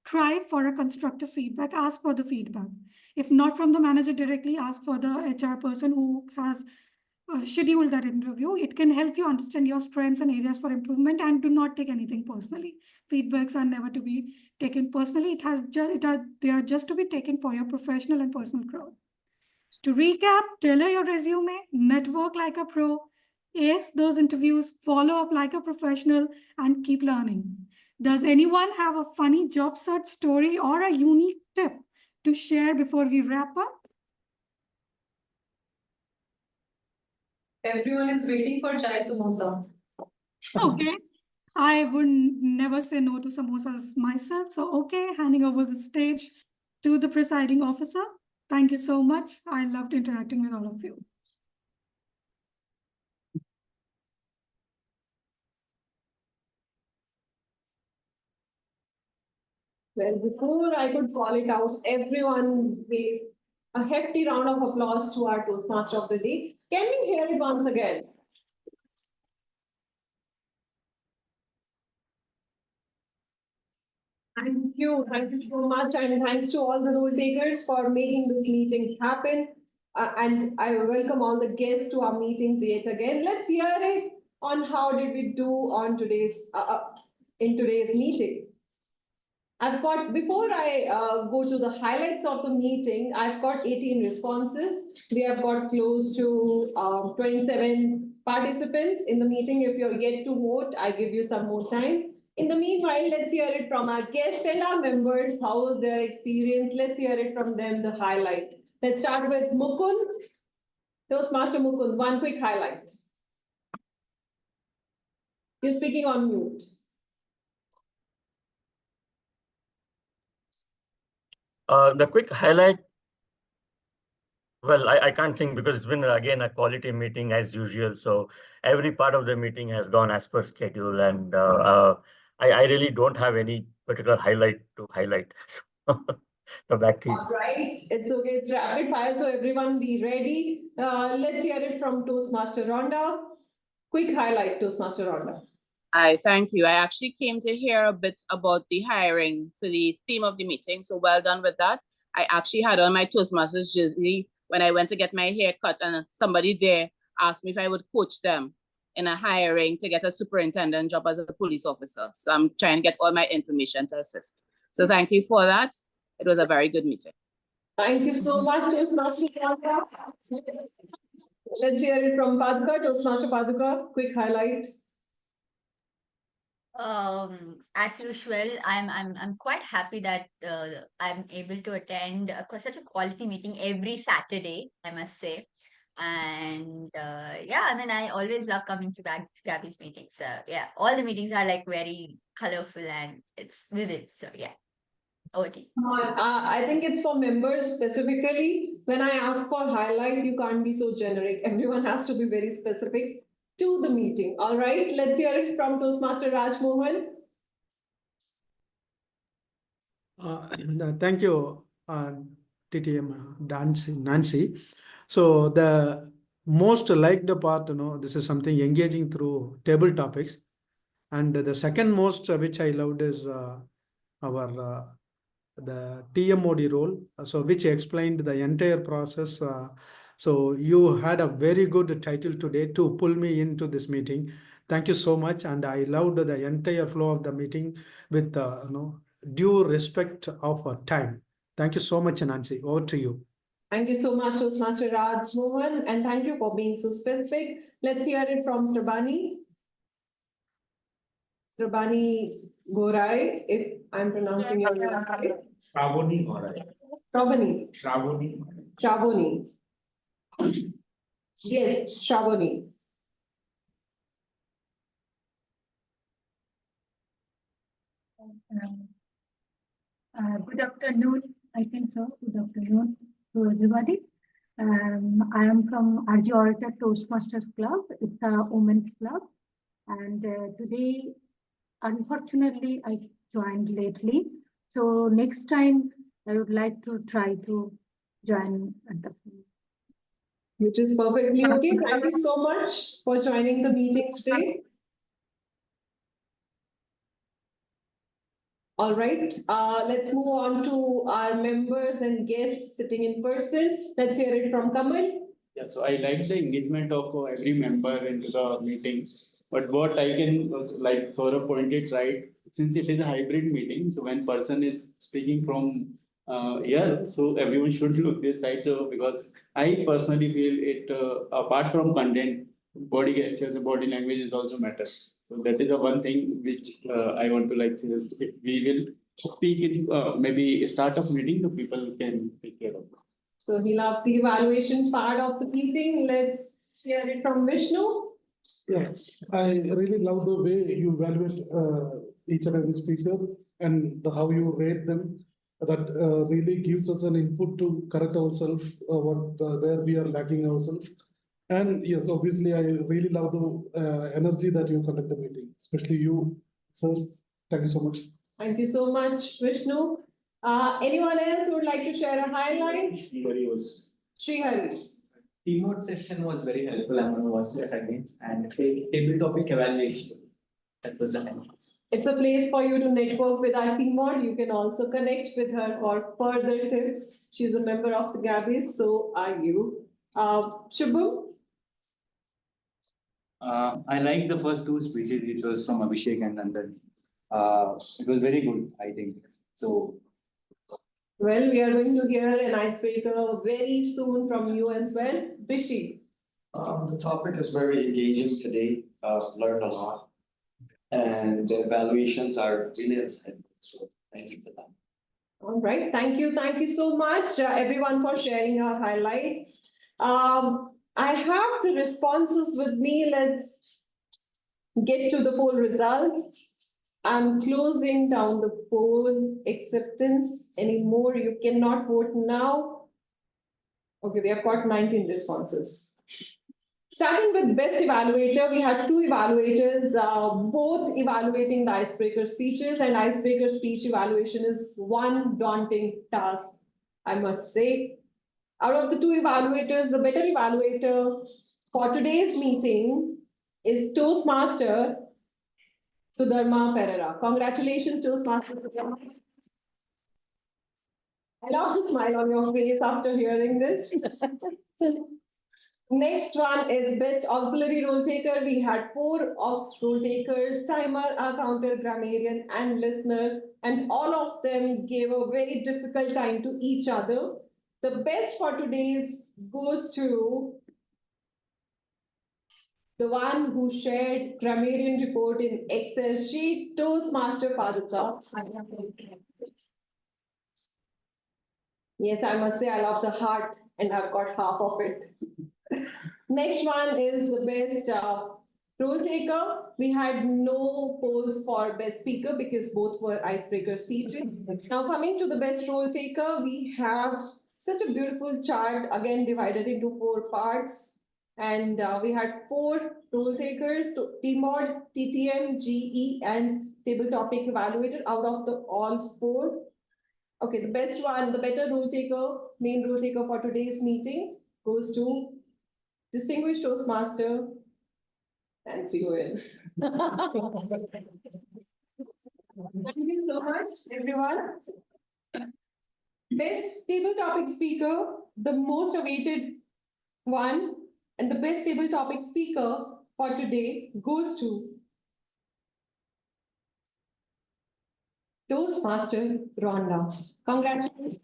try for a constructive feedback, ask for the feedback. If not from the manager directly, ask for the HR person who has scheduled that interview. It can help you understand your strengths and areas for improvement, and do not take anything personally. Feedbacks are never to be taken personally. They are just to be taken for your professional and personal growth. To recap, tailor your resume, network like a pro, ace those interviews, follow up like a professional, and keep learning. Does anyone have a funny job search story or a unique tip to share before we wrap up? Everyone is waiting for chai samosa. Okay. I would never say no to samosas myself. So, okay, handing over the stage to the presiding officer. Thank you so much. I loved interacting with all of you. Well, before I could call it out, everyone gave a hefty round of applause to our Toastmaster of the day. Can we hear it once again? Thank you so much, and thanks to all the role takers for making this meeting happen. And I welcome all the guests to our meetings yet again. Let's hear it on how did we do on today's in today's meeting. I've got, before I go to the highlights of the meeting, I've got 18 responses. We have got close to 27 participants in the meeting. If you're yet to vote, I give you some more time. In the meanwhile, let's hear it from our guests and our members. How was their experience? Let's hear it from them, the highlight. Let's start with Mukund. Toastmaster Mukund, one quick highlight. You're speaking on mute. The quick highlight, well, I can't think because it's been, again, a quality meeting as usual. So every part of the meeting has gone as per schedule. And I really don't have any particular highlight to highlight. So back to you. All right, it's okay, it's rapid fire, so everyone be ready. Let's hear it from Toastmaster Rhonda. Quick highlight, Toastmaster Rhonda. I thank you. I actually came to hear a bit about the hiring for the theme of the meeting, so well done with that. I actually had on my Toastmasters jersey when I went to get my hair cut, and somebody there asked me if I would coach them in a hiring to get a superintendent job as a police officer. So I'm trying to get all my information to assist. So thank you for that. It was a very good meeting. Thank you so much, Toastmaster Rhonda. Let's hear it from Paduka. Toastmaster Paduka, quick highlight. As usual, I'm quite happy that I'm able to attend such a quality meeting every Saturday, I must say. And yeah, I mean, I always love coming to Gabbys meetings. So yeah, all the meetings are like very colorful and it's vivid. So yeah, over to you. I think it's for members specifically. When I ask for highlight, you can't be so generic. Everyone has to be very specific to the meeting. All right, let's hear it from Toastmaster Raj Mohan. Thank you, TTM Nancy. So the most liked part, this is something engaging through table topics. And the second most which I loved is our the TMOD role, so which explained the entire process. So you had a very good title today to pull me into this meeting. Thank you so much, and I loved the entire flow of the meeting with due respect of time. Thank you so much, Nancy. Over to you. Thank you so much, Toastmaster Raj Mohan, and thank you for being so specific. Let's hear it from Srabani. Srabani Gorai, if I'm pronouncing your name right. Shravani Gorai. Shrabani. Shravani. Shrabani. Yes, Shrabani. Good afternoon, I think so. Good afternoon to everybody. I am from RJ Orator Toastmasters Club. It's a women's club. And today, unfortunately, I joined lately. So next time, I would like to try to join at the Which is perfectly okay. Thank you so much for joining the meeting today. All right, let's move on to our members and guests sitting in person. Let's hear it from Kamal. Yeah, so I like the engagement of every member into the meeting. But what I can, like Saurabh pointed right, since it is a hybrid meeting, so when person is speaking from here, so everyone should look this side. So because I personally feel it, apart from content, body gestures, body language is also matters. So that is the one thing which I want to like suggest. We will speak in maybe start of meeting, so people can take care of it. So he loved the evaluation part of the meeting. Let's hear it from Vishnu. Yeah, I really love the way you evaluate each and every speaker and how you rate them. That really gives us an input to correct ourselves, where we are lacking ourselves. And yes, obviously, I really love the energy that you conduct the meeting, especially you, sir. Thank you so much. Thank you so much, Vishnu. Anyone else who would like to share a highlight? Srihari. TMOD session was very helpful. I'm going to watch that again. And table topic evaluation. That was the highlights. It's a place for you to network with our TMOD. You can also connect with her for further tips. She's a member of the Gabbys, so are you. Shubham? I like the first two speeches, which was from Abhishek and Nandan. It was very good, I think. So. Well, we are going to hear an icebreaker very soon from you as well. Rishi. The topic is very engaging today. Learned a lot. And the evaluations are really insightful. So thank you for that. All right. Thank you. Thank you so much, everyone, for sharing your highlights. I have the responses with me. Let's get to the poll results. I'm closing down the poll acceptance anymore. You cannot vote now. Okay, we have got 19 responses. Starting with best evaluator, we had two evaluators, both evaluating the icebreaker speeches, and icebreaker speech evaluation is one daunting task, I must say. Out of the two evaluators, the better evaluator for today's meeting is Toastmaster Sudharma Perera. Congratulations, Toastmaster Sudharma. I love the smile on your face after hearing this. Next one is best auxiliary role taker. We had 4 aux role takers, timer, counter, grammarian, and listener, and all of them gave a very difficult time to each other. The best for today's goes to the one who shared grammarian report in Excel sheet, Toastmaster Paduka. Yes, I must say I love the heart, and I've got half of it. Next one is the best role taker. We had no polls for best speaker because both were icebreaker speeches. Now coming to the best role taker, we have such a beautiful chart, again divided into 4 parts. And we had 4 role takers, TMOD, TTM, GE, and table topic evaluator out of the all 4. Okay, the best one, the better role taker, main role taker for today's meeting goes to Distinguished Toastmaster Fancy Goel. Thank you so much, everyone. Best table topic speaker, the most awaited one, and the best table topic speaker for today goes to Toastmaster Rhonda. Congratulations.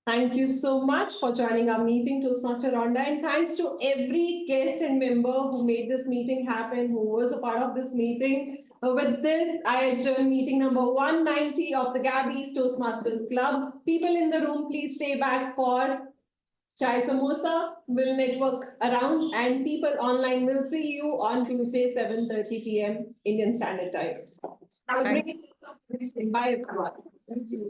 Thank you so much for joining our meeting, Toastmaster Rhonda, and thanks to every guest and member who made this meeting happen, who was a part of this meeting. With this, I adjourn meeting number 190 of the Gabbys Toastmasters Club. People in the room, please stay back for Chai Samosa. We'll network around, and people online will see you on Tuesday, 7:30 p.m. Indian Standard Time. Have a great day. Bye, everyone. Thank you.